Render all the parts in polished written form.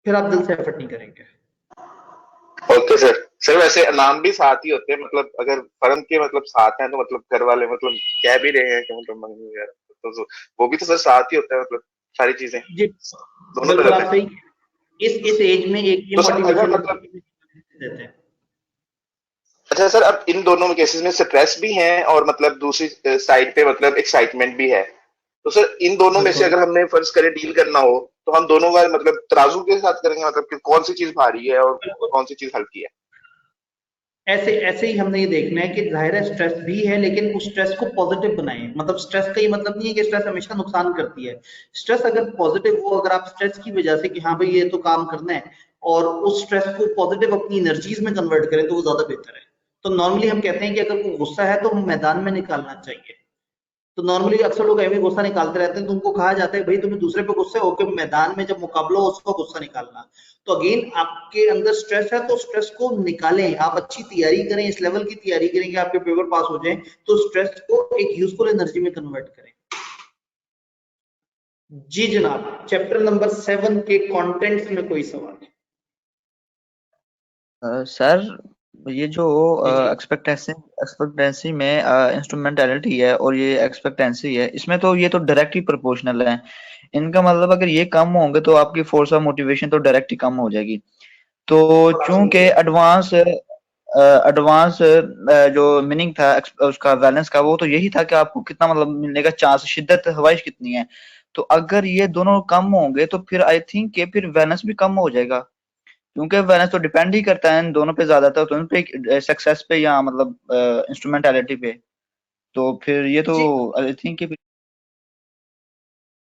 फिर आप दिल से एफर्ट नहीं करेंगे। Okay sir. सर वैसे नाम भी साथ ही होते हैं, मतलब अगर फर्म के मतलब साथ हैं तो मतलब घर वाले मतलब कह भी रहे हैं कि मतलब मम्मी वगैरह, तो वो भी तो सर साथ ही होता है, मतलब सारी चीजें जी दोनों पे बिल्कुल रहते आप हैं। सही, इस एज में एक ये तो सर अगर मोटिवेशन मतलब, देते हैं। अच्छा सर, अब इन दोनों केसेस में स्ट्रेस भी है और मतलब दूसरी साइड पे मतलब एक्साइटमेंट भी है, तो सर इन दोनों में से बिल्कुल अगर हमने फर्ज करे डील करना हो, तो हम दोनों का मतलब तराजू के साथ करेंगे, मतलब कि कौन सी चीज भारी है और बिल्कुल कौन सी चीज हल्की है। ऐसे ऐसे ही हमने ये देखना है कि जाहिर है स्ट्रेस भी है, लेकिन उस स्ट्रेस को पॉजिटिव बनाएं। मतलब स्ट्रेस का ये मतलब नहीं है कि स्ट्रेस हमेशा नुकसान करती है। स्ट्रेस अगर पॉजिटिव हो, अगर आप स्ट्रेस की वजह से कि हाँ भाई ये तो काम करना है, और उस स्ट्रेस को पॉजिटिव अपनी एनर्जीज में कन्वर्ट करें, तो वो ज्यादा बेहतर है। तो नॉर्मली हम कहते हैं कि अगर वो गुस्सा है तो मैदान में निकालना चाहिए। तो नॉर्मली अक्सर लोग ऐਵੇਂ गुस्सा निकालते रहते हैं, तो उनको कहा जाता है भाई तुम्हें दूसरे पे गुस्से होकर मैदान में जब मुकाबला हो उसको गुस्सा निकालना। तो अगेन आपके अंदर स्ट्रेस है तो स्ट्रेस को निकालें, आप अच्छी तैयारी करें, इस लेवल की तैयारी करें कि आपके पेपर पास हो जाए, तो स्ट्रेस को एक यूजफुल एनर्जी में कन्वर्ट करें। जी जनाब, चैप्टर नंबर 7 के कंटेंट्स में कोई सवाल? सर ये जो जी जी एक्सपेक्टेंसी एक्सपेक्टेंसी में इंस्ट्रूमेंटेलिटी है और ये एक्सपेक्टेंसी है, इसमें तो ये तो डायरेक्ट ही प्रोपोर्शनल है। इनका मतलब अगर ये कम होंगे तो आपकी फोर्स ऑफ मोटिवेशन तो डायरेक्ट ही कम हो जाएगी। तो बात सही चूंकि है। एडवांस जो मीनिंग था उसका बैलेंस का, वो तो यही था कि आपको कितना मतलब मिलने का चांस, शिद्दत हवाइश कितनी है। तो अगर ये दोनों कम होंगे तो फिर आई थिंक कि फिर बैलेंस भी कम हो जाएगा, क्योंकि बैलेंस तो डिपेंड ही करता है इन दोनों पे ज्यादातर, तो उन पे सक्सेस पे या मतलब इंस्ट्रूमेंटालिटी पे। तो फिर ये तो जी आई थिंक कि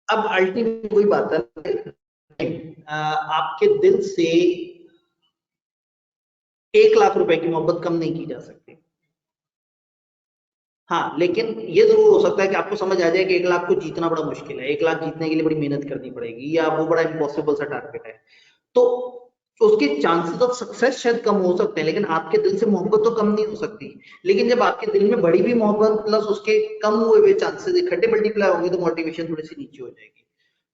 अब अल्टीमेट वही बात है, आपके दिल से 1 लाख रुपए की मोहब्बत कम नहीं की जा सकती। हाँ, लेकिन ये ज़रूर हो सकता है कि आपको समझ आ जाए कि 1 लाख को जीतना बड़ा मुश्किल है, 1 लाख जीतने के लिए बड़ी मेहनत करनी पड़ेगी, या वो बड़ा इम्पॉसिबल सा टारगेट है। तो उसके चांसेस ऑफ सक्सेस शायद कम हो सकते हैं, लेकिन आपके दिल से मोहब्बत तो कम नहीं हो सकती। लेकिन जब आपके दिल में बढ़ी हुई मोहब्बत प्लस उसके कम हुए हुए चांसेस इकट्ठे मल्टीप्लाई होंगे, तो मोटिवेशन थोड़ी सी नीचे हो जाएगी।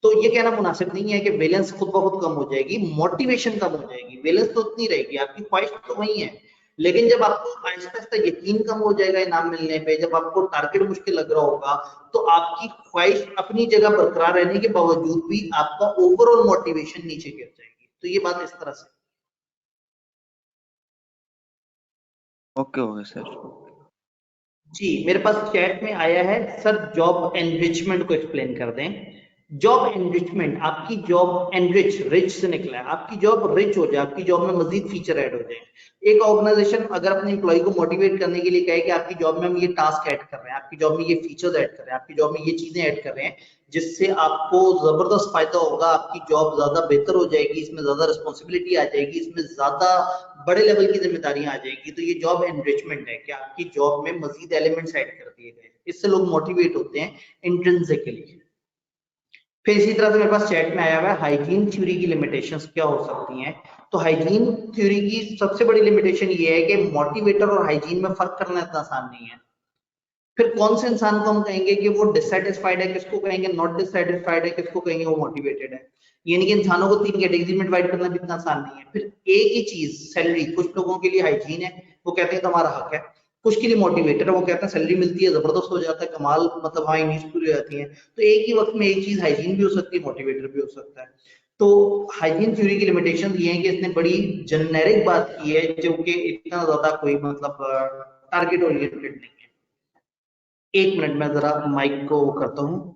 तो ये कहना मुनासिब नहीं है कि वैलेंस खुद ब खुद कम हो जाएगी, मोटिवेशन कम हो जाएगी, वैलेंस तो उतनी रहेगी, आपकी ख्वाहिश तो वही है। लेकिन जब आपको आहिस्ता आहिस्ता यकीन कम हो जाएगा इनाम मिलने पे, जब आपको टारगेट मुश्किल लग रहा होगा, तो आपकी ख्वाहिश अपनी जगह बरकरार रहने के बावजूद भी आपका ओवरऑल मोटिवेशन नीचे गिर जाएगी। तो ये बात इस तरह से। Okay okay sir. जी मेरे पास चैट में आया है, सर जॉब एनरिचमेंट को एक्सप्लेन कर दें। जॉब एनरिचमेंट, आपकी जॉब एनरिच, रिच से निकला है, आपकी जॉब रिच हो जाए, आपकी जॉब में मजीद फीचर ऐड हो जाए। एक ऑर्गेनाइजेशन अगर अपने एम्प्लॉय को मोटिवेट करने के लिए कहे कि आपकी जॉब में हम ये टास्क ऐड कर रहे हैं, आपकी जॉब में ये फीचर्स ऐड कर रहे हैं, आपकी जॉब में ये चीजें ऐड कर रहे हैं, जिससे आपको जबरदस्त फायदा होगा, आपकी जॉब ज्यादा बेहतर हो जाएगी, इसमें ज्यादा रिस्पॉन्सिबिलिटी आ जाएगी, इसमें ज्यादा बड़े लेवल की जिम्मेदारियां आ जाएगी, तो ये जॉब एनरिचमेंट है कि आपकी जॉब में मजीद एलिमेंट्स ऐड कर दिए गए। इससे लोग मोटिवेट होते हैं इंट्रिंसिकली। फिर इसी तरह से मेरे पास चैट में आया हुआ है, हाइजीन थ्योरी की लिमिटेशंस क्या हो सकती हैं। तो हाइजीन थ्योरी की सबसे बड़ी लिमिटेशन ये है कि मोटिवेटर और हाइजीन में फर्क करना इतना आसान नहीं है। फिर कौन से इंसान को हम कहेंगे कि वो डिससेटिस्फाइड है, किसको कहेंगे नॉट डिससेटिस्फाइड है, किसको कहेंगे वो मोटिवेटेड है। यानी कि इंसानों को 3 कैटेगरी में डिवाइड करना भी इतना आसान नहीं है। फिर एक ही चीज सैलरी, कुछ लोगों के लिए हाइजीन है, वो कहते हैं तो हमारा हक है। कुछ के लिए मोटिवेटर है, वो कहते हैं सैलरी मिलती है जबरदस्त हो जाता है, कमाल, मतलब हाँ नीड्स पूरी हो जाती है। तो एक ही वक्त में एक चीज हाइजीन भी हो सकती है, मोटिवेटर भी हो सकता है। तो हाइजीन थ्योरी की लिमिटेशन ये है कि इसने बड़ी जेनेरिक बात की है, जो कि इतना ज्यादा कोई मतलब टारगेट ओरिएंटेड नहीं है। 1 मिनट में जरा माइक को करता हूँ।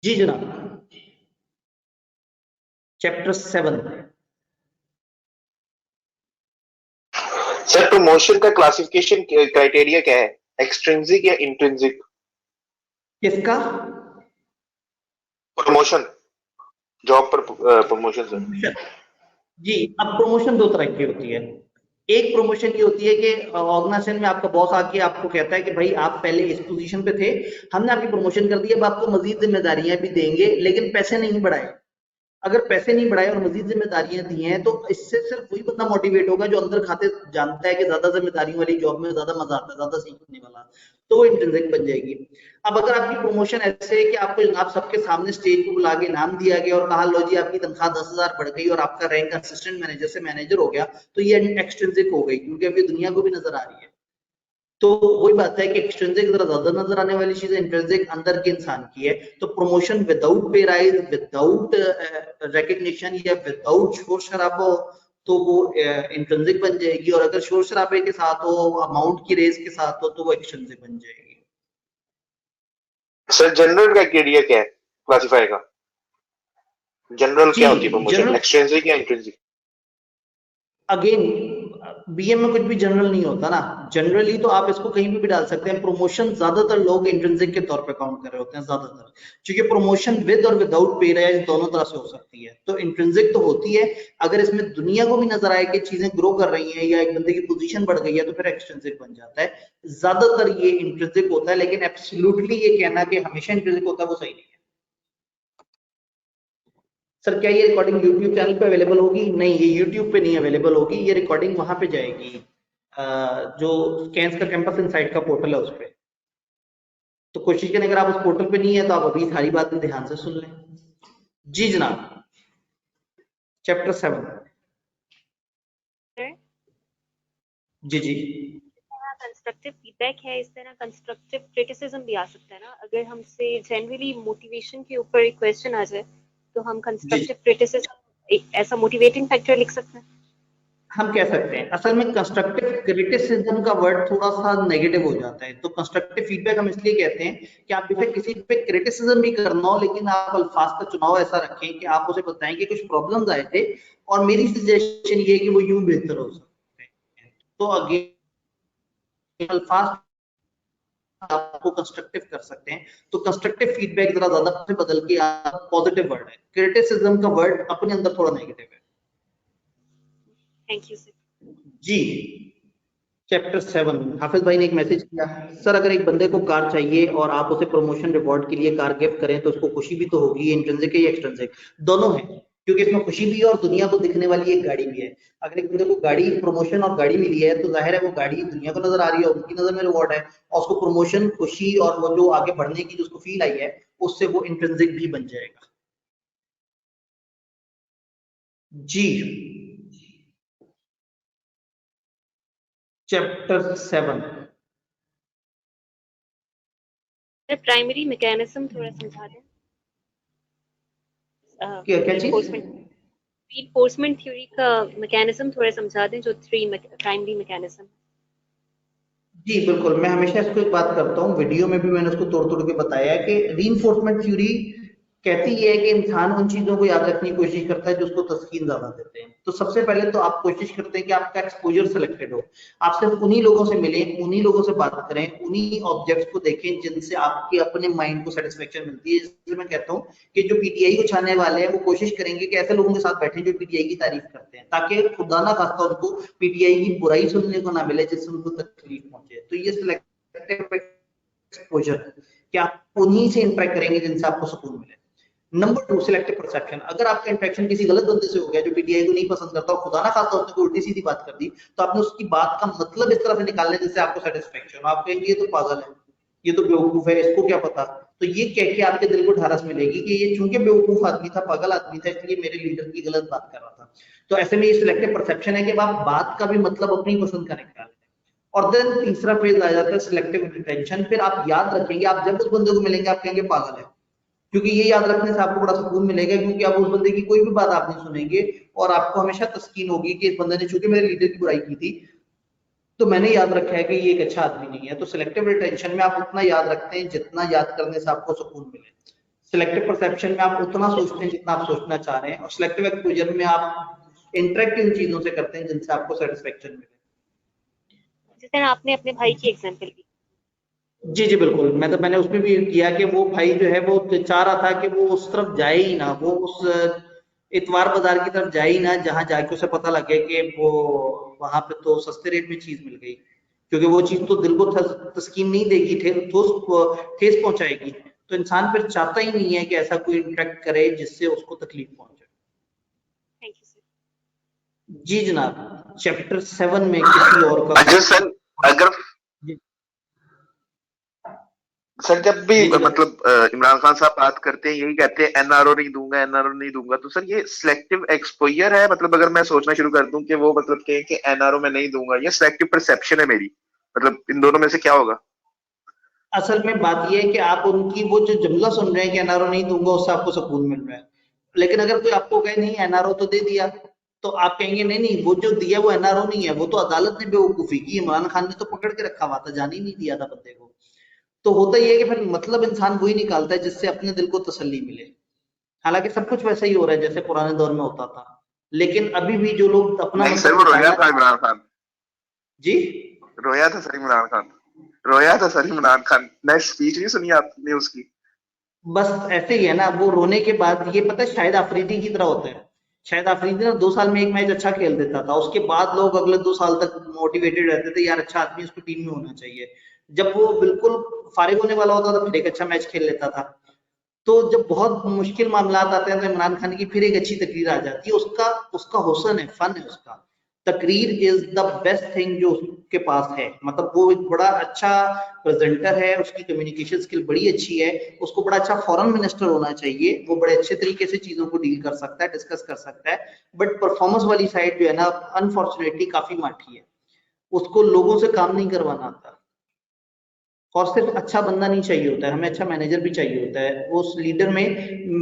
जी जनाब, चैप्टर 7। सर प्रमोशन का क्लासिफिकेशन क्राइटेरिया क्या है, एक्सट्रिंसिक या इंट्रिंसिक? किसका? प्रमोशन, जॉब पर प्रमोशन सर। प्रमोशन। जी, अब प्रमोशन दो तरह की होती है। एक प्रमोशन ये होती है कि ऑर्गेनाइजेशन में आपका बॉस आके आपको कहता है कि भाई आप पहले इस पोजीशन पे थे, हमने आपकी प्रमोशन कर दी, अब आपको मजीद जिम्मेदारियां भी देंगे, लेकिन पैसे नहीं बढ़ाए। अगर पैसे नहीं बढ़ाए और मजीद जिम्मेदारियां दी हैं, तो इससे सिर्फ वही बंदा मोटिवेट होगा जो अंदर खाते जानता है कि ज्यादा जिम्मेदारियों वाली जॉब में ज्यादा मजा आता है, ज्यादा सीखने वाला। तो वो इंट्रिंसिक बन जाएगी। अब अगर आपकी प्रमोशन ऐसे है कि आपको जनाब सबके सामने स्टेज पे बुला के नाम दिया गया और कहा लो जी आपकी तनख्वाह 10,000 बढ़ गई और आपका रैंक असिस्टेंट मैनेजर से मैनेजर हो गया, तो ये एक्सट्रिंसिक हो गई, क्योंकि अभी दुनिया को भी नजर आ रही है। तो वही बात है कि एक्सट्रिंसिक जरा ज्यादा नजर आने वाली चीज है, इंट्रिंसिक अंदर के इंसान की है। तो promotion without pay rise, without recognition या विदाउट शोर शराबा, तो वो इंट्रिंसिक बन जाएगी, और अगर शोर शराबे के साथ हो, अमाउंट की रेस के साथ हो, तो वो एक्सट्रिंसिक बन जाएगी। सर जनरल क्राइटेरिया क्या है क्लासिफाई का? जनरल क्या होती है प्रमोशन, एक्सट्रिंसिक या इंट्रिंसिक? अगेन बीएम में कुछ भी जनरल नहीं होता ना, जनरली तो आप इसको कहीं भी डाल सकते हैं। प्रमोशन ज्यादातर लोग इंट्रिंसिक के तौर पे काउंट कर रहे होते हैं ज्यादातर, क्योंकि प्रमोशन विद और विदाउट पे राइज दोनों तरह से हो सकती है। तो इंट्रिंसिक तो होती है अगर इसमें दुनिया को भी नजर आए कि चीजें ग्रो कर रही हैं या एक बंदे की पोजीशन बढ़ गई है, तो फिर एक्सट्रिंसिक बन जाता है। ज्यादातर ये इंट्रिंसिक होता है, लेकिन एब्सोल्युटली ये कहना कि हमेशा इंट्रिंसिक होता है वो सही नहीं है। सर क्या ये रिकॉर्डिंग YouTube चैनल पे अवेलेबल होगी? नहीं, ये YouTube पे नहीं अवेलेबल होगी, ये रिकॉर्डिंग वहां पे जाएगी, जो स्कैंस का कैंपस इनसाइट का पोर्टल है उस पे। तो कोशिश करें, अगर आप उस पोर्टल पे नहीं है तो आप अभी सारी बातें ध्यान से सुन लें। जी जनाब, चैप्टर 7। जी जी, कंस्ट्रक्टिव फीडबैक है, इस तरह कंस्ट्रक्टिव क्रिटिसिज्म भी आ सकता है ना। अगर हमसे जनरली मोटिवेशन के ऊपर एक क्वेश्चन आ जाए तो हम कंस्ट्रक्टिव क्रिटिसिज्म ऐसा मोटिवेटिंग फैक्टर लिख सकते हैं। हम कह सकते हैं असल में कंस्ट्रक्टिव क्रिटिसिज्म का वर्ड थोड़ा सा नेगेटिव हो जाता है, तो कंस्ट्रक्टिव फीडबैक हम इसलिए कहते हैं कि आप जैसे किसी पे क्रिटिसिज्म भी करना हो, लेकिन आप अल्फाज का चुनाव ऐसा रखें कि आप उसे बताएं कि कुछ प्रॉब्लम्स आए थे और मेरी सजेशन ये है कि वो यूं बेहतर हो सकते हैं। तो अगेन अल्फाज आपको कंस्ट्रक्टिव कर सकते हैं। तो कंस्ट्रक्टिव फीडबैक जरा ज्यादा से बदल के आप पॉजिटिव वर्ड है, क्रिटिसिज्म का वर्ड अपने अंदर थोड़ा नेगेटिव है। Thank you sir. जी, चैप्टर 7 हाफिज भाई ने एक मैसेज किया, सर अगर एक बंदे को कार चाहिए और आप उसे प्रमोशन रिवॉर्ड के लिए कार गिफ्ट करें तो उसको खुशी भी तो होगी, इंट्रिंसिक है या एक्सट्रिंसिक? दोनों है, क्योंकि इसमें खुशी भी है और दुनिया को दिखने वाली एक गाड़ी भी है। अगर एक बंदे को गाड़ी, प्रमोशन और गाड़ी मिली है तो जाहिर है वो गाड़ी दुनिया को नजर आ रही है, उनकी नजर में रिवॉर्ड है, और उसको प्रमोशन, खुशी और वो जो आगे बढ़ने की जो उसको फील आई है उससे वो इंट्रिंसिक भी बन जाएगा। जी, चैप्टर 7। प्राइमरी मैकेनिज्म थोड़ा समझा दें। क्या चीज? रीइंफोर्समेंट थ्योरी का मैकेनिज्म थोड़ा समझा दें, जो 3 प्राइमरी मैकेनिज्म। जी बिल्कुल, मैं हमेशा इसको एक बात करता हूँ, वीडियो में भी मैंने उसको तोड़ तोड़ के बताया है कि रीइंफोर्समेंट थ्योरी कहती है कि इंसान उन चीजों को याद रखने की कोशिश करता है जो उसको तस्कीन ज्यादा देते हैं। तो सबसे पहले तो आप कोशिश करते हैं कि आपका एक्सपोजर सिलेक्टेड हो, आप सिर्फ उन्हीं लोगों से मिलें, उन्हीं लोगों से बात करें, उन्हीं ऑब्जेक्ट्स को देखें जिनसे आपके अपने माइंड को सेटिस्फेक्शन मिलती है। इसलिए मैं कहता हूँ कि जो पीटीआई को छाने वाले हैं वो कोशिश करेंगे कि ऐसे लोगों के साथ बैठे जो पीटीआई की तारीफ करते हैं, ताकि खुदा ना खास्ता उनको पीटीआई की बुराई सुनने को ना मिले जिससे उनको तकलीफ पहुंचे। तो ये सिलेक्टिव एक्सपोजर है कि आप उन्हीं से इंटरेक्ट करेंगे जिनसे आपको सुकून मिले। Number 2, selective perception. अगर आपका इंटरेक्शन किसी गलत बंदे से हो गया जो पीटीआई को नहीं पसंद करता और खुदा ना खास्ता उसने कोई उल्टी सीधी बात कर दी, तो आपने उसकी बात का मतलब इस तरह से निकालना जिससे आपको सेटिस्फेक्शन हो। आप कहेंगे ये तो पागल है, ये तो बेवकूफ है, इसको क्या पता। तो ये कह के आपके दिल को ढारस मिलेगी कि ये चूंकि बेवकूफ आदमी था, पागल आदमी था, इसलिए मेरे लीडर की गलत बात कर रहा था। तो ऐसे में ये सिलेक्टिव परसेप्शन है कि आप बात का भी मतलब अपनी पसंद का निकालें। और देन तीसरा फेज आ जाता है सिलेक्टिव रिटेंशन। फिर आप याद रखेंगे, आप जब उस बंदे को मिलेंगे आप कहेंगे पागल है, क्योंकि ये याद रखने से आपको बड़ा सुकून मिलेगा, क्योंकि आप उस बंदे की कोई भी बात आप नहीं सुनेंगे और आपको हमेशा तस्कीन होगी कि इस बंदे ने चूंकि मेरे लीडर की बुराई की थी तो मैंने याद रखा है कि ये एक अच्छा आदमी नहीं है। तो सिलेक्टिव रिटेंशन में आप उतना याद रखते हैं जितना याद करने से आपको सुकून मिले। सिलेक्टिव परसेप्शन में आप उतना सोचते हैं जितना आप सोचना चाह रहे हैं, और सिलेक्टिव एक्सपोजर में आप इंटरेक्ट इन चीजों से करते हैं जिनसे आपको सेटिस्फेक्शन मिले। जिस तरह आपने अपने भाई की एग्जांपल दी। जी जी बिल्कुल, मैंने उसमें भी किया कि वो भाई जो है वो चाह रहा था कि वो उस तरफ जाए ही ना, वो उस इतवार बाजार की तरफ जाए ही ना जहां जाके उसे पता लगे कि वो वहां पे तो सस्ते रेट में चीज मिल गई, क्योंकि वो चीज तो दिल को तस्कीन नहीं देगी, ठेस पहुंचाएगी। तो इंसान फिर चाहता ही नहीं है कि ऐसा कोई इंटरेक्ट करे जिससे उसको तकलीफ पहुंचे। Thank you sir. जी जनाब, चैप्टर 7 में किसी और का सर अगर सर जब भी जी जी मतलब इमरान खान साहब बात करते हैं यही कहते हैं एनआरओ नहीं दूंगा, एनआरओ नहीं दूंगा, तो सर ये सिलेक्टिव एक्सपोजर है? मतलब अगर मैं सोचना शुरू कर दूं कि वो मतलब कहे कि एनआरओ मैं नहीं दूंगा, ये सिलेक्टिव परसेप्शन है मेरी, मतलब इन दोनों में से क्या होगा? असल में बात ये है कि आप उनकी वो जो जुमला सुन रहे हैं कि एनआरओ नहीं दूंगा उससे आपको सुकून मिल रहा है, लेकिन अगर कोई आपको कहे नहीं एनआरओ तो दे दिया, तो आप कहेंगे नहीं नहीं वो जो दिया वो एनआरओ नहीं है, वो तो अदालत ने बेवकूफी की, इमरान खान ने तो पकड़ के रखा हुआ था, जाने ही नहीं दिया था बंदे को। तो होता ही है कि फिर मतलब इंसान वही निकालता है जिससे अपने दिल को तसल्ली मिले। हालांकि सब कुछ वैसा ही हो रहा है जैसे पुराने दौर में होता था, लेकिन अभी भी जो लोग अपना नहीं सर, मतलब वो रोया निकालना था इमरान खान, जी रोया था सर इमरान खान, रोया था सर इमरान खान। मैं स्पीच नहीं सुनी आपने उसकी? बस ऐसे ही है ना, वो रोने के बाद ये पता है शाहिद अफरीदी की तरह होता है। शाहिद अफरीदी ना 2 साल में एक मैच अच्छा खेल देता था, उसके बाद लोग अगले 2 साल तक मोटिवेटेड रहते थे यार अच्छा आदमी इसको टीम में होना चाहिए। जब वो बिल्कुल फारिग होने वाला होता था फिर एक अच्छा मैच खेल लेता था। तो जब बहुत मुश्किल मामलात आते हैं तो इमरान खान की फिर एक अच्छी तकरीर आ जाती है, उसका उसका हुस्न है, फन है उसका। तकरीर इज द बेस्ट थिंग जो उसके पास है, मतलब वो एक बड़ा अच्छा प्रेजेंटर है, उसकी कम्युनिकेशन स्किल बड़ी अच्छी है, उसको बड़ा अच्छा फॉरेन मिनिस्टर होना चाहिए, वो बड़े अच्छे तरीके से चीजों को डील कर सकता है, डिस्कस कर सकता है। बट परफॉर्मेंस वाली साइड जो है ना अनफॉर्चुनेटली काफी माठी है, उसको लोगों से काम नहीं करवाना आता। और सिर्फ अच्छा बंदा नहीं चाहिए होता है, हमें अच्छा मैनेजर भी चाहिए होता है, उस लीडर में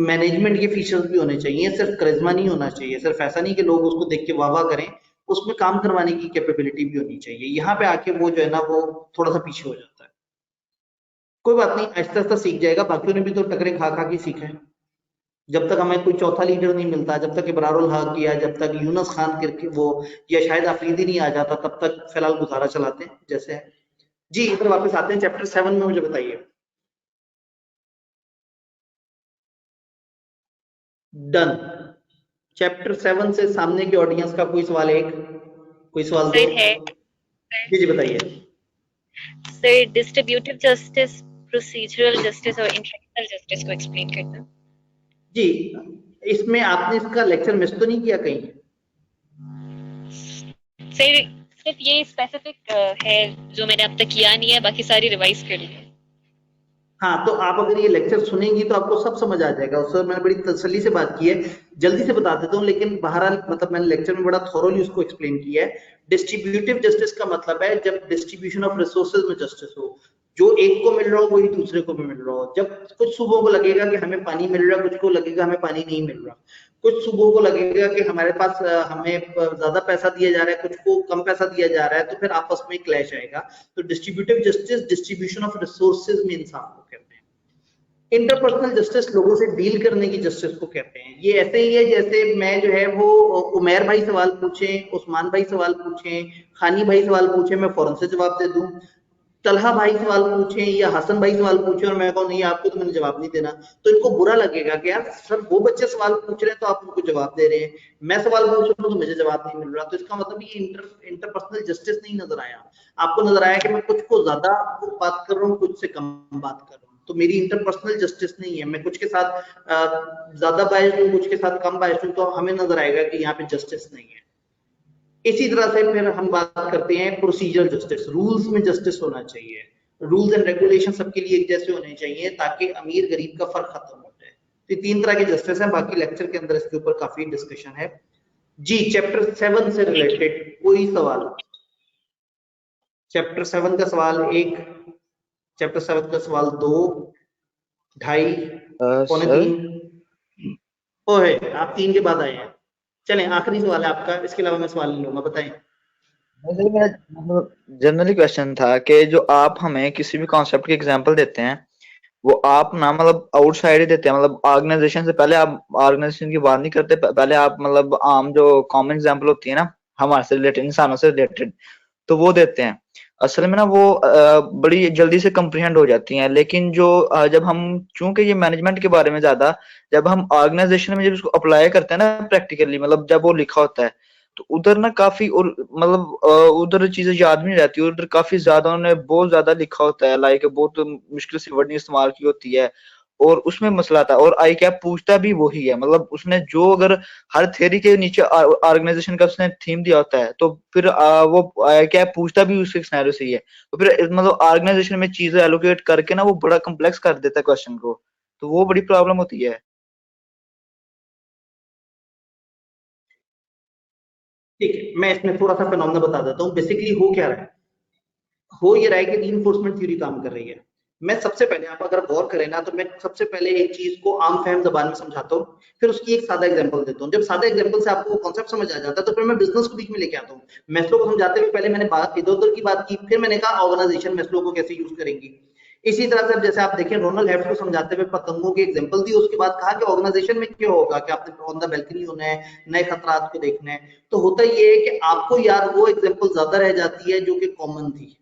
मैनेजमेंट के फीचर्स भी होने चाहिए, सिर्फ करिश्मा नहीं होना चाहिए, सिर्फ ऐसा नहीं कि लोग उसको देख के वाह वाह करें, उसमें काम करवाने की कैपेबिलिटी भी होनी चाहिए। यहाँ पे आके वो जो है ना वो थोड़ा सा पीछे हो जाता है। कोई बात नहीं, आहिस्ता आहिस्ता सीख जाएगा, बाकियों ने भी तो टकरे खा खा के सीखा है। जब तक हमें कोई चौथा लीडर नहीं मिलता, जब तक इबरारुल हक या जब तक यूनुस खान के वो या शायद अफरीदी नहीं आ जाता, तब तक फिलहाल गुजारा चलाते हैं जैसे है। जी इधर वापस आते हैं चैप्टर 7 में, मुझे बताइए। डन। चैप्टर 7 से सामने की ऑडियंस का कोई सवाल, एक कोई सवाल दो। सर है जी जी बताइए। Sir, distributive justice, procedural justice और इंटरनेशनल जस्टिस को एक्सप्लेन करना। जी इसमें आपने इसका लेक्चर मिस तो नहीं किया कहीं? सर सिर्फ ये स्पेसिफिक है जो मैंने अब तक किया नहीं है, बाकी सारी रिवाइज कर ली है। हाँ तो आप अगर ये लेक्चर सुनेंगी तो आपको सब समझ आ जाएगा, उससे मैंने बड़ी तसल्ली से बात की है। जल्दी से बता देता हूँ, लेकिन बहरहाल मतलब मैंने लेक्चर में बड़ा थोरोली उसको एक्सप्लेन किया है। डिस्ट्रीब्यूटिव जस्टिस का मतलब है जब डिस्ट्रीब्यूशन ऑफ रिसोर्सेज में जस्टिस हो, जो एक को मिल रहा हो वही दूसरे को भी मिल रहा हो। जब कुछ सूबों को लगेगा कि हमें पानी मिल रहा है, कुछ को लगेगा हमें पानी नहीं मिल रहा, कुछ सूबों को लगेगा कि हमारे पास हमें ज्यादा पैसा दिया जा रहा है, कुछ को कम पैसा दिया जा रहा है, तो फिर आपस में क्लैश आएगा। तो distributive justice distribution of resources में इंसाफ को कहते हैं। इंटरपर्सनल जस्टिस लोगों से डील करने की जस्टिस को कहते हैं। ये ऐसे ही है जैसे मैं जो है वो उमेर भाई सवाल पूछें, उस्मान भाई सवाल पूछें, खानी भाई सवाल पूछें, मैं फौरन से जवाब दे दूं। तलहा भाई सवाल पूछें या हसन भाई सवाल पूछें और मैं कहूँ नहीं आपको तो मैंने जवाब नहीं देना, तो इनको बुरा लगेगा कि यार सर वो बच्चे सवाल पूछ रहे हैं तो आप उनको जवाब दे रहे हैं, मैं सवाल पूछ रहा हूँ तो मुझे जवाब नहीं मिल रहा। तो इसका मतलब ये इंटरपर्सनल जस्टिस नहीं नजर आया आपको, नजर आया कि मैं कुछ को ज्यादा बात कर रहा हूँ, कुछ से कम बात कर रहा हूँ। तो मेरी इंटरपर्सनल जस्टिस नहीं है, मैं कुछ के साथ ज्यादा बायस्ड हूँ, कुछ के साथ कम बायस्ड हूँ, तो हमें नजर आएगा कि यहाँ पे जस्टिस नहीं है। इसी तरह से फिर हम बात करते हैं प्रोसीजरल जस्टिस, रूल्स में जस्टिस होना चाहिए, रूल्स एंड रेगुलेशन सबके लिए एक जैसे होने चाहिए ताकि अमीर गरीब का फर्क खत्म हो जाए। तो 3 तरह के जस्टिस हैं, बाकी लेक्चर के अंदर इसके ऊपर काफी डिस्कशन है। जी चैप्टर 7 से रिलेटेड कोई सवाल? चैप्टर 7 का सवाल 1, चैप्टर 7 का सवाल 2, 2.5, पौने सर 3। ओ है आप 3 के बाद आए हैं। चलें आखिरी सवाल है आपका, इसके अलावा मैं सवाल नहीं लूंगा, बताएं। मुझे मेरा मतलब जनरली क्वेश्चन था कि जो आप हमें किसी भी कॉन्सेप्ट की एग्जांपल देते हैं वो आप ना मतलब आउटसाइड ही देते हैं, मतलब ऑर्गेनाइजेशन से पहले आप ऑर्गेनाइजेशन की बात नहीं करते, पहले आप मतलब आम जो कॉमन एग्जांपल होती है ना हमारे से रिलेटेड, इंसानों से रिलेटेड, तो वो देते हैं। असल में ना वो बड़ी जल्दी से कंप्रीहेंड हो जाती हैं, लेकिन जो जब हम चूंकि ये मैनेजमेंट के बारे में ज्यादा, जब हम ऑर्गेनाइजेशन में जब इसको अप्लाई करते हैं ना प्रैक्टिकली, मतलब जब वो लिखा होता है तो उधर ना काफी और मतलब उधर चीजें याद नहीं रहती, उधर काफी ज्यादा उन्होंने बहुत ज्यादा लिखा होता है, लाइक बहुत मुश्किल से वर्डिंग इस्तेमाल की होती है और उसमें मसला था, और आई कैप पूछता भी वही है, मतलब उसने जो अगर हर थ्योरी के नीचे ऑर्गेनाइजेशन का उसने थीम दिया होता है, तो फिर वो आई कैप पूछता भी उस सिनेरियो से ही है। तो फिर मतलब ऑर्गेनाइजेशन में चीजें एलोकेट करके ना वो बड़ा कम्प्लेक्स कर देता है क्वेश्चन को, तो वो बड़ी प्रॉब्लम होती है। ठीक है, मैं इसमें थोड़ा सा फिनोमेना बता देता हूँ। बेसिकली हो क्या रहा है, हो ये रहा है कि रीइंफोर्समेंट थ्योरी काम कर रही है। मैं सबसे पहले, आप अगर गौर करें ना, तो मैं सबसे पहले एक चीज को आम फहम जबान में समझाता हूँ, फिर उसकी एक सादा एग्जांपल देता हूँ। जब सादा एग्जांपल से आपको कॉन्सेप्ट समझ आ जाता है, तो फिर मैं बिजनेस को बीच में लेके आता हूँ। मैस्लो को समझाते हुए पहले मैंने बात इधर उधर की बात की, फिर मैंने कहा ऑर्गेनाइजेशन मैस्लो को कैसे यूज करेंगी। इसी तरह से अब जैसे आप देखें, रोनाल्ड हेफ्ट को समझाते हुए पतंगों की एग्जांपल दी, उसके बाद कहा कि ऑर्गेनाइजेशन में क्या होगा कि आपने ऑन द बैल्कनी होना है, नए खतरात को देखना है। तो होता ये है कि आपको यार वो एग्जांपल ज्यादा रह जाती है जो कि कॉमन थी,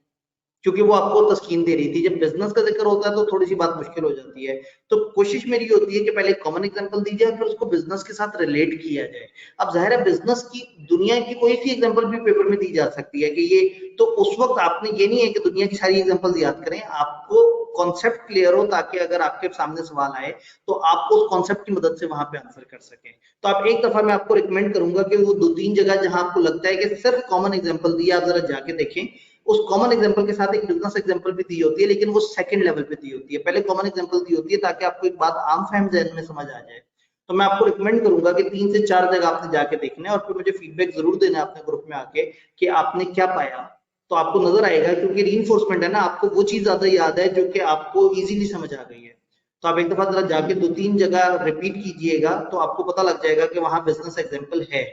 क्योंकि वो आपको तस्कीन दे रही थी। जब बिजनेस का जिक्र होता है तो थोड़ी सी बात मुश्किल हो जाती है। तो कोशिश मेरी होती है कि पहले कॉमन एग्जांपल दी जाए, फिर उसको बिजनेस के साथ रिलेट किया जाए। अब जाहिर है बिजनेस की दुनिया की कोई सी एग्जांपल भी पेपर में दी जा सकती है कि ये, तो उस वक्त आपने ये नहीं है कि दुनिया की सारी एग्जांपल्स याद करें, आपको कॉन्सेप्ट क्लियर हो, ताकि अगर आपके सामने सवाल आए तो आप उस कॉन्सेप्ट की मदद से वहां पे आंसर कर सकें। तो आप एक दफा मैं आपको रिकमेंड करूंगा कि वो 2-3 जगह जहां आपको लगता है कि सिर्फ कॉमन एग्जांपल दिया, आप जरा जाके देखें। उस कॉमन एग्जांपल के साथ एक बिजनेस एग्जांपल भी दी होती है, लेकिन वो सेकंड लेवल पे दी होती है, पहले कॉमन एग्जांपल दी होती है ताकि आपको एक बात आम फहम जहन में समझ आ जाए। तो मैं आपको रिकमेंड करूंगा कि 3 से 4 जगह आपने जाके देखना है, और फिर मुझे फीडबैक जरूर देना है अपने ग्रुप में आके कि आपने क्या पाया। तो आपको नजर आएगा, क्योंकि रीइंफोर्समेंट है ना, आपको वो चीज ज्यादा याद है जो कि आपको इजीली समझ आ गई है। तो आप एक दफा जरा जाके 2-3 जगह रिपीट कीजिएगा, तो आपको पता लग जाएगा कि वहां बिजनेस एग्जांपल है।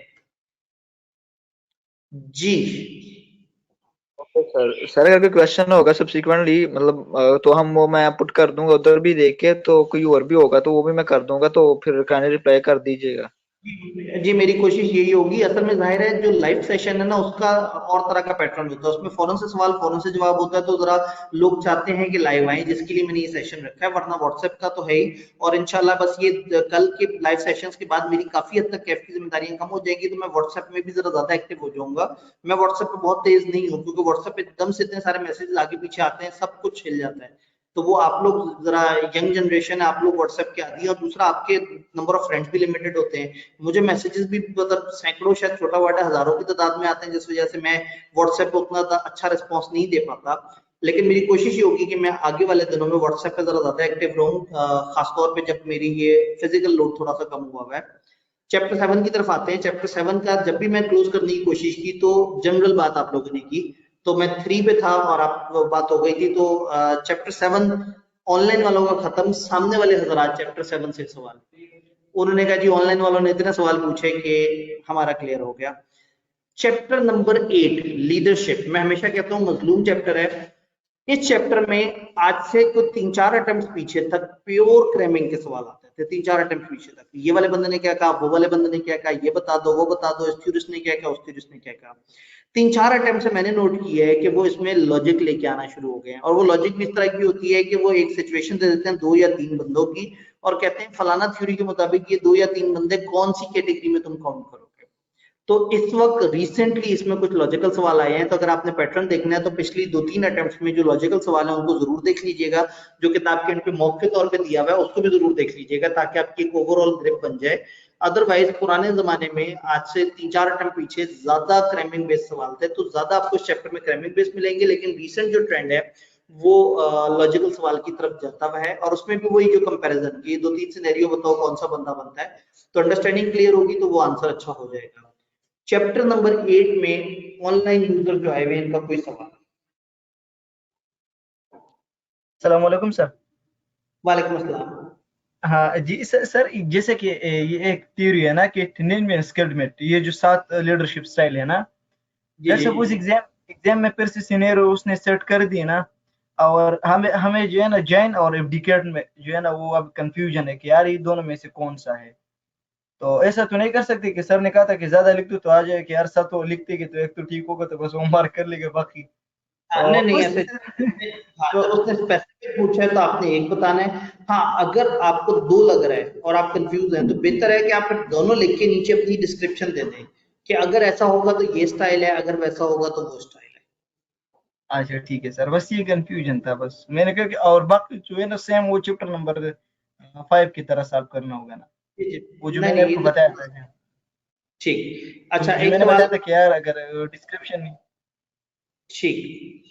जी। Okay sir. सर अगर कोई क्वेश्चन होगा सब्सिक्वेंटली, मतलब तो हम वो मैं पुट कर दूंगा उधर भी देख के, तो कोई और भी होगा तो वो भी मैं कर दूंगा, तो फिर काइंडली रिप्लाई कर दीजिएगा। जी, मेरी कोशिश यही होगी। असल में जाहिर है जो लाइव सेशन है ना, उसका और तरह का पैटर्न होता है, उसमें फौरन से सवाल फौरन से जवाब होता है, तो जरा लोग चाहते हैं कि लाइव आए, जिसके लिए मैंने ये सेशन रखा है, वरना व्हाट्सएप का तो है ही। और इंशाल्लाह बस ये कल के लाइव सेशंस के बाद मेरी काफी हद तक कैफ की जिम्मेदारियां कम हो जाएगी, तो मैं व्हाट्सएप में भी जरा ज्यादा एक्टिव हो जाऊंगा। मैं व्हाट्सएप पे बहुत तेज नहीं हूँ, क्योंकि व्हाट्सएप पे एकदम से इतने सारे मैसेज आगे पीछे आते हैं, सब कुछ हिल जाता है। तो वो आप लोग जरा यंग जनरेशन है, आप लोग व्हाट्सएप के आदी हैं, और दूसरा आपके नंबर ऑफ फ्रेंड्स भी लिमिटेड होते हैं। मुझे मैसेजेस भी मतलब सैकड़ों, शायद छोटा वाटा हजारों की तादाद में आते हैं, जिस वजह से मैं व्हाट्सएप पे उतना अच्छा रिस्पॉन्स नहीं दे पाता। लेकिन मेरी कोशिश ये होगी कि मैं आगे वाले दिनों में व्हाट्सएप पे जरा ज्यादा एक्टिव रहूं, खासतौर पे जब मेरी ये फिजिकल लोड थोड़ा सा कम हुआ हुआ है। चैप्टर 7 की तरफ आते हैं। चैप्टर 7 का जब भी मैं क्लोज करने की कोशिश की, तो जनरल बात आप लोगों ने की, तो मैं 3 पे था और आप बात हो गई थी। तो चैप्टर 7 ऑनलाइन वालों का खत्म, सामने वाले हजरात चैप्टर 7 से सवाल, उन्होंने कहा जी ऑनलाइन वालों ने इतने सवाल पूछे कि हमारा क्लियर हो गया। चैप्टर नंबर 8 लीडरशिप, मैं हमेशा कहता हूँ मजलूम चैप्टर है। इस चैप्टर में आज से कुछ 3-4 अटेम्प्ट पीछे तक प्योर क्रैमिंग के सवाल आते थे। 3-4 अटेम्प्ट पीछे तक ये वाले बंदे ने क्या कहा, वो वाले बंदे ने क्या कहा, ये बता दो, वो बता दो, इस थ्योरिस्ट ने क्या कहा, उस थ्योरिस्ट ने क्या कहा। 3-4 अटेम्प्ट से मैंने नोट किया है कि वो इसमें लॉजिक लेके आना शुरू हो गए हैं, और वो लॉजिक भी इस तरह की होती है कि वो एक सिचुएशन दे देते हैं 2 या 3 बंदों की, और कहते हैं फलाना थ्योरी के मुताबिक ये 2 या 3 बंदे कौन सी कैटेगरी में तुम काउंट करोगे। तो इस वक्त रिसेंटली इसमें कुछ लॉजिकल सवाल आए हैं, तो अगर आपने पैटर्न देखना है तो पिछली 2-3 अटेम्प्ट्स में जो लॉजिकल सवाल है उनको जरूर देख लीजिएगा। जो किताब के एंड पे मॉक के तौर पे दिया हुआ है उसको भी जरूर देख लीजिएगा, ताकि आपकी एक ओवरऑल ग्रिप बन जाए। अदरवाइज पुराने जमाने में आज से 3-4 अटेम्प्ट पीछे ज्यादा क्रैमिंग बेस्ड सवाल थे, तो ज्यादा आपको इस चैप्टर में क्रैमिंग बेस्ड मिलेंगे। लेकिन रिसेंट जो ट्रेंड है वो लॉजिकल सवाल की तरफ जाता हुआ है, और उसमें भी वही जो कंपैरिजन की 2-3 सिनेरियो बताओ कौन सा बंदा बनता है, तो अंडरस्टैंडिंग क्लियर होगी तो वो आंसर अच्छा हो जाएगा। चैप्टर नंबर 8 में ऑनलाइन यूजर जो आए हुए इनका कोई सवाल। अस्सलाम वालेकुम सर। वालेकुम अस्सलाम। हाँ जी सर, जैसे कि ये एक थ्योरी है ना कि टिनेन स्किल्डमेट, ये जो 7 लीडरशिप स्टाइल है ना, जी लेट्स जी सपोज एग्जाम में फिर से सिनेरियो उसने सेट कर दिए ना, और हमें हमें जो है ना जैन और एब्डिकेट में जो है ना वो अब कंफ्यूजन है कि यार ये दोनों में से कौन सा है। तो ऐसा तो नहीं कर सकते कि सर ने कहा था कि ज्यादा लिख दो तो आ जाए कि यार सब तो लिखते कि तो एक तो ठीक होगा तो बस वो मार्क कर लेगा बाकी। तो नहीं नहीं उस ऐसे। हाँ, तो जब उसने स्पेसिफिक पूछा है तो आपने एक बताना है। हाँ, अगर आपको 2 लग रहा है और आप कंफ्यूज हैं, तो बेहतर है कि आप दोनों लिख के नीचे अपनी डिस्क्रिप्शन दे दें कि अगर ऐसा होगा तो ये स्टाइल है, अगर वैसा होगा तो वो स्टाइल है। अच्छा ठीक है सर, बस ये कंफ्यूजन था बस, मैंने कहा कि और बाकी जो है ना सेम वो चैप्टर नंबर 5 की तरह सॉल्व करना होगा ना, वो जो नहीं मैंने नहीं आपको बताया था। ठीक। अच्छा जो एक मैंने सवाल, बताया था कि यार अगर डिस्क्रिप्शन ठीक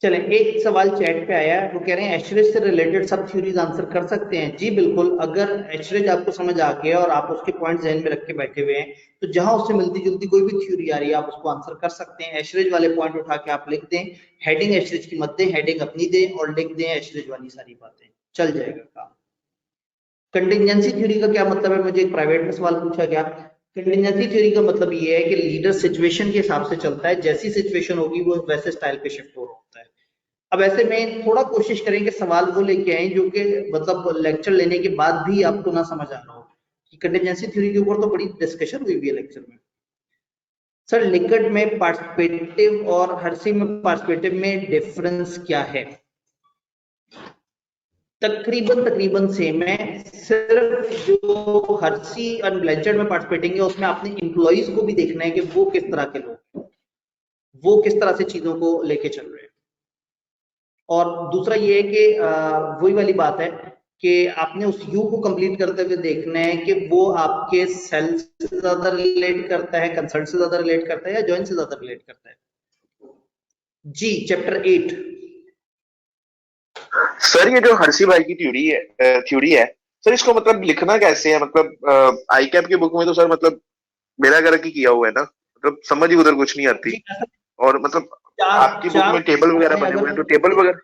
चले, एक सवाल चैट पे आया है, वो कह रहे हैं एशरेज से रिलेटेड सब थ्योरीज आंसर कर सकते हैं। जी बिल्कुल, अगर एशरेज आपको समझ आ गया और आप उसके पॉइंट ध्यान में रख के बैठे हुए हैं तो जहां उससे मिलती जुलती कोई भी थ्योरी आ रही है आप उसको आंसर कर सकते हैं। एशरेज वाले पॉइंट उठा के आप लिख दें, हेडिंग एशरेज की मत दें, हेडिंग अपनी दें और लिख दें एशरेज वाली सारी बातें, चल जाएगा काम। कंटिजेंसी थ्योरी का क्या मतलब है, मुझे एक प्राइवेट में सवाल पूछा गया। कंटिजेंसी थ्योरी का मतलब ये है कि लीडर सिचुएशन के हिसाब से चलता है, जैसी सिचुएशन होगी वो वैसे स्टाइल पे शिफ्ट हो रहा होता है। अब ऐसे में थोड़ा कोशिश करें कि सवाल वो लेके आए जो कि मतलब लेक्चर लेने के बाद भी आपको ना समझ आ रहा हो। कि कंटिजेंसी थ्योरी के ऊपर तो बड़ी डिस्कशन हुई भी है लेक्चर में। सर लिकट में पार्टिसिपेटिव और हर्सी में पार्टिसिपेटिव में डिफरेंस क्या है? तकरीबन सेम है, सिर्फ जो हर्सी और ब्लेंचर्ड में पार्टिसिपेटिंग है उसमें आपने एम्प्लॉइज को भी देखना है कि वो किस तरह के लोग हैं, वो किस तरह से चीजों को लेके चल रहे हैं। और दूसरा ये है कि वही वाली बात है कि आपने उस यू को कंप्लीट करते हुए देखना है कि वो आपके सेल से ज्यादा रिलेट करता है, कंसर्ट से ज्यादा रिलेट करता है या जॉइन से ज्यादा रिलेट करता है। जी चैप्टर 8। सर ये जो हर्षी भाई की थ्योरी है सर, इसको मतलब लिखना कैसे है? मतलब आई कैप की बुक में तो सर मतलब मेरा घर की किया हुआ है ना, मतलब समझ ही उधर कुछ नहीं आती। जी ऐसा और मतलब चार आपकी बुक चार में टेबल वगैरह आपने बने हुए अगर हैं, तो टेबल वगैरह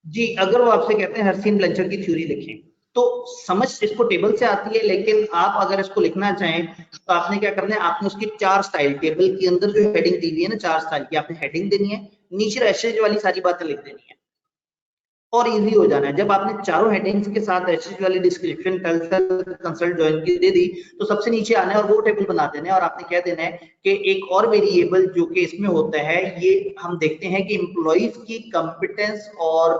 जी अगर वो आपसे कहते हैं हर्सीन ब्लेंचर की थ्योरी लिखें तो समझ इसको टेबल से आती है, लेकिन आप अगर इसको लिखना चाहें तो आपने क्या करना है, आपने उसकी 4 स्टाइल टेबल के अंदर जो हेडिंग दी हुई है ना 4 स्टाइल की, आपने हेडिंग देनी है, नीचे एशरेज वाली सारी बातें लिख देनी है और इजी हो जाना है। जब आपने चारों हेडिंग्स के साथ एशरेज वाली डिस्क्रिप्शन कंसल्ट ज्वाइन की दे दी तो सबसे नीचे आना है और वो टेबल बना देना है और आपने क्या देना है कि एक और वेरिएबल जो कि इसमें होता है, ये हम देखते हैं कि एम्प्लॉइज की कॉम्पिटेंस और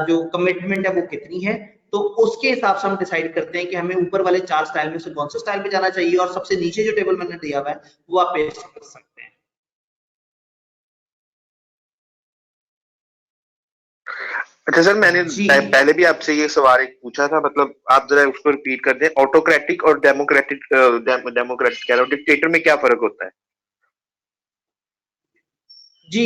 जो कमिटमेंट है वो कितनी है, तो उसके हिसाब से हम डिसाइड करते हैं कि हमें ऊपर वाले 4 स्टाइल में से कौन से स्टाइल पे जाना चाहिए और सबसे नीचे जो टेबल मैंने दिया हुआ है वो आप पेस्ट कर सकते हैं। अच्छा सर, मैंने जी पहले भी आपसे ये सवाल एक पूछा था, मतलब आप जरा उसको रिपीट कर दें। ऑटोक्रेटिक और डेमोक्रेटिक डेमोक्रेटिक कह रहा हूँ, डिक्टेटर में क्या फर्क होता है? जी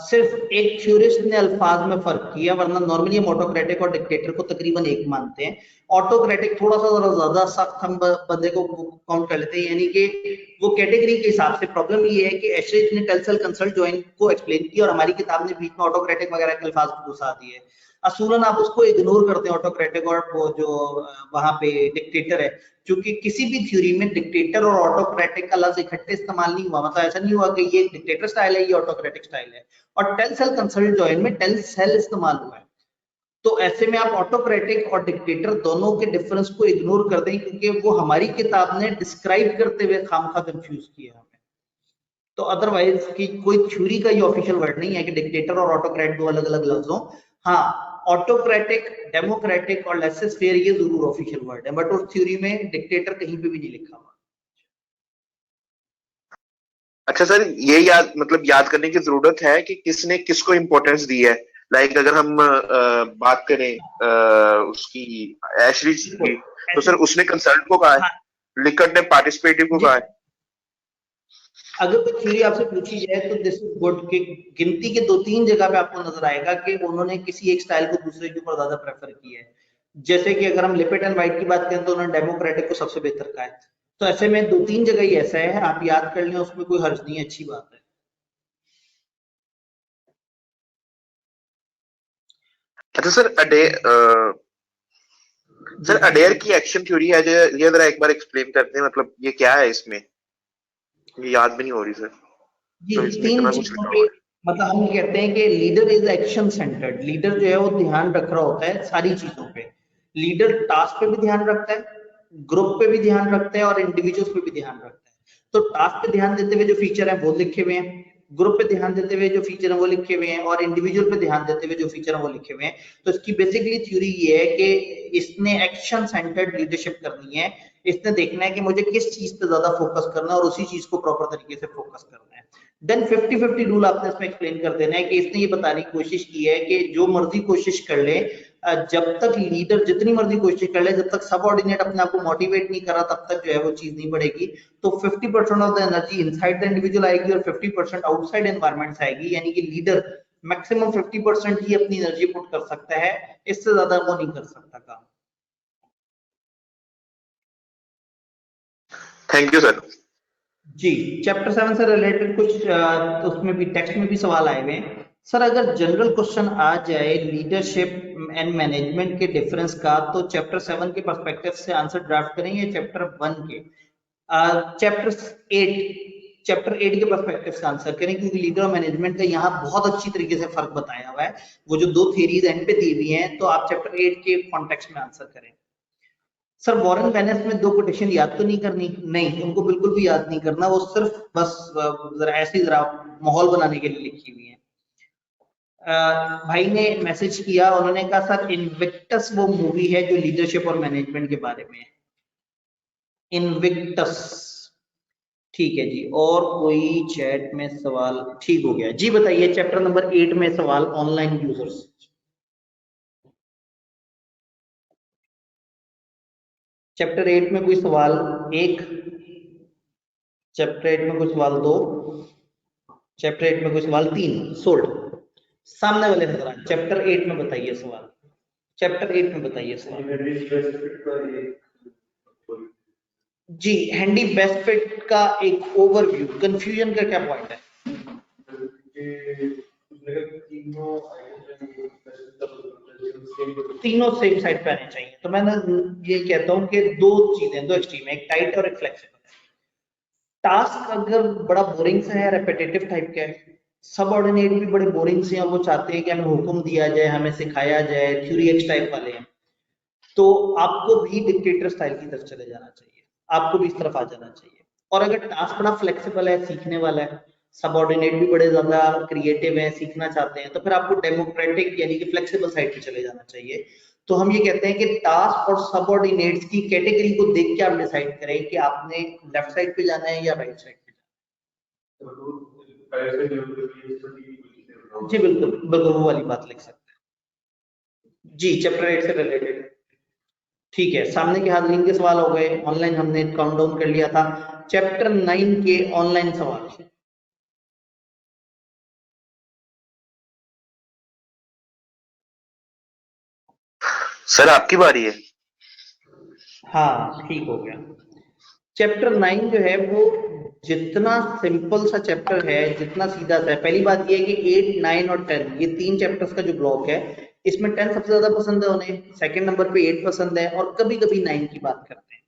सिर्फ एक थ्योरिस्ट ने अल्फाज में फर्क किया, वरना नॉर्मली हम ऑटोक्रेटिक और डिक्टेटर को तकरीबन एक मानते हैं। ऑटोक्रेटिक थोड़ा सा जरा ज्यादा सख्त हम बंदे को काउंट कर लेते हैं, यानी कि वो कैटेगरी के हिसाब से। प्रॉब्लम ये है कि एशरेज ने टेल्सल कंसल्ट ज्वाइन को एक्सप्लेन किया और हमारी किताब ने बीच में ऑटोक्रेटिक वगैरह के अल्फाज को घुसा दिए। असूलन आप उसको इग्नोर करते हैं ऑटोक्रेटिक और वो जो वहां पे डिक्टेटर है, क्योंकि किसी भी थ्योरी में डिक्टेटर और ऑटोक्रेटिक का लफ्ज इकट्ठे इस्तेमाल नहीं हुआ। मतलब ऐसा नहीं हुआ कि ये डिक्टेटर स्टाइल है ये ऑटोक्रेटिक स्टाइल है। और टेल सेल कंसल्ट जॉइन में टेल सेल इस्तेमाल हुआ है, तो ऐसे में आप ऑटोक्रेटिक और डिक्टेटर दोनों के डिफरेंस को इग्नोर कर दें, क्योंकि वो हमारी किताब ने डिस्क्राइब करते हुए खामखा कंफ्यूज किया हमें। तो अदरवाइज की कोई थ्योरी का ये ऑफिशियल वर्ड नहीं है कि डिक्टेटर और ऑटोक्रेट दो अलग अलग लफ्ज हो। हाँ, ऑटोक्रेटिक, डेमोक्रेटिक और लेसेस फेयर ये जरूर ऑफिशियल वर्ड है, बट उस थ्योरी में डिक्टेटर कहीं पे भी नहीं लिखा हुआ। अच्छा सर, ये याद करने की जरूरत है कि किसने किसको इम्पोर्टेंस दी है। लाइक अगर हम बात करें उसकी एशरीज की, तो सर उसने कंसल्ट को कहा है, हाँ लिकट ने पार्टिसिपेटिव को जी, कहा है। अगर कोई थ्योरी आपसे पूछी जाए तो दिस इज गुड कि गिनती के 2-3 जगह पे आपको नजर आएगा कि उन्होंने किसी एक स्टाइल को दूसरे के ऊपर ज्यादा प्रेफर किया है। जैसे कि अगर हम लिपिट एंड वाइट की बात करें तो उन्होंने डेमोक्रेटिक को सबसे बेहतर कहा है। तो ऐसे में 2-3 जगह ही ऐसा है, आप याद कर लें, उसमें कोई हर्ज नहीं है, अच्छी बात है। अच्छा सर, जी अडेयर की एक्शन थ्योरी है, ये जरा एक बार एक्सप्लेन करते हैं, मतलब ये क्या है? इसमें ये याद भी नहीं हो रही सर, जी तो इसमें 3 इतना कुछ चीजों लिखा पे, हुआ है। मतलब हम ये कहते हैं कि leader is action centred. Leader जो है वो ध्यान रख रहा होता है सारी चीजों पे। लीडर टास्क पे भी ध्यान रखता है, ग्रुप पे भी ध्यान रखता है और इंडिविजुअल्स पे भी ध्यान रखता है। तो टास्क पे ध्यान देते हुए जो फीचर है वो लिखे हुए हैं, ग्रुप पे ध्यान देते हुए जो फीचर है वो लिखे हुए हैं और इंडिविजुअल पे ध्यान देते हुए जो फीचर है वो लिखे हुए हैं। तो इसकी बेसिकली थ्योरी ये है कि इसने एक्शन सेंटर्ड लीडरशिप करनी है। इसने देखना है कि मुझे किस चीज पे ज्यादा फोकस करना है और उसी चीज को प्रॉपर तरीके से फोकस करना है। देन 50-50 रूल आपने इसमें एक्सप्लेन कर देना है कि इसने ये बताने की कोशिश की है कि जो मर्जी कोशिश कर ले, जब तक लीडर जितनी मर्जी कोशिश कर ले, जब तक सबऑर्डिनेट अपने आप को मोटिवेट नहीं कर रहा तब तक जो है वो चीज नहीं बढ़ेगी। तो 50% of the energy inside the individual आएगी और 50% आउटसाइड एनवायरमेंट से आएगी, यानी कि लीडर मैक्सिमम 50% ही अपनी एनर्जी पुट कर सकता है, इससे ज्यादा वो नहीं कर सकता काम। Thank you sir. जी, चैप्टर 7 से रिलेटेड कुछ उसमें भी टेक्स्ट में भी सवाल आए हुए हैं। सर अगर जनरल क्वेश्चन आ जाए लीडरशिप एंड मैनेजमेंट के डिफरेंस का, तो चैप्टर 7 के पर्सपेक्टिव से आंसर ड्राफ्ट करेंगे चैप्टर 1 के? चैप्टर 8 के पर्सपेक्टिव से आंसर करें, क्योंकि लीडर और मैनेजमेंट का यहाँ बहुत अच्छी तरीके से फर्क बताया हुआ है। वो जो 2 थियरीज एंड पे दी हुई हैं, तो आप चैप्टर 8 के कॉन्टेक्स्ट में आंसर करें। सर वॉरेन बेनेट में 2 कोटेशन याद तो नहीं करनी? नहीं, उनको बिल्कुल भी याद नहीं करना, वो सिर्फ बस जरा ऐसे ही जरा माहौल बनाने के लिए लिखी हुई है। भाई ने मैसेज किया, उन्होंने कहा सर इनविक्टस वो मूवी है जो लीडरशिप और मैनेजमेंट के बारे में है। इनविक्टस, ठीक है जी। और कोई चैट में सवाल? ठीक हो गया जी, बताइए चैप्टर नंबर 8 में सवाल ऑनलाइन यूजर्स। चैप्टर 8 में कोई सवाल 1, चैप्टर 8 में कोई सवाल 2, चैप्टर 8 में कोई सवाल 3। सोल्ड, सामने वाले नजर आए। चैप्टर 8 में बताइए सवाल, चैप्टर 8 में बताइए सवाल। जी, हैंडी बेस्ट फिट का एक ओवरव्यू, कंफ्यूजन का क्या पॉइंट है? तीनों सेम साइड पे आने चाहिए। तो मैं ये कहता हूं कि 2 चीजें, 2 एक्सट्रीम है, एक टाइट और एक फ्लेक्सिबल। टास्क अगर बड़ा बोरिंग सा है, रेपिटेटिव टाइप का है, सबऑर्डिनेट भी बड़े बोरिंग से हैं और वो चाहते हैं कि हमें हुक्म दिया जाए, हमें सिखाया जाए, थ्योरी एक्स टाइप वाले हैं, तो आपको भी डिक्टेटर स्टाइल की तरफ चले जाना चाहिए, आपको भी इस तरफ आ जाना चाहिए। और अगर टास्क बड़ा फ्लेक्सिबल है, सीखने वाला है, सबऑर्डिनेट भी बड़े ज्यादा क्रिएटिव हैं, सीखना चाहते हैं, तो फिर आपको डेमोक्रेटिक यानी कि फ्लेक्सिबल साइड पे चले जाना चाहिए। तो हम ये कहते हैं कि टास्क और सबऑर्डिनेट्स की कैटेगरी को देख के आप डिसाइड करें कि आपने लेफ्ट साइड पे जाना है या राइट साइड पे जाना है। जी बिल्कुल बिल्कुल, वो वाली बात लिख सकते हैं जी, चैप्टर 8 से रिलेटेड। ठीक है, सामने के हाथ लिंक के सवाल हो गए, ऑनलाइन हमने काउंट डाउन कर लिया था। चैप्टर 9 के ऑनलाइन सवाल। सर आपकी बारी है। हाँ ठीक हो गया। चैप्टर 9 जो है वो जितना सिंपल सा चैप्टर है, जितना सीधा सा है, पहली बात ये है कि 8, 9 और 10 ये 3 चैप्टर्स का जो ब्लॉक है, इसमें 10 सबसे ज्यादा पसंद है उन्हें, सेकंड नंबर पे 8 पसंद है, और कभी कभी 9 की बात करते हैं।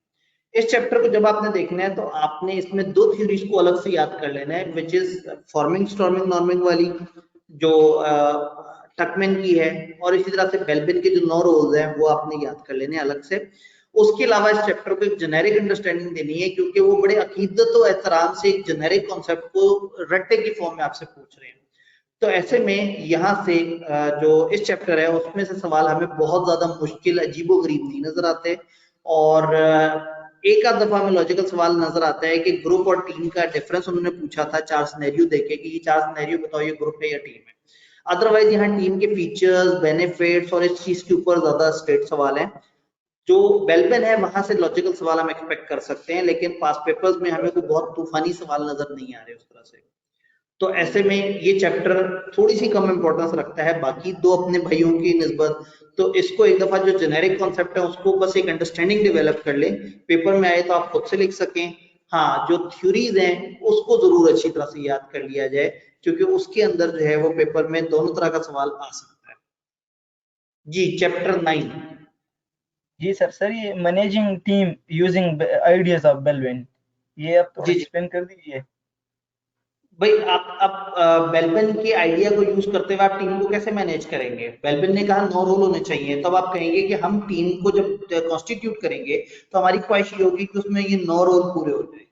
इस चैप्टर को जब आपने देखना है तो आपने इसमें 2 थ्योरीज को अलग से याद कर लेना है, which is forming, storming, norming वाली जो टकमैन की है, और इसी तरह से बेल्बिन के जो 9 रोल्स हैं वो आपने याद कर लेने अलग से। उसके अलावा इस चैप्टर को एक जेनेरिक अंडरस्टैंडिंग देनी है, क्योंकि वो बड़े अकीदत और एहतराम से एक जेनेरिक कॉन्सेप्ट को रट्टे की फॉर्म में आपसे पूछ रहे हैं। तो ऐसे में यहाँ से जो इस चैप्टर है उसमें से सवाल हमें बहुत ज्यादा मुश्किल, अजीबोगरीब नहीं नजर आते, और एक आध दफा में लॉजिकल सवाल नजर आता है कि ग्रुप और टीम का डिफरेंस उन्होंने पूछा था 4 सिनेरियो देके कि ये 4 सिनेरियो बताओ ये ग्रुप है या टीम है। अदरवाइज यहाँ टीम के फीचर्स, बेनिफिट्स और इस चीज के ऊपर ज्यादा स्ट्रेट सवाल है। जो बेल्बिन है वहां से लॉजिकल सवाल हम एक्सपेक्ट कर सकते हैं, लेकिन पास पेपर्स में हमें कोई बहुत तूफानी सवाल नजर नहीं आ रहे उस तरह से। तो ऐसे में ये चैप्टर थोड़ी सी कम इंपॉर्टेंस रखता है बाकी 2 अपने भाइयों की निस्बत। तो इसको एक दफा जो जेनेरिक कॉन्सेप्ट है उसको बस एक अंडरस्टैंडिंग डेवलप कर ले, पेपर में आए तो आप खुद से लिख सकें। हाँ, जो थ्योरीज हैं उसको जरूर अच्छी तरह से याद कर लिया जाए, क्योंकि उसके अंदर जो है वो पेपर में दोनों तरह का सवाल आ सकता है। जी चैप्टर 9। जी सर ये managing team using ideas of Belbin, ये आप थोड़ा एक्सप्लेन कर दीजिए। भाई आप बेल्बिन के आइडिया को यूज करते हुए आप टीम को कैसे मैनेज करेंगे? बेल्बिन ने कहा 9 रोल होने चाहिए, तब आप कहेंगे कि हम टीम को जब कॉन्स्टिट्यूट करेंगे तो हमारी ख्वाहिश ये होगी कि उसमें ये 9 रोल पूरे हो जाए।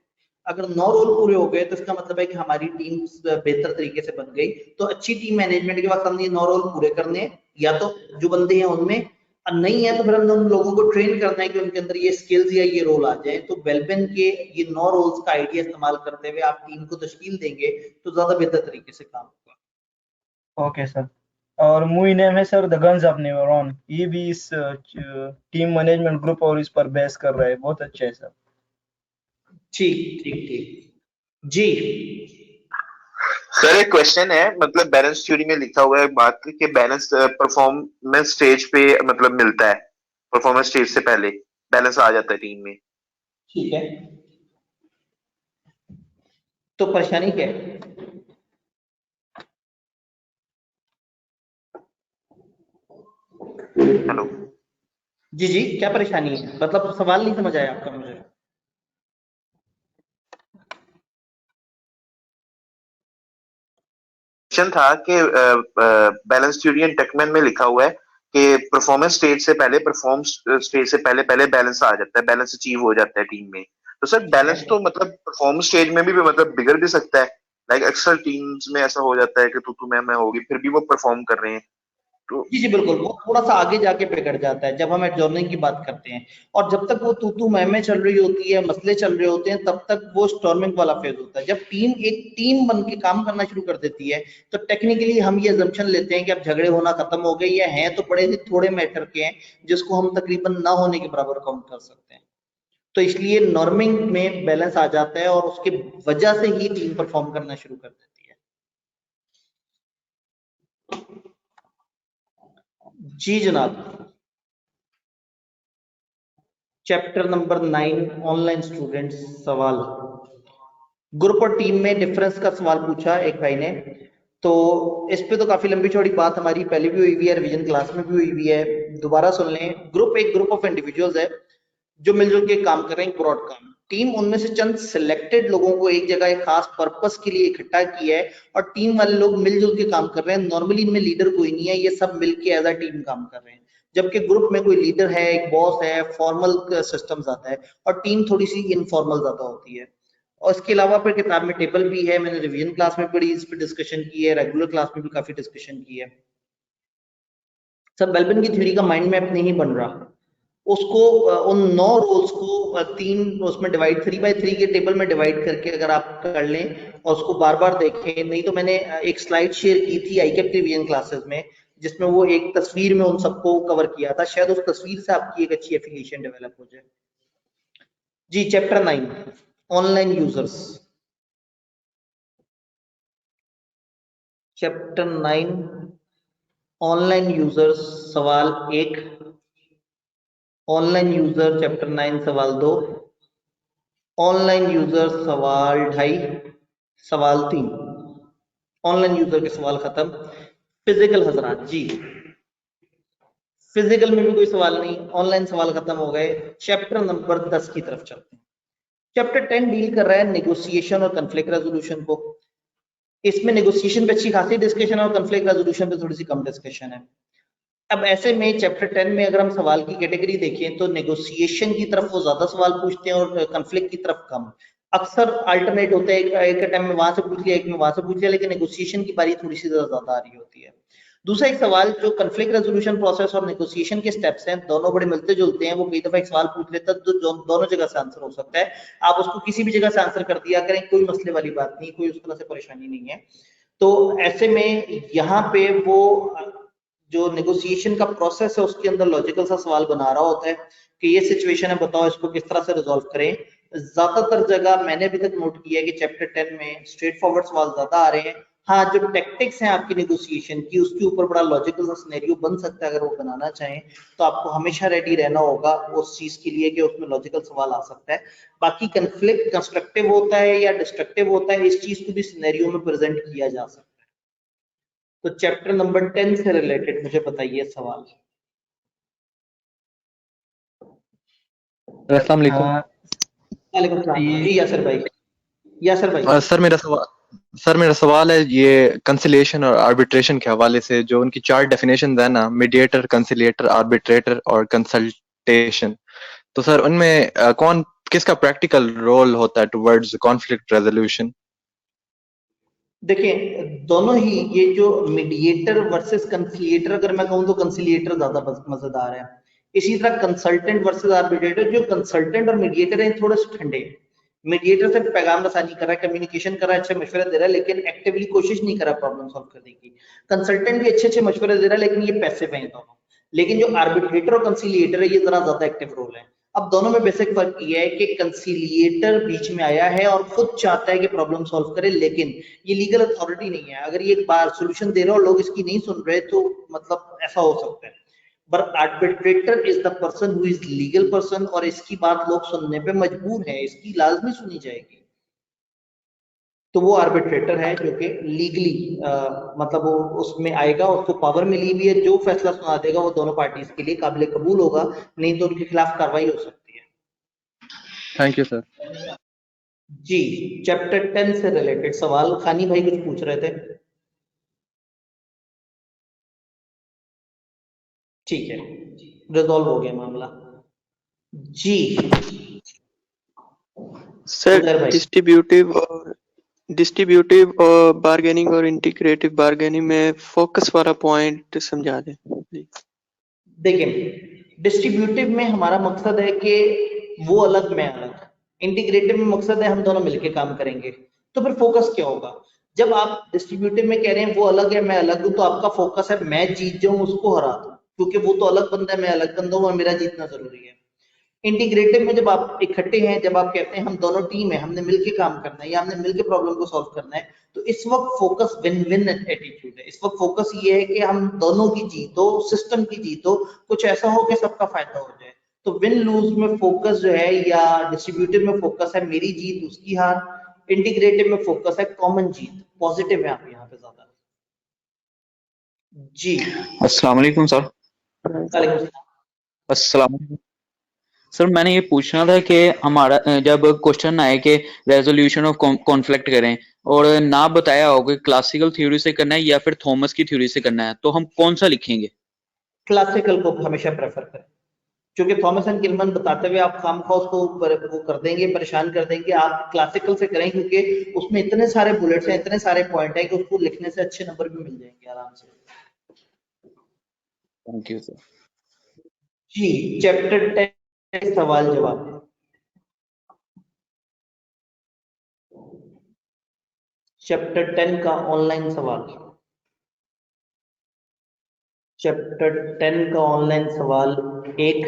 अगर 9 रोल पूरे हो गए तो इसका मतलब है कि हमारी टीम बेहतर तरीके से बन गई। तो अच्छी टीम मैनेजमेंट के बाद हमने ये 9 रोल पूरे करने हैं, या तो जो बंदे हैं उनमें नहीं है तो फिर हम उन लोगों को ट्रेन करना है कि उनके अंदर ये स्किल्स या ये रोल आ जाए। तो वेलबेन के ये 9 रोल्स का आइडिया इस्तेमाल करते हुए आप टीम को तश्कील देंगे तो ज्यादा बेहतर तरीके से काम होगा। Okay sir. और मूवी नेम है sir the guns of Navarone, ये भी इस टीम मैनेजमेंट ग्रुप और इस पर बेस कर रहा है, बहुत अच्छा है सर। ठीक ठीक ठीक जी सर एक क्वेश्चन है, मतलब बैलेंस थ्योरी में लिखा हुआ है बात कि बैलेंस परफॉर्मेंस स्टेज पे मतलब मिलता है, परफॉर्मेंस स्टेज से पहले बैलेंस आ जाता है टीम में। ठीक है, तो परेशानी क्या है? हेलो, जी जी, क्या परेशानी है? मतलब सवाल नहीं समझ आया आपका मुझे। क्वेश्चन था कि बैलेंस थ्योरी एंड टेकमैन में लिखा हुआ है कि परफॉर्मेंस स्टेज से पहले, परफॉर्म स्टेज से पहले पहले बैलेंस आ जाता है, बैलेंस अचीव हो जाता है टीम में। तो सर बैलेंस तो मतलब परफॉर्मेंस स्टेज में भी मतलब बिगड़ भी सकता है, लाइक अक्सर टीम्स में ऐसा हो जाता है कि तू मैं होगी फिर भी वो परफॉर्म कर रहे हैं तो। जी जी बिल्कुल, वो थोड़ा सा आगे जाके बिगड़ जाता है जब हम एडजॉर्निंग की बात करते हैं, और जब तक वो तू मैं चल रही होती है, मसले चल रहे होते हैं, तब तक वो स्टॉर्मिंग वाला फेज होता है। जब टीम एक टीम बन के काम करना शुरू कर देती है तो टेक्निकली हम ये अजम्पशन लेते हैं कि अब झगड़े होना खत्म हो गए, या हैं तो बड़े ही थोड़े मैटर के हैं जिसको हम तकरीबन ना होने के बराबर काउंट कर सकते हैं। तो इसलिए नॉर्मिंग में बैलेंस आ जाता है और उसकी वजह से ही टीम परफॉर्म करना शुरू कर देती है। जी जनाब, चैप्टर नंबर 9 ऑनलाइन स्टूडेंट्स सवाल। ग्रुप और टीम में डिफरेंस का सवाल पूछा एक भाई ने, तो इस पे तो काफी लंबी चौड़ी बात हमारी पहले भी हुई हुई है, रिवीजन क्लास में भी हुई हुई है, दोबारा सुन लें। ग्रुप एक ग्रुप ऑफ इंडिविजुअल्स है जो मिलजुल के काम कर रहे हैं, ब्रॉड काम। टीम उनमें से चंद सिलेक्टेड लोगों को एक जगह एक खास पर्पस के लिए इकट्ठा किया है और टीम वाले लोग मिलजुल के काम कर रहे हैं। नॉर्मली इनमें लीडर कोई नहीं है, ये सब मिलके एज अ टीम काम कर रहे हैं। जबकि ग्रुप में कोई लीडर है, एक बॉस है, फॉर्मल सिस्टम आता है, और टीम थोड़ी सी इनफॉर्मल ज्यादा होती है। और इसके अलावा फिर किताब में टेबल भी है, मैंने रिवीजन क्लास में बड़ी इस पर डिस्कशन की है, रेगुलर क्लास में भी काफी डिस्कशन की है। सब वेलबिन की थ्योरी का माइंड मैप नहीं बन रहा, उसको उन 9 रोल्स को तीन उसमें डिवाइड 3x3 के टेबल में डिवाइड करके अगर आप कर लें और उसको बार बार देखें। नहीं तो मैंने एक स्लाइड शेयर की थी आईकेप की रिवीजन क्लासेस में, जिसमें वो एक तस्वीर में उन सबको कवर किया था, शायद उस तस्वीर से आपकी एक अच्छी एफिलिएशन डेवलप हो जाए। जी chapter 9 online users. Chapter 9 online users सवाल 1, ऑनलाइन यूजर चैप्टर 9 सवाल 2, ऑनलाइन यूजर सवाल 2.5, सवाल 3। ऑनलाइन यूजर के सवाल खत्म। फिजिकल हजरात जी, फिजिकल में भी कोई सवाल नहीं, ऑनलाइन सवाल खत्म हो गए। चैप्टर नंबर 10 की तरफ चलते हैं। चैप्टर 10 डील कर रहा है नेगोशिएशन और कन्फ्लिक्ट रेजोल्यूशन को। इसमें नेगोशिएशन पे अच्छी खासी डिस्कशन है और कन्फ्लिक्ट रेजोल्यूशन पे थोड़ी सी कम डिस्कशन है। अब ऐसे में चैप्टर 10 में अगर हम सवाल की कैटेगरी देखें तो नेगोशिएशन की तरफ वो ज्यादा सवाल पूछते हैं और कन्फ्लिक्ट की तरफ कम। अक्सर अल्टरनेट होता है, एक टाइम में वहां से पूछ लिया, एक में वहां से पूछ लिया, लेकिन नेगोशिएशन की बारी थोड़ी सी ज्यादा आ रही होती है। दूसरा एक सवाल जो कन्फ्लिक्ट रेजोल्यूशन प्रोसेस और नेगोशिएशन के स्टेप्स हैं, दोनों बड़े मिलते जुलते हैं। वो कई दफा एक सवाल पूछ लेता है तो दोनों जगह से आंसर हो सकता है, आप उसको किसी भी जगह से आंसर कर दिया करें, कोई मसले वाली बात नहीं, कोई उस तरह से परेशानी नहीं है। तो ऐसे में यहाँ पे वो जो नेगोशिएशन का प्रोसेस है उसके अंदर लॉजिकल सा सवाल बना रहा होता है कि ये सिचुएशन है, बताओ इसको किस तरह से रिजॉल्व करें। ज्यादातर जगह मैंने अभी तक नोट किया है कि चैप्टर 10 में स्ट्रेट फॉरवर्ड सवाल ज्यादा आ रहे हैं। हाँ, जो टेक्टिक्स हैं आपकी नेगोशिएशन की, उसके ऊपर बड़ा लॉजिकल सा सिनेरियो बन सकता है अगर वो बनाना चाहें, तो आपको हमेशा रेडी रहना होगा उस चीज के लिए कि उसमें लॉजिकल सवाल आ सकता है। बाकी कन्फ्लिक्ट कंस्ट्रक्टिव होता है या डिस्ट्रक्टिव होता है, इस चीज को भी सिनेरियो में प्रेजेंट किया जा सकता है। तो चैप्टर नंबर 10 से रिलेटेड मुझे बताइए सवाल। अस्सलाम वालेकुम। वालेकुम सलाम ये जी। यासर भाई, यासर भाई। सर मेरा सवाल है ये कंसिलिएशन और आर्बिट्रेशन के हवाले से, जो उनकी 4 डेफिनेशन है ना, मीडिएटर, कंसिलिएटर, आर्बिट्रेटर और कंसल्टेशन। तो सर उनमें कौन किसका प्रैक्टिकल रोल होता है टुवर्ड्स कॉन्फ्लिक्ट रेजोल्यूशन? देखिए दोनों ही, ये जो मीडिएटर वर्सेस कंसिलिएटर, अगर मैं कहूँ तो कंसिलिएटर ज्यादा मजेदार है। इसी तरह कंसल्टेंट वर्सेस आर्बिट्रेटर, जो कंसल्टेंट और मीडिएटर है थोड़े से ठंडे। मीडिएटर से पैगाम रसानी कर रहा है, कम्युनिकेशन कर रहा है, अच्छे मशवरे दे रहा है, लेकिन एक्टिवली कोशिश नहीं कर रहा प्रॉब्लम सॉल्व करने की। कंसल्टेंट भी अच्छे अच्छे मशवरे दे रहा है, लेकिन ये पैसे पे हैं दोनों। लेकिन जो आर्बिट्रेटर और कंसिलिएटर है, ये जरा ज्यादा एक्टिव रोल है। अब दोनों में बेसिक फर्क ये है कि कंसिलिएटर बीच में आया है और खुद चाहता है कि प्रॉब्लम सॉल्व करे, लेकिन ये लीगल अथॉरिटी नहीं है। अगर ये एक बार सोल्यूशन दे रहे हो और लोग इसकी नहीं सुन रहे, तो मतलब ऐसा हो सकता है। But arbitrator is the person who is legal person, और इसकी बात लोग सुनने पे मजबूर है, इसकी लाजमी सुनी जाएगी। तो वो आर्बिट्रेटर है जो कि लीगली मतलब वो उसमें आएगा, उसको पावर मिली हुई है, जो फैसला सुना देगा वो दोनों पार्टीज के लिए काबिल कबूल होगा, नहीं तो उनके खिलाफ कार्रवाई हो सकती है। Thank you sir. जी, चैप्टर 10 से रिलेटेड सवाल, खानी भाई कुछ पूछ रहे थे। ठीक है, रिजॉल्व हो गया मामला। जी सर, उधर भाई, डिस्ट्रीब्यूटिव और बार्गेनिंग और इंटीग्रेटिव बार्गेनिंग में फोकस वाला पॉइंट समझा दें प्लीज। देखिए डिस्ट्रीब्यूटिव में हमारा मकसद है कि वो अलग मैं अलग, इंटीग्रेटिव में मकसद है हम दोनों मिलके काम करेंगे। तो फिर फोकस क्या होगा? जब आप डिस्ट्रीब्यूटिव में कह रहे हैं वो अलग है मैं अलग हूं, तो आपका फोकस है मैं जीत जाऊं, उसको हरा दूं, क्योंकि वो तो अलग बंदा है, मैं अलग बंदा हूं और मेरा जीतना जरूरी है। इंटीग्रेटिव में जब आप इकट्ठे हैं, जब आप कहते हैं हम दोनों टीम है, हमने मिलके काम करना है या हमने मिलके प्रॉब्लम को सॉल्व करना है, तो इस वक्त फोकस विन विन एटीट्यूड है। इस वक्त फोकस ये है कि हम दोनों की जीत हो, सिस्टम की जीत हो, कुछ ऐसा हो कि सबका फायदा हो जाए। तो विन लूज में फोकस जो है, या डिस्ट्रीब्यूटिव में फोकस है मेरी जीत उसकी हार, इंटीग्रेटिव में फोकस है कॉमन जीत, पॉजिटिव है आप यहाँ पे ज्यादा। जी अस्सलाम वालेकुम सर। वालेकुम सलाम। अस्सलाम वालेकुम। सर मैंने ये पूछना था कि हमारा जब क्वेश्चन आए कि रेजोल्यूशन ऑफ कॉन्फ्लिक्ट करें और ना बताया हो कि क्लासिकल थ्योरी से करना है या फिर थॉमस की थ्योरी से करना है, तो हम कौन सा लिखेंगे? क्लासिकल को हमेशा प्रेफर करें, क्योंकि थॉमस एंड किलमन बताते हुए आप खामखा उसको वो कर देंगे, परेशान कर देंगे। आप क्लासिकल से करें, क्योंकि उसमें इतने सारे बुलेट्स हैं, इतने सारे पॉइंट है कि उसको लिखने से अच्छे नंबर भी मिल जाएंगे आराम से। Thank you sir. जी चैप्टर 10 सवाल जवाब। चैप्टर 10 का ऑनलाइन सवाल, चैप्टर 10 का ऑनलाइन सवाल 1,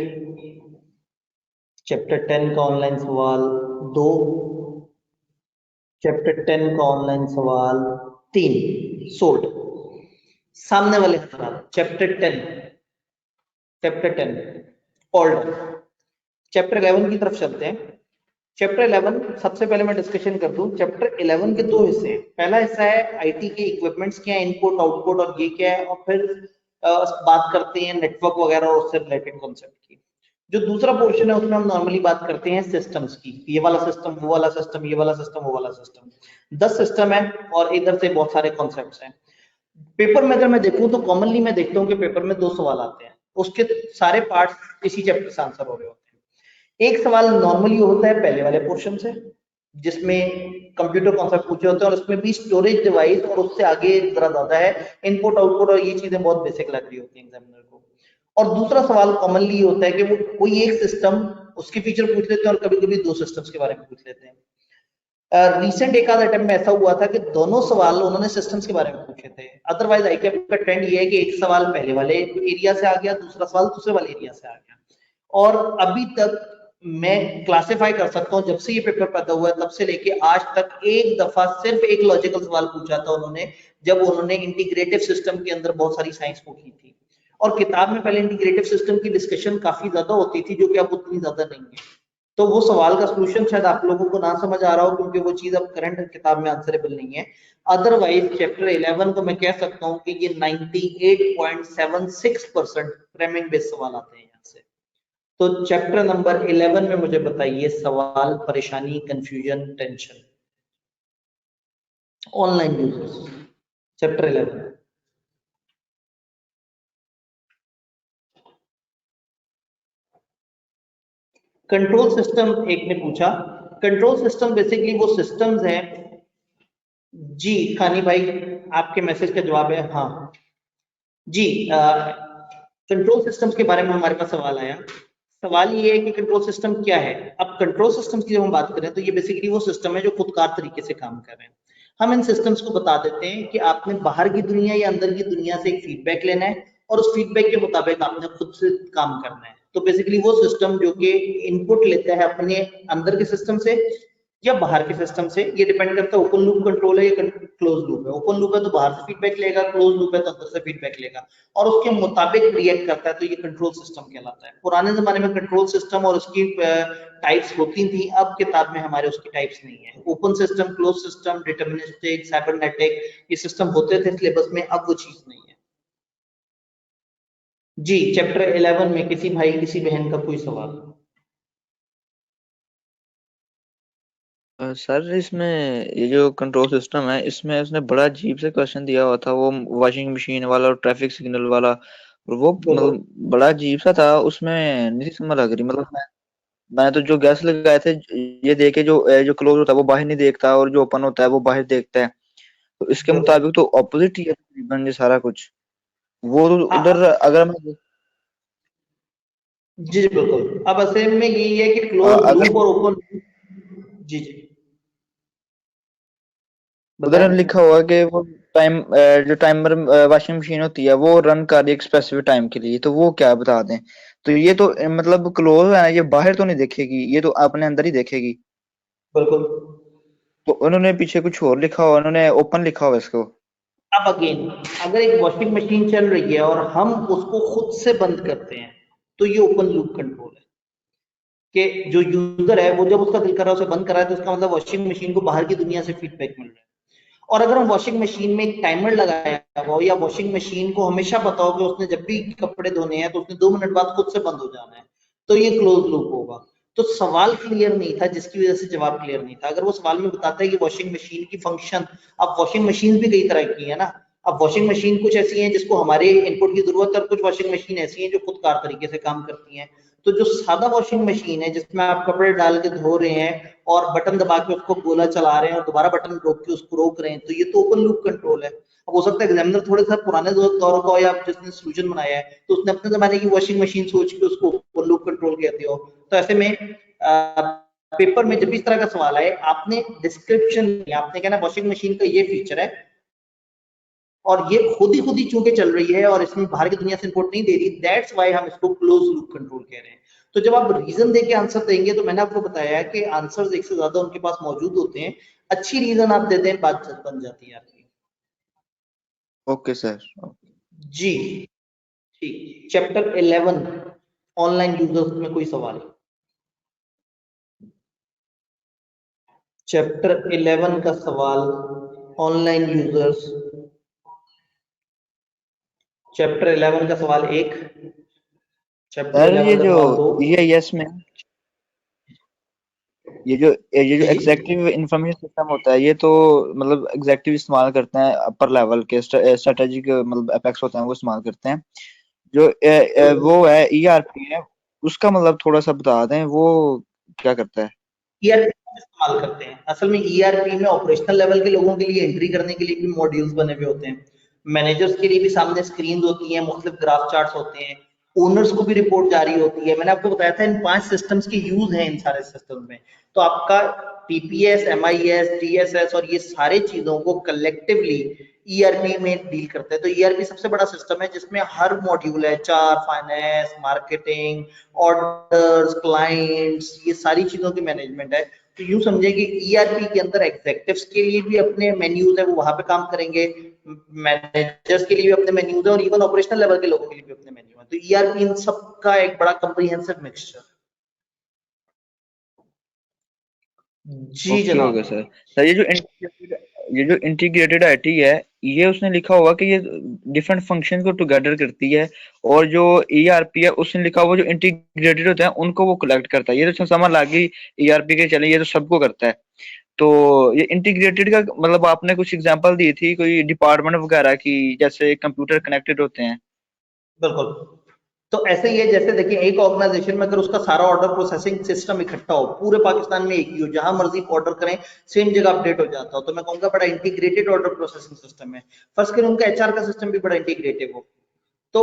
चैप्टर 10 का ऑनलाइन सवाल 2, चैप्टर 10 का ऑनलाइन सवाल 3 सोल्ड। सामने वाले सवाल चैप्टर 10, चैप्टर 10 ऑर्डर। चैप्टर 11 की तरफ चलते हैं। चैप्टर 11 सबसे पहले मैं डिस्कशन कर दूं। चैप्टर 11 के दो हिस्से हैं। पहला हिस्सा है आईटी के इक्विपमेंट्स क्या है, इनपुट आउटपुट और ये क्या है, और फिर बात करते हैं नेटवर्क वगैरह और उससे रिलेटेड कॉन्सेप्ट की। जो दूसरा पोर्शन है उसमें हम नॉर्मली बात करते हैं सिस्टम्स की, ये वाला सिस्टम, वो वाला सिस्टम, ये वाला सिस्टम, वो वाला सिस्टम। 10 सिस्टम है और इधर से बहुत सारे कॉन्सेप्ट्स हैं। पेपर में अगर मैं देखूं तो कॉमनली मैं देखता हूं कि पेपर में 2 सवाल आते हैं, उसके सारे पार्ट्स इसी चैप्टर से आंसर हो रहे होते हैं। एक सवाल नॉर्मली होता है पहले वाले पोर्शन से, जिसमें कंप्यूटर कॉन्सेप्ट पूछे होते हैं, और उसमें भी स्टोरेज डिवाइस और उससे आगे जरा ज्यादा है इनपुट आउटपुट, और ये चीजें बहुत बेसिक लग रही होती है एग्जामिनर को। और दूसरा सवाल कॉमनली होता है कि वो कोई एक सिस्टम, उसके फीचर पूछ लेते हैं, और कभी कभी 2 सिस्टम्स के बारे में पूछ लेते हैं। रिसेंट एक आध अटेम्प्ट में ऐसा हुआ था कि दोनों सवाल उन्होंने सिस्टम्स के बारे में पूछे थे। अदरवाइज आईक्यूब का ट्रेंड ये है कि एक सवाल पहले वाले एरिया से आ गया, दूसरा सवाल दूसरे वाले एरिया से आ गया। और अभी तक मैं क्लासिफाई कर सकता हूं, जब से ये पेपर पैदा हुआ है तब से लेके आज तक एक दफा सिर्फ एक लॉजिकल सवाल पूछा था उन्होंने, जब उन्होंने इंटीग्रेटिव सिस्टम के अंदर बहुत सारी साइंस को की थी। और किताब में पहले इंटीग्रेटिव सिस्टम की डिस्कशन काफी ज्यादा होती थी, जो कि अब उतनी ज्यादा नहीं है। तो वो सवाल का सॉल्यूशन शायद आप लोगों को ना समझ आ रहा हो, क्योंकि वो चीज अब करंट किताब में आंसरेबल नहीं है। अदरवाइज चैप्टर 11 को मैं कह सकता हूं कि ये 98.76% फ्रेमिंग बेस्ड सवाल आते हैं यहाँ से। तो चैप्टर नंबर 11 में मुझे बताइए सवाल, परेशानी, confusion, tension online users, chapter 11। Control system एक ने पूछा। कंट्रोल सिस्टम बेसिकली वो सिस्टम्स हैं जी खानी भाई, आपके मैसेज का जवाब है हाँ जी। कंट्रोल सिस्टम्स के बारे में हमारे पास सवाल आया। सवाल ये है कि कंट्रोल सिस्टम क्या है। अब कंट्रोल सिस्टम्स की जब हम बात करें तो ये बेसिकली वो सिस्टम है जो खुदकार तरीके से काम कर रहे हैं। हम इन सिस्टम्स को बता देते हैं कि आपने बाहर की दुनिया या अंदर की दुनिया से एक फीडबैक लेना है और उस फीडबैक के मुताबिक आपने खुद से काम करना है। तो बेसिकली वो सिस्टम जो कि इनपुट लेता है अपने अंदर के सिस्टम से या बाहर के सिस्टम से, ये डिपेंड करता है ओपन लूप कंट्रोल है या क्लोज लूप है। ओपन लूप है तो बाहर से फीडबैक लेगा, क्लोज लूप है तो अंदर से फीडबैक लेगा और उसके मुताबिक रिएक्ट करता है, तो ये कंट्रोल सिस्टम कहलाता है। पुराने जमाने में कंट्रोल सिस्टम और उसकी टाइप्स होती थी, अब किताब में हमारे उसकी टाइप्स नहीं है। Open system, close system, deterministic, cybernetic, ये सिस्टम होते थे सिलेबस में, अब वो चीज नहीं है। जी चैप्टर 11 में किसी भाई किसी बहन का कोई सवाल? सर इसमें ये जो कंट्रोल सिस्टम है इसमें उसने बड़ा अजीब से क्वेश्चन दिया हुआ था, वो वॉशिंग मशीन वाला और ट्रैफिक सिग्नल वाला, और वो बिल्कुल। मतलब बड़ा अजीब सा था, उसमें नहीं समझ लग रही। मतलब मैं तो जो गैस लगाए थे, ये देखे जो क्लोज होता है वो बाहर नहीं देखता और जो ओपन होता है वो बाहर देखता है, तो इसके बिल्कुल। मुताबिक तो ऑपोजिट ही है तकरीबन ये सारा कुछ। वो तो हाँ उधर अगर मैं जी जी, बिल्कुल। अब असल में यही है कि क्लोज अगर लूप और ओपन लूप। जी जी उधर बताएं। लिखा हुआ कि वो टाइम जो टाइमर वॉशिंग मशीन होती है वो रन कर रही है एक स्पेसिफिक टाइम के लिए, तो वो क्या बता दें। तो ये तो मतलब क्लोज है ना, ये बाहर तो नहीं देखेगी, ये तो अपने अंदर ही देखेगी। बिल्कुल। तो उन्होंने पीछे कुछ और लिखा हुआ, उन्होंने ओपन लिखा हुआ इसको। अब अगेन, अगर एक वॉशिंग मशीन चल रही है और हम उसको खुद से बंद करते हैं तो ये ओपन लूप कंट्रोल है कि जो यूजर है वो जब उसका दिल कर रहा है उसे बंद कर रहा है, तो उसका मतलब वॉशिंग मशीन को बाहर की दुनिया से फीडबैक मिल रहा है। और अगर हम वॉशिंग मशीन में एक टाइमर लगाया हो या वॉशिंग मशीन को हमेशा पता हो कि उसने जब भी कपड़े धोने हैं तो उसने 2 मिनट बाद खुद से बंद हो जाना है, तो ये क्लोज लूप होगा। तो सवाल क्लियर नहीं था जिसकी वजह से जवाब क्लियर नहीं था। अगर वो सवाल में बताता है कि वॉशिंग मशीन की फंक्शन, अब वॉशिंग मशीन भी कई तरह की है ना। अब वॉशिंग मशीन कुछ ऐसी हैं जिसको हमारे इनपुट की जरूरत है और कुछ वॉशिंग मशीन ऐसी हैं जो खुदकार तरीके से काम करती हैं। तो जो सादा वॉशिंग मशीन है जिसमें आप कपड़े डाल के धो रहे हैं और बटन दबा के उसको गोला चला रहे हैं और दोबारा बटन रोक के उसको रोक रहे हैं, तो ये तो ओपन लूप कंट्रोल है। अब हो सकता है एग्जामिनर थोड़े सा पुराने दौर का हो या जिसने सॉल्यूशन बनाया है तो उसने अपने जमाने की वॉशिंग मशीन सोच के उसको ओपन लूप कंट्रोल कहते हो। तो ऐसे में पेपर में जब इस तरह का सवाल आए, आपने डिस्क्रिप्शन, आपने कहना वॉशिंग मशीन का ये फीचर है और ये खुद ही चूंकि चल रही है और इसमें बाहर की दुनिया से इनपुट नहीं दे रही, दैट्स व्हाई हम इसको क्लोज लूप कंट्रोल कह रहे हैं। तो जब आप रीजन देके आंसर देंगे तो मैंने आपको बताया कि आंसर्स एक से ज्यादा उनके पास मौजूद होते हैं, अच्छी रीजन आप देते हैं बात बन जाती है आपकी। Okay sir. जी ठीक। चैप्टर 11 ऑनलाइन यूजर्स में कोई सवाल? चैप्टर 11 का सवाल ऑनलाइन यूजर्स, चैप्टर 11 का सवाल 1, चैप्टर सर 11 का सवाल 2। EIS में ये जो एग्जेक्टिव इंफॉर्मेशन सिस्टम होता है, ये तो मतलब एग्जेक्टिव इस्तेमाल करते हैं, अपर लेवल के स्ट्रेटेजिक मतलब अपेक्स होते हैं वो इस्तेमाल करते हैं। जो वो है ERP है, उसका मतलब थोड़ा सा बता दें, वो क्या करता है। ईआरपी इस्तेमाल करते हैं। असल में ईआरपी में ऑपरेशनल लेवल के लोगों के लिए एंट्री करने के लिए भी मॉड्यूल्स बने हुए होते हैं। मैनेजर्स के लिए भी सामने स्क्रीन होती है, मुख्तलिफ ग्राफ चार्ट्स होते हैं, ओनर्स को भी रिपोर्ट जारी होती है। मैंने आपको बताया था इन 5 सिस्टम्स के यूज हैं इन सारे सिस्टम में। तो आपका टीपीएस, एमआईएस, टीएसएस और ये सारे चीजों को कलेक्टिवली ईआरपी में डील करते हैं। तो ईआरपी सबसे बड़ा सिस्टम है जिसमें हर मॉड्यूल है, चार, फाइनेंस, मार्केटिंग, ऑर्डर्स, क्लाइंट्स, ये सारी चीजों की मैनेजमेंट है। तो यूं समझे कि ईआरपी के अंदर एग्जेक्टिव्स के लिए भी अपने मेन्यूज है, वो वहां पे काम करेंगे, मैनेजर्स के लिए भी अपने मेन्यूज है और इवन ऑपरेशनल लेवल के लोगों के लिए भी अपने मेन्यू है। तो ईआरपी इन सबका एक बड़ा कंप्रीहेंसिव मिक्सचर। जी ओके जनाब। Okay sir. सर ये जो इंटीग्रेटेड आईटी है, ये उसने लिखा हुआ कि ये डिफरेंट फंक्शन को टुगेदर करती है, और जो ERP है उसने लिखा हुआ जो इंटीग्रेटेड होते हैं उनको वो कलेक्ट करता है। ये तो समझ लग गई ERP के, चले ये तो सबको करता है। तो ये इंटीग्रेटेड का मतलब आपने कुछ एग्जांपल दी थी कोई डिपार्टमेंट वगैरह की, जैसे कंप्यूटर कनेक्टेड होते हैं। बिल्कुल। तो ऐसे ही है, जैसे देखिए एक ऑर्गेनाइजेशन में अगर उसका सारा ऑर्डर प्रोसेसिंग सिस्टम इकट्ठा हो, पूरे पाकिस्तान में एक ही हो, जहां मर्जी ऑर्डर करें सेम जगह अपडेट हो जाता हो, तो मैं कहूंगा बड़ा इंटीग्रेटेड ऑर्डर प्रोसेसिंग सिस्टम है। फर्स्ट करें उनका एचआर का सिस्टम भी बड़ा इंटीग्रेटिव हो। तो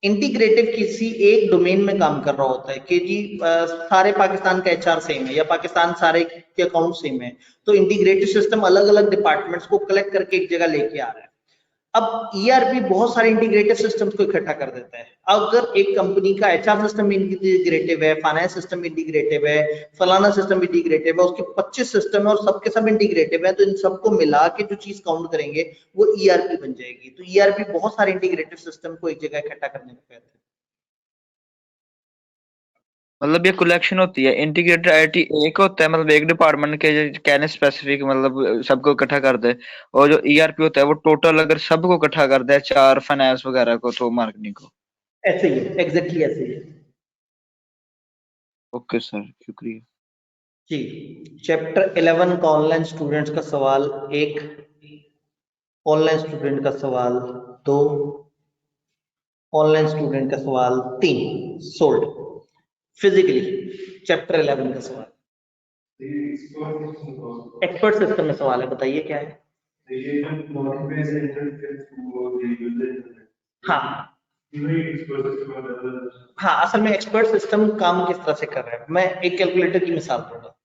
इंटीग्रेटिव किसी एक डोमेन में काम कर रहा होता है कि जी सारे पाकिस्तान का एचआर सेम है या पाकिस्तान सारे के अकाउंट सेम है, तो इंटीग्रेटेड सिस्टम अलग अलग डिपार्टमेंट्स को कलेक्ट करके एक जगह लेके आ रहा है। अब ईआरपी बहुत सारे इंटीग्रेटेड सिस्टम्स को इकट्ठा कर देता है। अगर एक कंपनी का एचआर सिस्टम इंटीग्रेटिव है, फाइनेंस सिस्टम इंटीग्रेटिव है, फलाना सिस्टम इंटीग्रेटिव है, उसके 25 सिस्टम है और सबके सब इंटीग्रेटिव है, तो इन सबको मिला के जो चीज काउंट करेंगे वो ईआरपी बन जाएगी। तो ईआरपी बहुत सारे इंटीग्रेटेड सिस्टम को एक जगह इकट्ठा करने को कहते हैं। मतलब ये कलेक्शन होती है, इंटीग्रेटेड आईटी एक होता है, मतलब एक डिपार्टमेंट के कहने स्पेसिफिक मतलब सबको इकट्ठा कर दे, और जो ईआरपी होता है वो टोटल अगर सबको इकट्ठा कर दे, चार फाइनेंस वगैरह को तो मार्केटिंग को। ऐसे ही है, एग्जैक्टली ऐसे ही है। ओके सर, शुक्रिया जी। चैप्टर 11 का ऑनलाइन स्टूडेंट्स का सवाल 1, ऑनलाइन स्टूडेंट का सवाल 2, ऑनलाइन स्टूडेंट का सवाल 3 सोल्ड। फिजिकली चैप्टर 11 का सवाल एक्सपर्ट सिस्टम में सवाल है, बताइए क्या है। हाँ हाँ, असल में एक्सपर्ट सिस्टम काम किस तरह से कर रहा है, मैं एक कैलकुलेटर की मिसाल दूंगा।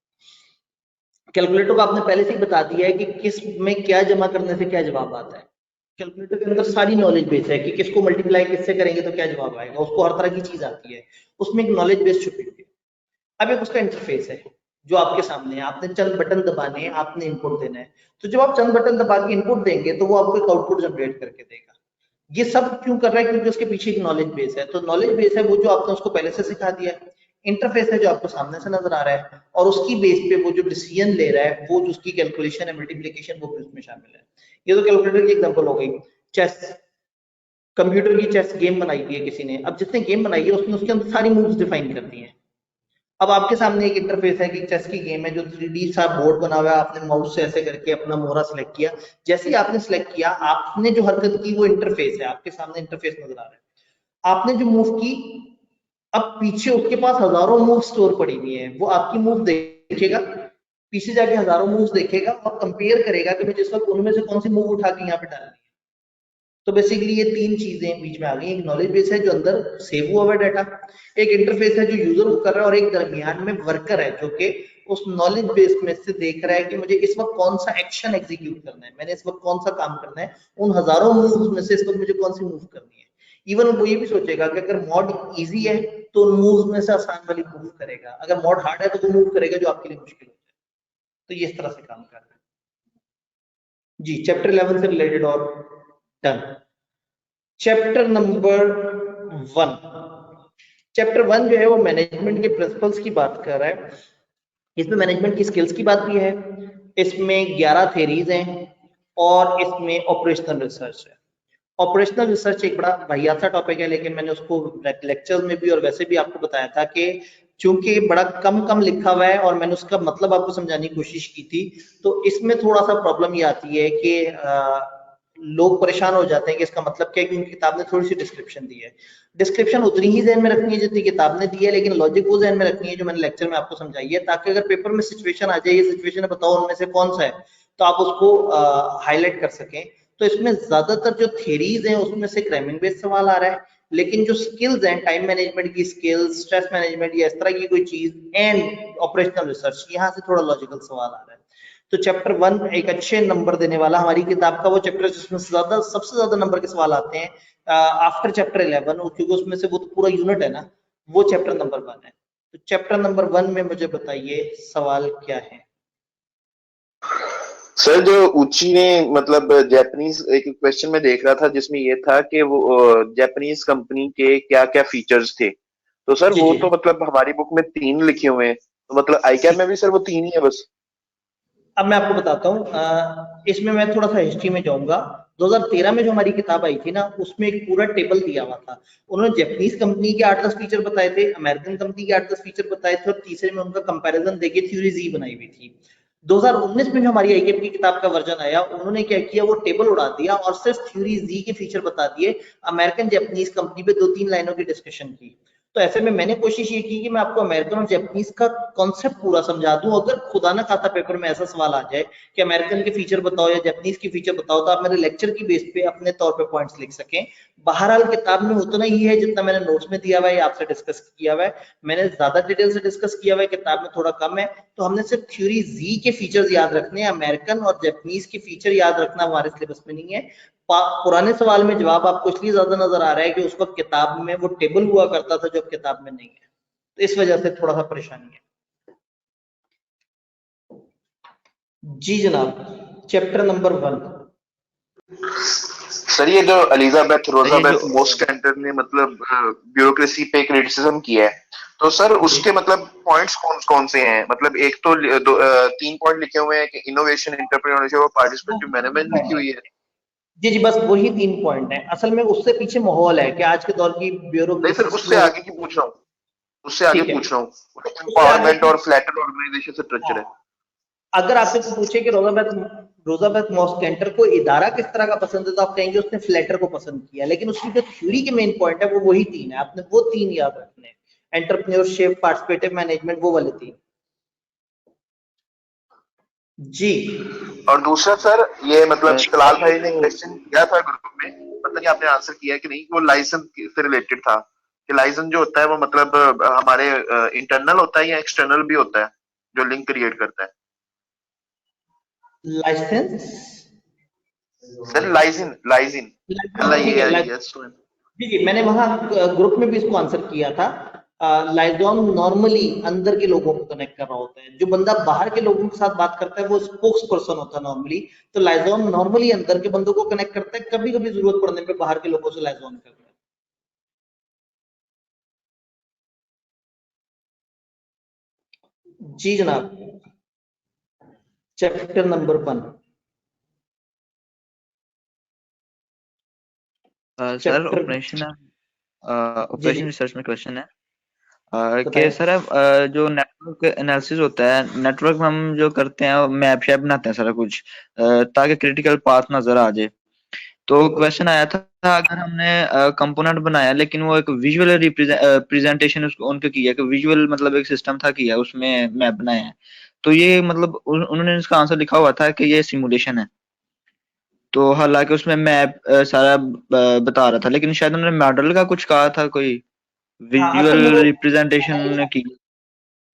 कैलकुलेटर को आपने पहले से ही बता दिया है कि किस में क्या जमा करने से क्या जवाब आता है। कैलकुलेटर के अंदर सारी नॉलेज बेस है कि किसको मल्टीप्लाई किससे करेंगे तो क्या जवाब आएगा, उसको हर तरह की चीज आती है, उसमें एक नॉलेज बेस छुपी हुई है। अब एक उसका इंटरफेस है जो आपके सामने है, आपने चंद बटन दबाने हैं, आपने इनपुट देना है, तो जब आप चंद बटन दबा के इनपुट देंगे तो वो आपको एक आउटपुट जनरेट करके देगा। ये सब क्यों कर रहा है, क्योंकि उसके पीछे एक नॉलेज बेस है। तो नॉलेज बेस है वो जो आपने उसको पहले से सिखा दिया है, इंटरफेस है जो आपको सामने से नजर आ रहा है, और उसकी बेस पे वो जो डिसीजन ले रहा है, वो जो उसकी कैलकुलेशन है, मल्टीप्लिकेशन, वो भी उसमें शामिल है। ये तो कैलकुलेटर की एग्जांपल हो गई। चेस, कंप्यूटर की चेस गेम बनाई हुई है किसी ने, अब जिसने गेम बनाई है उसने उसके अंदर सारी मूव्स डिफाइन कर दी हैं। अब आपके सामने एक इंटरफेस है कि चेस की गेम है जो 3D सा बोर्ड बना हुआ है, आपने माउस से ऐसे करके अपना मोहरा सिलेक्ट किया, जैसे ही आपने सिलेक्ट किया आपने जो हरकत की वो इंटरफेस है, आपके सामने इंटरफेस नजर आ रहा है। आपने जो मूव की, अब पीछे उसके पास हजारों मूव स्टोर पड़ी हुई है, वो आपकी मूव देखेगा, पीछे जाके हजारों मूव्स देखेगा और कंपेयर करेगा कि मुझे इस वक्त उनमें से कौन सी मूव उठा के यहाँ पे डालनी है। तो बेसिकली ये तीन चीजें बीच में आ गई, एक नॉलेज बेस है जो अंदर सेव हुआ हुआ डाटा, एक इंटरफेस है जो यूजर को कर रहा है, और एक दरमियान में वर्कर है जो कि उस नॉलेज बेस में से देख रहा है कि मुझे इस वक्त कौन सा एक्शन एग्जीक्यूट करना है, मैंने इस वक्त कौन सा काम करना है, उन हजारों मूव्स में से इस वक्त मुझे कौन सी मूव करनी है। इवन वो ये भी सोचेगा कि अगर मॉड इजी है तो उन मूव्स में से आसान वाली मूव करेगा, अगर मॉड हार्ड है तो वो मूव करेगा जो आपके लिए मुश्किल हो जाए। तो ये इस तरह से काम कर रहा है जी। चैप्टर 11 से रिलेटेड और डन। चैप्टर नंबर 1, चैप्टर 1 जो है वो मैनेजमेंट के प्रिंसिपल्स की बात कर रहा है। इसमें मैनेजमेंट की स्किल्स की बात भी है, इसमें 11 थेरीज हैं और इसमें ऑपरेशनल रिसर्च है। ऑपरेशनल रिसर्च एक बड़ा वाहियात सा टॉपिक है, लेकिन मैंने उसको लेक्चर में भी और वैसे भी आपको बताया था कि चूंकि बड़ा कम लिखा हुआ है और मैंने उसका मतलब आपको समझाने की कोशिश की थी, तो इसमें थोड़ा सा प्रॉब्लम ये आती है कि लोग परेशान हो जाते हैं कि इसका मतलब क्या है, क्योंकि किताब ने थोड़ी सी डिस्क्रिप्शन दी है। डिस्क्रिप्शन उतनी ही ज़हन में रखनी है जितनी किताब ने दी है, लेकिन लॉजिक वो ज़हन में रखनी है जो मैंने लेक्चर में आपको समझाई है, ताकि अगर पेपर में सिचुएशन आ जाए, ये सिचुएशन बताओ उनमें से कौन सा है, तो आप उसको हाईलाइट कर सकें। तो इसमें ज्यादातर जो थ्योरीज हैं उसमें से क्रैमिंग बेस्ड सवाल आ रहा है, लेकिन जो स्किल्स हैं, टाइम मैनेजमेंट की स्किल्स, स्ट्रेस मैनेजमेंट या इस तरह की कोई चीज, एंड ऑपरेशनल रिसर्च, यहाँ से थोड़ा लॉजिकल सवाल आ रहा है। तो चैप्टर 1 एक अच्छे नंबर देने वाला हमारी किताब का वो चैप्टर जिसमें सबसे ज्यादा नंबर के सवाल आते हैं आफ्टर चैप्टर 11, क्योंकि उसमें से वो तो पूरा यूनिट है ना, वो चैप्टर नंबर 1 है। तो चैप्टर नंबर 1 में मुझे बताइए सवाल क्या है। सर जो ऊची ने मतलब जापानीज, एक क्वेश्चन में देख रहा था जिसमें ये था कि वो जापानीज कंपनी के क्या क्या फीचर्स थे, तो सर वो तो मतलब हमारी बुक में 3 लिखे हुए हैं, तो मतलब आईकैप में भी सर वो 3 ही है बस। अब मैं आपको बताता हूँ, इसमें मैं थोड़ा सा हिस्ट्री में जाऊंगा। 2013 में जो हमारी किताब आई थी ना, उसमें एक पूरा टेबल दिया हुआ था। उन्होंने जापानीज कंपनी के 8-10 फीचर बताए थे, अमेरिकन कंपनी के 8-10 फीचर बताए थे, और तीसरे में उनका कंपैरिजन देके थ्योरी जी बनाई हुई थी। 2019 में जो हमारी आईकेएफ की किताब का वर्जन आया, उन्होंने क्या किया, वो टेबल उड़ा दिया और सिर्फ थ्योरी जी के फीचर बता दिए, अमेरिकन जापानीज कंपनी पे 2-3 लाइनों की डिस्कशन की। तो ऐसे में मैंने कोशिश ये की कि मैं आपको अमेरिकन और जापानीज का कॉन्सेप्ट पूरा समझा दूं। अगर खुदा ना खाता पेपर में ऐसा सवाल आ जाए कि अमेरिकन के फीचर बताओ या जापानीज के फीचर बताओ, तो आप मेरे लेक्चर की बेस पे अपने तौर पे पॉइंट्स लिख सकें। बहरहाल किताब में उतना ही है जितना मैंने नोट्स में दिया हुआ है, आपसे डिस्कस किया हुआ है। मैंने ज्यादा डिटेल से डिस्कस किया हुआ है, किताब में थोड़ा कम है। तो हमने सिर्फ थ्योरी जी के फीचर्स याद रखने हैं, अमेरिकन और जापानीज के फीचर याद रखना हमारे सिलेबस में नहीं है। पुराने सवाल में जवाब आपको इसलिए ज्यादा नजर आ रहा है कि उस वक्त किताब में वो टेबल हुआ करता था जो किताब में नहीं है, तो इस वजह से थोड़ा सा परेशानी है। जी जनाब, चैप्टर नंबर 1। सर ये जो एलिजाबेथ रोजाबेथ जो- मोस्केंटर ने मतलब ब्यूरोक्रेसी पे क्रिटिसिज्म किया है, तो सर उसके मतलब पॉइंट्स कौन कौन से हैं? मतलब एक तो 3 पॉइंट लिखे हुए हैं कि इनोवेशन, एंटरप्रेन्योरशिप और पार्टिसिपेटिव मैनेजमेंट लिखी हुई है। जी बस वही 3 पॉइंट है। असल में उससे पीछे माहौल है कि आज के दौर की नहीं सर, ब्यूरोक्रेसी उससे आगे की पूछ रहा हूँ, उससे आगे ठीक है। पूछ रहा हूँ। उससे एम्पावरमेंट आगे और फ्लैटर ऑर्गेनाइजेशन स्ट्रक्चर है। अगर आपसे कोई पूछे कि रोजाबेथ मॉस्केंटर को इदारा किस तरह का पसंद है, तो आप कहेंगे उसने फ्लैटर को पसंद किया। लेकिन उसकी जो थ्योरी के मेन पॉइंट है वो वही 3 है, आपने वो 3 याद रखने हैं, एंटरप्रेन्योरशिप, पार्टिसिपेटिव मैनेजमेंट, वो वाले 3। जी और दूसरा सर, ये मतलब तलाल भाई ने क्वेश्चन किया था ग्रुप में, पता नहीं आपने आंसर किया है कि नहीं, वो लाइसेंस से रिलेटेड था कि लाइसेंस जो होता है वो मतलब हमारे इंटरनल होता है या एक्सटर्नल भी होता है जो लिंक क्रिएट करता है? लाइसेंस, सर लाइजिन, लाइजिन ठीक है। LIAIS। जी मैंने वहां ग्रुप में भी इसको आंसर किया था। लाइजॉन नॉर्मली अंदर के लोगों को कनेक्ट कर रहा होता है, जो बंदा बाहर के लोगों के साथ बात करता है वो स्पोक्स पर्सन होता है नॉर्मली। तो लाइजॉन नॉर्मली अंदर के बंदों को कनेक्ट करता है, कभी कभी जरूरत पड़ने पे बाहर के लोगों से लाइजॉन करता है। जी जनाब, chapter number 1। Sir chapter operation research में क्वेश्चन है कि बताएं। सर जो नेटवर्क एनालिसिस होता है, नेटवर्क में हम जो करते हैं मैप शैप बनाते हैं सारा कुछ ताकि क्रिटिकल पाथ नजर आ जाए। तो क्वेश्चन आया था अगर हमने कंपोनेंट बनाया लेकिन वो एक विजुअल रिप्रेजेंटेशन उसको उनके किया कि विजुअल मतलब एक सिस्टम था किया उसमें मैप बनाया है, तो ये मतलब उन्होंने इसका आंसर लिखा हुआ था कि ये सिमुलेशन है। तो हालांकि उसमें मैप सारा बता रहा था, लेकिन शायद उन्होंने मॉडल का कुछ कहा था, कोई हाँ, असल में विजुअल वो रिप्रेजेंटेशन की।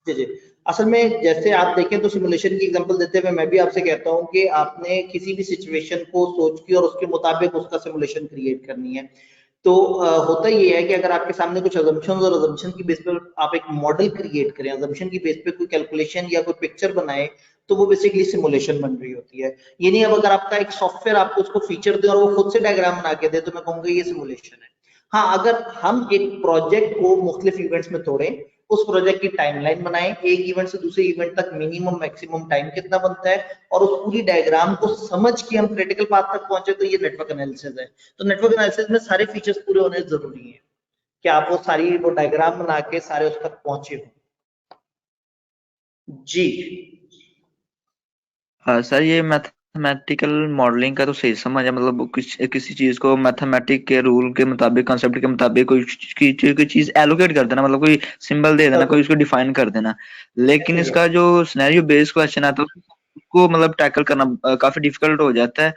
जी जी, असल में जैसे आप देखें तो सिमुलेशन की एग्जांपल देते हुए मैं भी आपसे कहता हूं कि आपने किसी भी सिचुएशन को सोच के और उसके मुताबिक उसका सिमुलेशन क्रिएट करनी है। तो होता ये है कि अगर आपके सामने कुछ अजम्पशंस और अजम्पशन की बेस पर आप एक मॉडल क्रिएट करें, अजम्पशन की बेस पे कोई कैलकुलेशन या कोई पिक्चर बनाए, तो वो बेसिकली सिमुलेशन बन रही होती है। ये नहीं अब अगर आपका एक सॉफ्टवेयर आपको उसको फीचर दे और वो खुद से डायग्राम बना के दे तो मैं कहूंगा ये सिमुलेशन है। हाँ, अगर हम एक प्रोजेक्ट को मुख्तलिफ इवेंट्स में तोड़ें, उस प्रोजेक्ट की टाइमलाइन बनाएं, एक इवेंट से दूसरे इवेंट तक मिनिमम मैक्सिमम टाइम कितना बनता है, और उस पूरी डायग्राम को समझ के हम क्रिटिकल पाथ तक पहुंचे, तो ये नेटवर्क एनालिसिस है। तो नेटवर्क एनालिसिस में सारे फीचर्स पूरे होने जरूरी है कि आप वो डायग्राम बना के सारे उस तक पहुंचे हो। जी हाँ सर, ये मैथमेटिकल मॉडलिंग का तो सही समझ है, मतलब किसी चीज को मैथमेटिक के रूल के मुताबिक, कंसेप्ट के मुताबिक कोई चीज एलोकेट कर देना, मतलब कोई सिंबल दे देना, कोई उसको डिफाइन कर देना। लेकिन इसका जो सिनेरियो बेस्ड क्वेश्चन आता है उसको मतलब टैकल करना काफी डिफिकल्ट हो जाता है।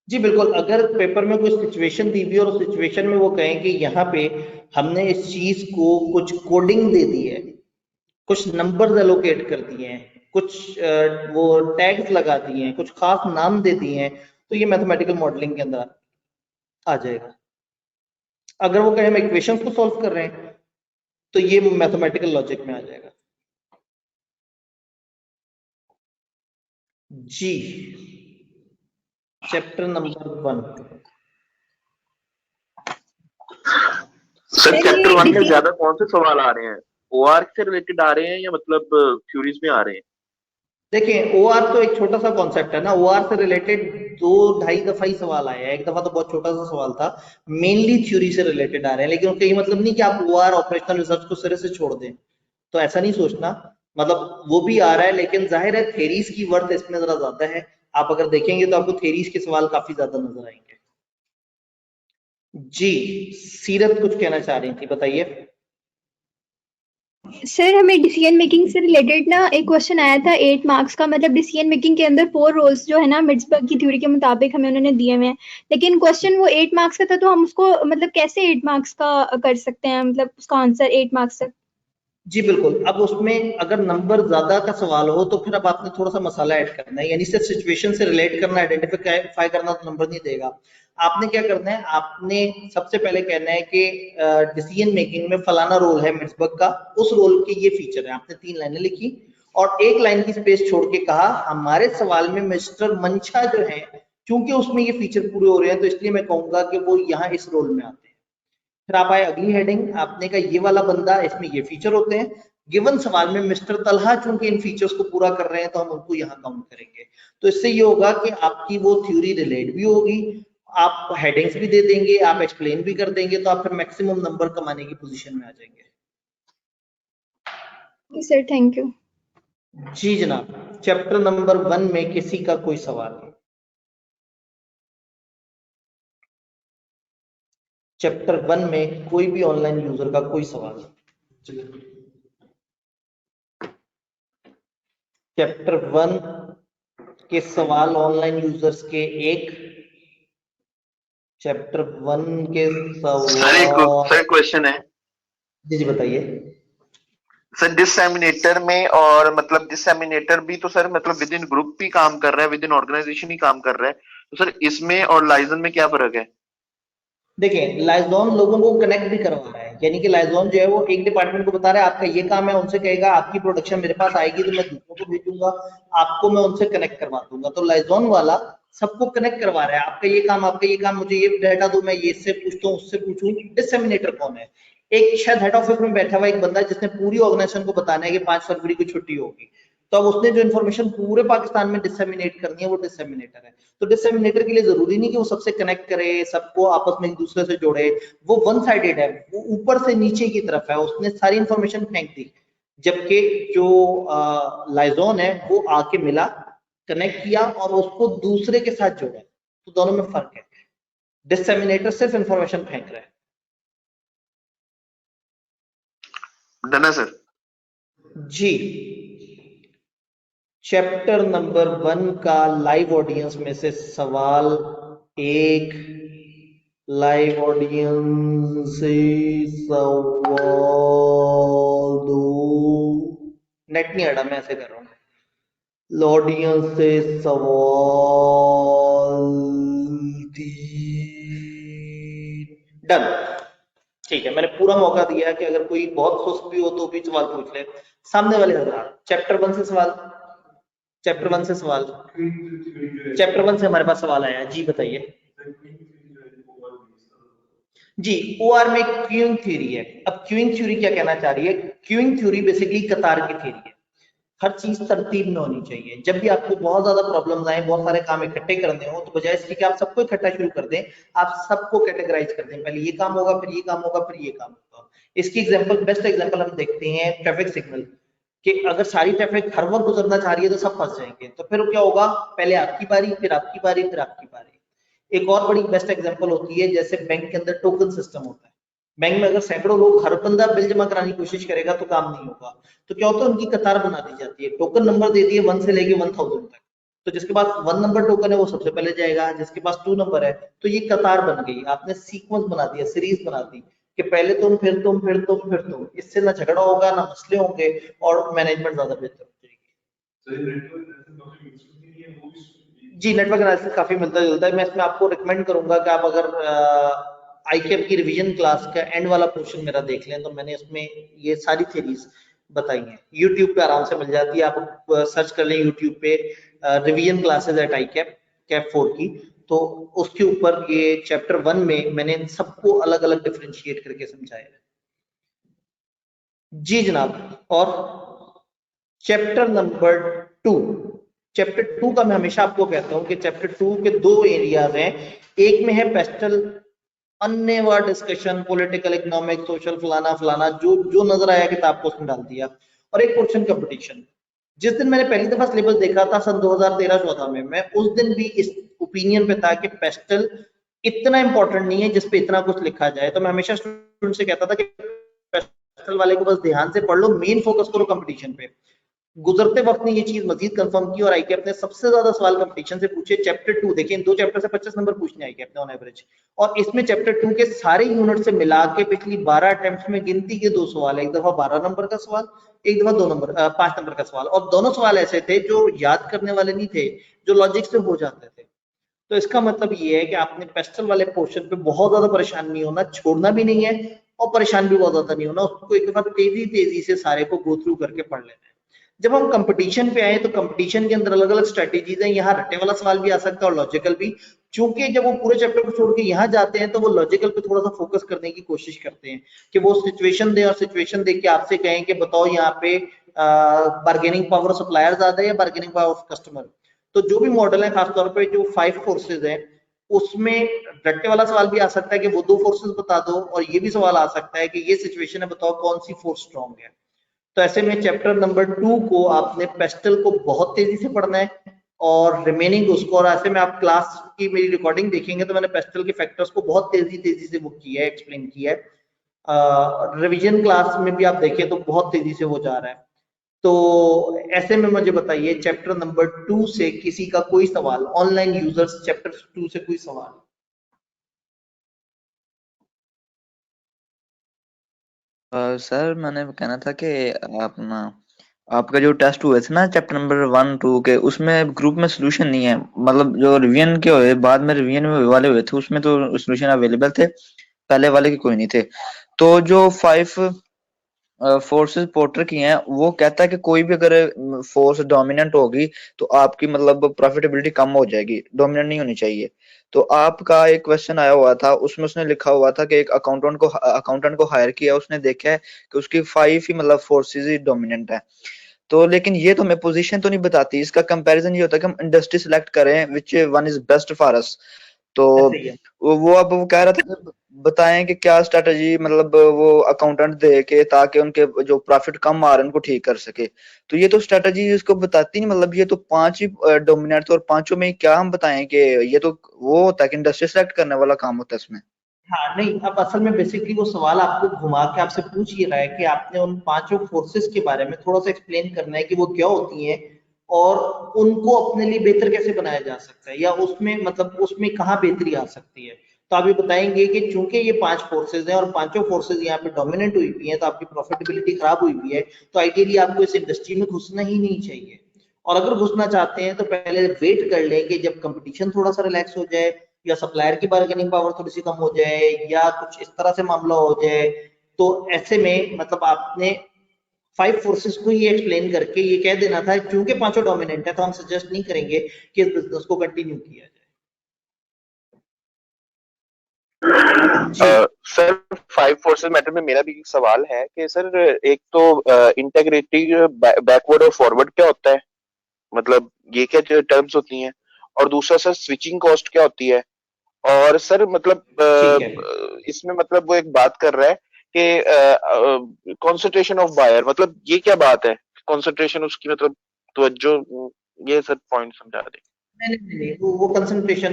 जी बिल्कुल, अगर पेपर में कोई सिचुएशन दी हुई और उस सिचुएशन में वो कहें कि यहाँ पे हमने इस चीज को कुछ कोडिंग दे दी है, कुछ नंबर्स एलोकेट कर दिए हैं, कुछ वो टैग्स लगा दिए हैं, कुछ खास नाम दे दिए हैं, तो ये मैथमेटिकल मॉडलिंग के अंदर आ जाएगा। अगर वो कहें हम इक्वेशंस को सॉल्व कर रहे हैं तो ये मैथमेटिकल लॉजिक में आ जाएगा। जी, चैप्टर नंबर 1। सर चैप्टर 1 में ज्यादा कौन से सवाल आ रहे हैं? OR से रिलेटेड आ रहे हैं या मतलब थ्योरीज में आ रहे हैं? देखिए, ओआर तो एक छोटा सा कॉन्सेप्ट है ना, ओआर से रिलेटेड 2-2.5 दफा ही सवाल आया है, एक दफा तो बहुत छोटा सा सवाल था। मेनली थ्योरी से रिलेटेड आ रहे हैं, लेकिन उसका ये मतलब नहीं कि आप ओआर ऑपरेशनल रिसर्च को सिरे से छोड़ दें, तो ऐसा नहीं सोचना। मतलब वो भी आ रहा है, लेकिन जाहिर है थेरीज की वर्थ इसमें जरा ज्यादा है। आप अगर देखेंगे तो आपको थेरीज के सवाल काफी ज्यादा नजर आएंगे। जी सीरत कुछ कहना चाह रही थी, बताइए। सर हमें डिसीजन मेकिंग से रिलेटेड ना एक क्वेश्चन आया था 8 मार्क्स का, मतलब डिसीजन मेकिंग के अंदर 4 रोल्स जो है ना मिट्सबर्ग की थ्योरी के मुताबिक हमें उन्होंने दिए हुए हैं, लेकिन क्वेश्चन वो 8 मार्क्स का था, तो हम उसको मतलब कैसे 8 मार्क्स का कर सकते हैं, मतलब उसका आंसर 8 मार्क्स तक। जी बिल्कुल, अब उसमें अगर नंबर ज्यादा का सवाल हो तो फिर अब आपने थोड़ा सा मसाला ऐड करना है, यानी सिर्फ सिचुएशन से रिलेट करना, आइडेंटिफाई करना तो नंबर नहीं देगा। आपने क्या करना है, आपने सबसे पहले कहना है कि डिसीजन मेकिंग में फलाना रोल है मिट्सबर्ग का, उस रोल के ये फीचर है। आपने 3 लाइनें लिखी और एक लाइन की स्पेस छोड़ के कहा हमारे सवाल में मिस्टर मंशा जो है, क्योंकि उसमें ये फीचर पूरे हो रहे हैं तो इसलिए मैं कहूंगा कि वो यहाँ इस रोल में आते हैं। फिर आप आए अगली हेडिंग, आपने कहा ये वाला बंदा, इसमें ये फीचर होते हैं। गिवन सवाल में मिस्टर तलहा चूंकि इन फीचर्स को पूरा कर रहे हैं तो हम उनको यहाँ काउंट करेंगे। तो इससे ये होगा कि आपकी वो थ्योरी रिलेट भी होगी, आप हेडिंग्स भी दे देंगे, आप एक्सप्लेन भी कर देंगे, तो आप फिर मैक्सिमम नंबर कमाने की पोजीशन में आ जाएंगे। Sir thank you. जी जनाब, चैप्टर नंबर 1 में किसी का कोई सवाल? चैप्टर 1 में कोई भी ऑनलाइन यूजर का कोई सवाल? चैप्टर 1 के सवाल ऑनलाइन यूजर्स के एक, चैप्टर 1 के सवाल। सर क्वेश्चन है। जी बताइए सर डिसएमिनेटर में, और मतलब डिसएमिनेटर भी तो सर मतलब विद इन ग्रुप भी काम कर रहा है, विद इन ऑर्गेनाइजेशन ही काम कर रहा है, तो सर इसमें और लाइजन में क्या फर्क है? देखिए, लाइजोन लोगों को कनेक्ट भी करवा रहा है, यानी कि लाइजोन जो है वो एक डिपार्टमेंट को बता रहा है आपका ये काम है, उनसे कहेगा आपकी प्रोडक्शन मेरे पास आएगी तो मैं दूसरों को भेजूंगा, आपको मैं उनसे कनेक्ट करवा दूंगा। तो लाइजोन वाला सबको कनेक्ट करवा रहा है, आपका ये काम, मुझे ये डाटा दो, मैं ये इससे पूछता हूँ उससे पूछूं। डिसएमिनेटर कौन है? एक शायद हेड ऑफिस में बैठा हुआ एक बंदा जिसने पूरी ऑर्गेनाइजेशन को बताना है कि 5 फरवरी को छुट्टी होगी, तो अब उसने जो इन्फॉर्मेशन पूरे पाकिस्तान में डिसएमिनेट करनी है वो डिसएमिनेटर है। तो डिसएमिनेटर के लिए जरूरी नहीं कि वो सबसे कनेक्ट करे, सबको आपस में एक दूसरे से जोड़े, वो वन साइडेड है, वो ऊपर से नीचे की तरफ है, उसने सारी इंफॉर्मेशन फेंक दी। जबकि जो लाइजोन है वो आके मिला, कनेक्ट किया और उसको दूसरे के साथ जोड़ा, तो दोनों में फर्क है। डिसएमिनेटर सिर्फ इंफॉर्मेशन फेंक रहा है। डन है सर। जी, चैप्टर नंबर 1 का लाइव ऑडियंस में से सवाल एक, लाइव ऑडियंस से सवाल 2, नेट नहीं हटा, मैं ऐसे कर रहा हूँ, ऑडियंस से सवाल 3, डन। ठीक है, मैंने पूरा मौका दिया है कि अगर कोई बहुत सुस्त भी हो तो भी सवाल पूछ ले। सामने वाले हजरात, चैप्टर 1 से सवाल, चैप्टर 1 से सवाल, चैप्टर 1 से हमारे पास सवाल आया, जी बताइए। जी, ओआर में क्यूइंग थ्योरी है। अब क्यूइंग थ्योरी क्या कहना चाह रही है? क्यूइंग थ्योरी बेसिकली कतार की थ्योरी है। हर चीज तरतीब में होनी चाहिए। जब भी आपको बहुत ज्यादा प्रॉब्लम्स आए, बहुत सारे काम इकट्ठे करने हो, तो बजाय इसके कि आप सबको इकट्ठा शुरू कर दें, आप सबको कैटेगराइज कर दें, पहले ये काम होगा, फिर ये काम होगा, फिर ये काम होगा। इसकी एग्जांपल, बेस्ट एग्जांपल हम देखते हैं ट्रैफिक सिग्नल, कि अगर सारी ट्रैफिक हर वक्त गुजरना चाह रही है तो सब फंस जाएंगे, तो फिर क्या होगा, पहले आपकी बारी, फिर आपकी बारी, फिर आपकी बारी। एक और बड़ी बेस्ट एग्जांपल होती है, जैसे बैंक के अंदर टोकन सिस्टम होता है। बैंक में अगर सैकड़ों लोग, हर बंदा बिल जमा कराने की कोशिश करेगा तो काम नहीं होगा, तो क्या होता है, उनकी कतार बना दी जाती है, टोकन नंबर दे दिए 1 से लेके 1000 तक, तो जिसके पास 1 नंबर टोकन है वो सबसे पहले जाएगा, जिसके पास 2 नंबर है, तो ये कतार बन गई। आपने सीक्वेंस बना दिया, सीरीज बना दी कि पहले तुम, फिर तुम, फिर तुम, फिर तुम। इससे ना झगड़ा होगा, ना मसले होंगे, और मैनेजमेंट ज्यादा बेहतर हो जाएगी। जी, नेटवर्क एनालिसिस काफी मिलता जुलता है। मैं इसमें आपको रिकमेंड करूंगा कि आप अगर आईकेएम की रिवीजन क्लास का एंड वाला पोर्शन मेरा देख लें, तो मैंने उसमें ये सारी थ्योरीज बताई हैं, यूट्यूब पे आराम से मिल जाती है। आप सर्च कर लें यूट्यूब पे रिवीजन क्लासेस एट आईकेएम कैप 4 की, तो उसके ऊपर ये चैप्टर 1 में मैंने इन सबको अलग अलग डिफरेंशिएट करके समझाया है। जी जनाब, और चैप्टर नंबर 2, चैप्टर 2 का मैं हमेशा आपको कहता हूं कि चैप्टर 2 के 2 एरियाज हैं। एक में है पेस्टल अन्यवार डिस्कशन, पॉलिटिकल, इकोनॉमिक, सोशल, फलाना फलाना, जो जो नजर आया किताब को उसमें डाल दिया। और एक पोर्शन कंपटीशन। जिस दिन मैंने पहली दफा सिलेबस देखा था सन 2013-14 में, मैं उस दिन भी इस ओपिनियन पे था कि पेस्टल इतना इंपॉर्टेंट नहीं है जिसपे इतना कुछ लिखा जाए। तो मैं हमेशा स्टूडेंट से कहता था कि पेस्टल वाले को बस ध्यान से पढ़ लो, मेन फोकस करो कंपटीशन पे। गुजरते वक्त ने ये चीज मजीद कंफर्म की और आईकेएप ने सबसे ज्यादा सवाल कंपटीशन से पूछे। चैप्टर 2 देखिए, इन 2 चैप्टर से 25 नंबर पूछने आईकेएप ने ऑन एवरेज, और इसमें चैप्टर 2 के सारे यूनिट से मिला के पिछली 12 अटेम्प्ट्स में गिनती के 2 सवाल, एक दफा 12 नंबर का सवाल, एक दफा 5 नंबर का सवाल, और दोनों सवाल ऐसे थे जो याद करने वाले नहीं थे, जो लॉजिक से हो जाते थे। तो इसका मतलब ये है कि आपने पेस्टल वाले पोर्शन पे बहुत ज्यादा परेशान नहीं होना, छोड़ना भी नहीं है और परेशान भी बहुत ज्यादा नहीं होना, उसको एक बार तेजी से सारे को गो थ्रू करके पढ़ लेना है। जब हम कंपटीशन पे आए तो कंपटीशन के अंदर अलग अलग स्ट्रेटेजीज हैं। यहाँ रट्टे वाला सवाल भी आ सकता है और लॉजिकल भी, क्योंकि जब वो पूरे चैप्टर को छोड़ के यहाँ जाते हैं तो वो लॉजिकल पे थोड़ा सा फोकस करने की कोशिश करते हैं कि वो सिचुएशन दे और सिचुएशन दे के आपसे कहें कि बताओ यहाँ पे बार्गेनिंग पावर सप्लायर ज्यादा है या बार्गेनिंग पावर ऑफ कस्टमर। तो जो भी मॉडल है, खासतौर पे जो 5 फोर्सेज है, उसमें रट्टे वाला सवाल भी आ सकता है कि वो 2 फोर्सेज बता दो, और ये भी सवाल आ सकता है कि ये सिचुएशन है, बताओ कौन सी फोर्स स्ट्रॉन्ग है। तो ऐसे में चैप्टर नंबर 2 को आपने पेस्टल को बहुत तेजी से पढ़ना है और रिमेनिंग उसको, और ऐसे में आप क्लास की मेरी रिकॉर्डिंग देखेंगे तो मैंने पेस्टल के फैक्टर्स को बहुत तेजी से वो किया है, एक्सप्लेन किया है। रिवीजन क्लास में भी आप देखें तो बहुत तेजी से वो जा रहा है। तो ऐसे में मुझे बताइए चैप्टर नंबर 2 से किसी का कोई सवाल, ऑनलाइन यूजर्स चैप्टर 2 से कोई सवाल? सर मैंने कहना था कि अपना आपका जो टेस्ट हुए थे ना चैप्टर नंबर 1 2 के, उसमें ग्रुप में सोल्यूशन नहीं है, मतलब जो रिवीजन के हुए बाद में रिवीजन में वाले हुए थे उसमें तो सोल्यूशन अवेलेबल थे, पहले वाले के कोई नहीं थे। तो जो 5 फोर्सेस पोर्टर की हैं, वो कहता है कि कोई भी अगर फोर्स डोमिनेंट होगी तो आपकी मतलब प्रॉफिटेबिलिटी कम हो जाएगी, डोमिनेंट नहीं होनी चाहिए। तो आपका एक क्वेश्चन आया हुआ था, उसमें उसने लिखा हुआ था कि एक अकाउंटेंट को हायर किया, उसने देखा है कि उसकी 5 ही मतलब फोर्सेस ही डोमिनेंट है। तो लेकिन ये तो हमें पोजीशन तो नहीं बताती, इसका कंपैरिजन ये होता है कि हम इंडस्ट्री सिलेक्ट करें which one is best for us. तो सही है। वो अब वो कह रहा था कि बताएं कि क्या स्ट्रेटजी मतलब वो अकाउंटेंट दे के ताकि उनके जो प्रॉफिट कम आ रहे हैं उनको ठीक कर सके। तो ये तो स्ट्रेटजी इसको बताती नहीं, मतलब ये तो 5 ही डोमिनेंट थे और पांचों में क्या हम बताएं कि ये तो वो होता है कि इंडस्ट्री सेलेक्ट करने वाला काम होता है इसमें। हाँ नहीं, अब असल में बेसिकली वो सवाल आपको घुमा के आपसे पूछ ही रहा है कि आपने उन 5 फोर्सेस के बारे में थोड़ा सा एक्सप्लेन करना है कि वो क्या होती हैं और उनको अपने लिए बेहतर कैसे बनाया जा सकता है, या उसमें मतलब उसमें कहाँ बेहतरी आ सकती है। तो आप ये बताएंगे कि चूंकि ये 5 फोर्सेज हैं और 5 फोर्सेज यहाँ पे डोमिनेंट हुई हुई हैं तो आपकी प्रॉफिटेबिलिटी खराब हुई हुई है, तो आइडियली आपको इस इंडस्ट्री में घुसना ही नहीं चाहिए। और अगर घुसना चाहते हैं तो पहले वेट कर लें कि जब कंपटीशन थोड़ा सा रिलैक्स हो जाए, या सप्लायर की बार्गेनिंग पावर थोड़ी सी कम हो जाए, या कुछ इस तरह से मामला हो जाए, तो ऐसे में मतलब आपने 5 फोर्सेस को ही एक्सप्लेन करके ये कह देना था क्योंकि 5 डोमिनेंट है तो हम सजेस्ट नहीं करेंगे कि इस बिजनेस को कंटिन्यू किया जाए। सर 5 फोर्सेस मैटर में मेरा भी एक सवाल है कि सर एक तो इंटीग्रेटेड बैकवर्ड और फॉरवर्ड क्या होता है, मतलब ये क्या टर्म्स होती हैं, और दूसरा सर स्विचिंग कॉस्ट क्या होती है, और सर मतलब इसमें मतलब वो एक बात कर रहा है कि कंसंट्रेशन ऑफ बायर, मतलब ये क्या बात है, कंसंट्रेशन उसकी मतलब तवज्जो, ये सर पॉइंट समझा दें। नहीं, वो कंसंट्रेशन,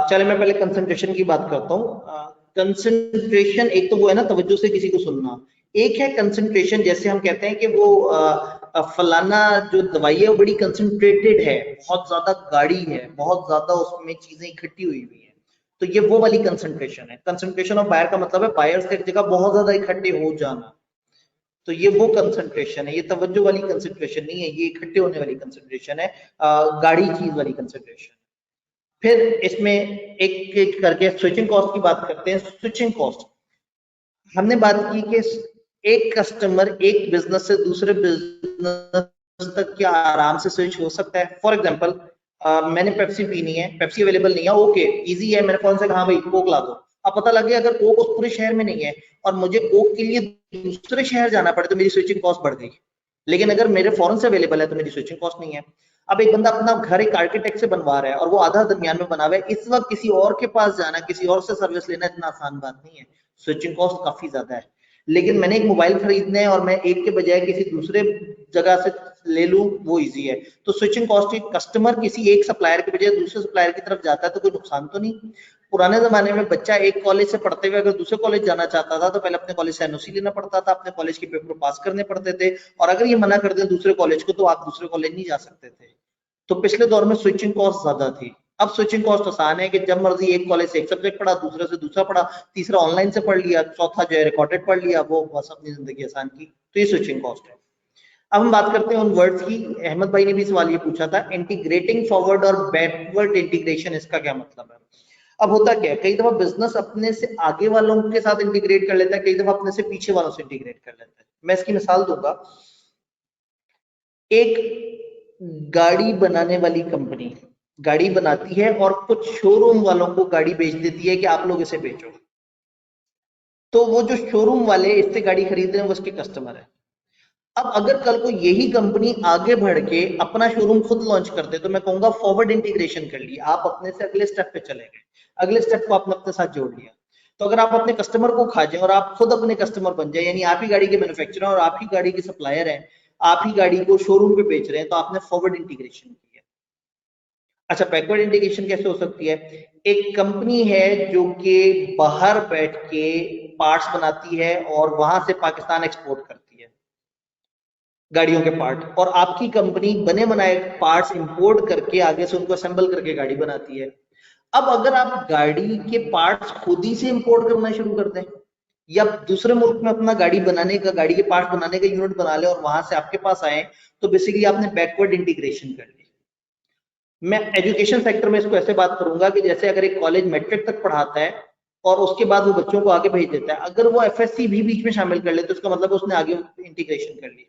चले मैं पहले कंसंट्रेशन की बात करता हूँ। कंसंट्रेशन एक तो वो है ना तवज्जो से किसी को सुनना, एक है कंसंट्रेशन जैसे हम कहते हैं कि वो फलाना जो दवाई है वो बड़ी कंसंट्रेटेड है, बहुत ज्यादा गाढ़ी है, बहुत ज्यादा उसमें चीजें इकट्ठी हुई हुई है, तो ये वो वाली कंसंट्रेशन है। कंसंट्रेशन ऑफ बायर का मतलब है बायर्स एक जगह बहुत ज्यादा इकट्ठे हो जाना, तो ये वो कंसंट्रेशन है, ये तवज्जो वाली कंसंट्रेशन नहीं है, ये इकट्ठे होने वाली कंसंट्रेशन है, गाढ़ी चीज वाली कंसंट्रेशन। फिर इसमें एक एक करके स्विचिंग कॉस्ट की बात करते हैं। स्विचिंग कॉस्ट हमने बात की कि एक कस्टमर एक बिजनेस से दूसरे बिजनेस तक क्या आराम से स्विच हो सकता है। फॉर एग्जांपल मैंने पेप्सी पीनी है, पेप्सी अवेलेबल नहीं है, ओके इजी है, मेरे फोन से कहा भाई कोक ला दो, अब पता लग गया अगर कोक उस पूरे शहर में नहीं है और मुझे कोक के लिए दूसरे शहर जाना पड़े तो मेरी स्विचिंग कॉस्ट बढ़ गई। लेकिन अगर मेरे फॉरन से अवेलेबल है तो मेरी स्विचिंग कॉस्ट नहीं है। अब एक बंदा अपना घर एक आर्किटेक्ट से बनवा रहा है और वो आधा दरमियान में बना हुआ है, इस वक्त किसी और के पास जाना, किसी और से सर्विस लेना इतना आसान बात नहीं है, स्विचिंग कॉस्ट काफी ज्यादा है। लेकिन मैंने एक मोबाइल खरीदना है और मैं एक के बजाय किसी दूसरे जगह से ले लूं, वो इजी है। तो स्विचिंग कॉस्ट, कस्टमर किसी एक सप्लायर के बजाय दूसरे सप्लायर की तरफ जाता है तो कोई नुकसान तो नहीं। पुराने जमाने में बच्चा एक कॉलेज से पढ़ते हुए अगर दूसरे कॉलेज जाना चाहता था तो पहले अपने कॉलेज से एनओसी लेना पड़ता था, अपने कॉलेज के पेपर पास करने पड़ते थे, और अगर ये मना कर दें दूसरे कॉलेज को तो आप दूसरे कॉलेज नहीं जा सकते थे। तो पिछले दौर में स्विचिंग कॉस्ट ज्यादा थी। अब स्विचिंग कॉस्ट आसान है कि जब मर्जी एक कॉलेज से एक सब्जेक्ट पढ़ा, दूसरे से दूसरा पढ़ा, तीसरा ऑनलाइन से पढ़ लिया, चौथा जो है रिकॉर्डेड पढ़ लिया, वो बस अपनी जिंदगी आसान की। तो ये स्विचिंग कॉस्ट है। अब हम बात करते हैं उन वर्ड्स की। अहमद भाई ने भी सवाल ये पूछा था, इंटीग्रेटिंग फॉरवर्ड और बैकवर्ड इंटीग्रेशन, इसका क्या मतलब है? अब होता क्या है, कई दफा बिजनेस अपने से आगे वालों के साथ इंटीग्रेट कर लेता है, कई दफा अपने से पीछे वालों से इंटीग्रेट कर लेता है। मैं इसकी मिसाल दूंगा। एक गाड़ी बनाने वाली कंपनी गाड़ी बनाती है और कुछ शोरूम वालों को गाड़ी बेच देती है कि आप लोग इसे बेचो। तो वो जो शोरूम वाले इससे गाड़ी खरीद रहे हैं वो उसके कस्टमर है। अब अगर कल को यही कंपनी आगे बढ़ के अपना शोरूम खुद लॉन्च कर दे तो मैं कहूंगा फॉरवर्ड इंटीग्रेशन कर लिया, आप अपने से अगले स्टेप पे चले गए, अगले स्टेप को आपने अपने साथ जोड़ लिया। तो अगर आप अपने कस्टमर को खा जाए और आप खुद अपने कस्टमर बन जाए, यानी आप ही गाड़ी के मैन्युफैक्चरर और आप ही गाड़ी के सप्लायर हैं, आप ही गाड़ी को शोरूम पे बेच रहे हैं, तो आपने फॉरवर्ड इंटीग्रेशन किया। अच्छा, बैकवर्ड इंटीग्रेशन कैसे हो सकती है? एक कंपनी है जो कि बाहर बैठ के पार्ट्स बनाती है और वहां से पाकिस्तान एक्सपोर्ट करती है गाड़ियों के पार्ट, और आपकी कंपनी बने बनाए पार्ट्स इंपोर्ट करके आगे से उनको असेंबल करके गाड़ी बनाती है। अब अगर आप गाड़ी के पार्ट्स खुद ही से इंपोर्ट करना शुरू कर दें या दूसरे मुल्क में अपना गाड़ी के पार्ट्स बनाने का यूनिट बना ले और वहां से आपके पास आए, तो बेसिकली आपने बैकवर्ड इंटीग्रेशन कर ली। मैं एजुकेशन सेक्टर में इसको ऐसे बात करूंगा कि जैसे अगर एक कॉलेज मैट्रिक तक पढ़ाता है और उसके बाद वो बच्चों को आगे भेज देता है, अगर वो एफएससी भी बीच में शामिल कर ले तो इसका मतलब उसने आगे इंटीग्रेशन कर ली।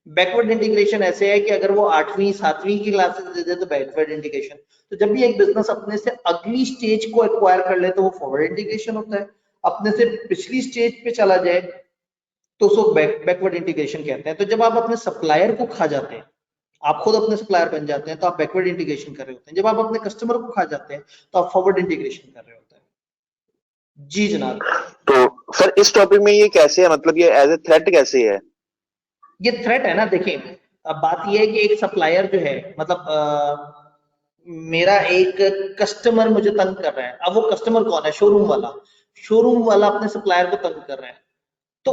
बैकवर्ड इंटीग्रेशन ऐसे है कि अगर वो 8वीं 7वीं की क्लासेस दे दे तो बैकवर्ड इंटीग्रेशन। तो जब भी एक बिजनेस अपने से अगली स्टेज को एक्वायर कर ले तो वो फॉरवर्ड इंटीग्रेशन होता है, अपने से पिछली स्टेज पे चला जाए तो उसको बैकवर्ड इंटीग्रेशन कहते हैं। तो जब आप अपने सप्लायर को खा जाते हैं, आप खुद अपने सप्लायर बन जाते हैं, तो आप बैकवर्ड इंटीग्रेशन कर रहे होते हैं। जब आप अपने कस्टमर को खा जाते हैं तो आप फॉरवर्ड इंटीग्रेशन कर रहे होते हैं। जी जनाब। तो सर इस टॉपिक में ये कैसे है, मतलब ये एज ए थ्रेट कैसे है? ये थ्रेट है ना, देखिए अब बात ये है कि एक सप्लायर जो है, मतलब मेरा एक कस्टमर मुझे तंग कर रहा है। अब वो कस्टमर कौन है? शोरूम वाला अपने सप्लायर को तंग कर रहा है। तो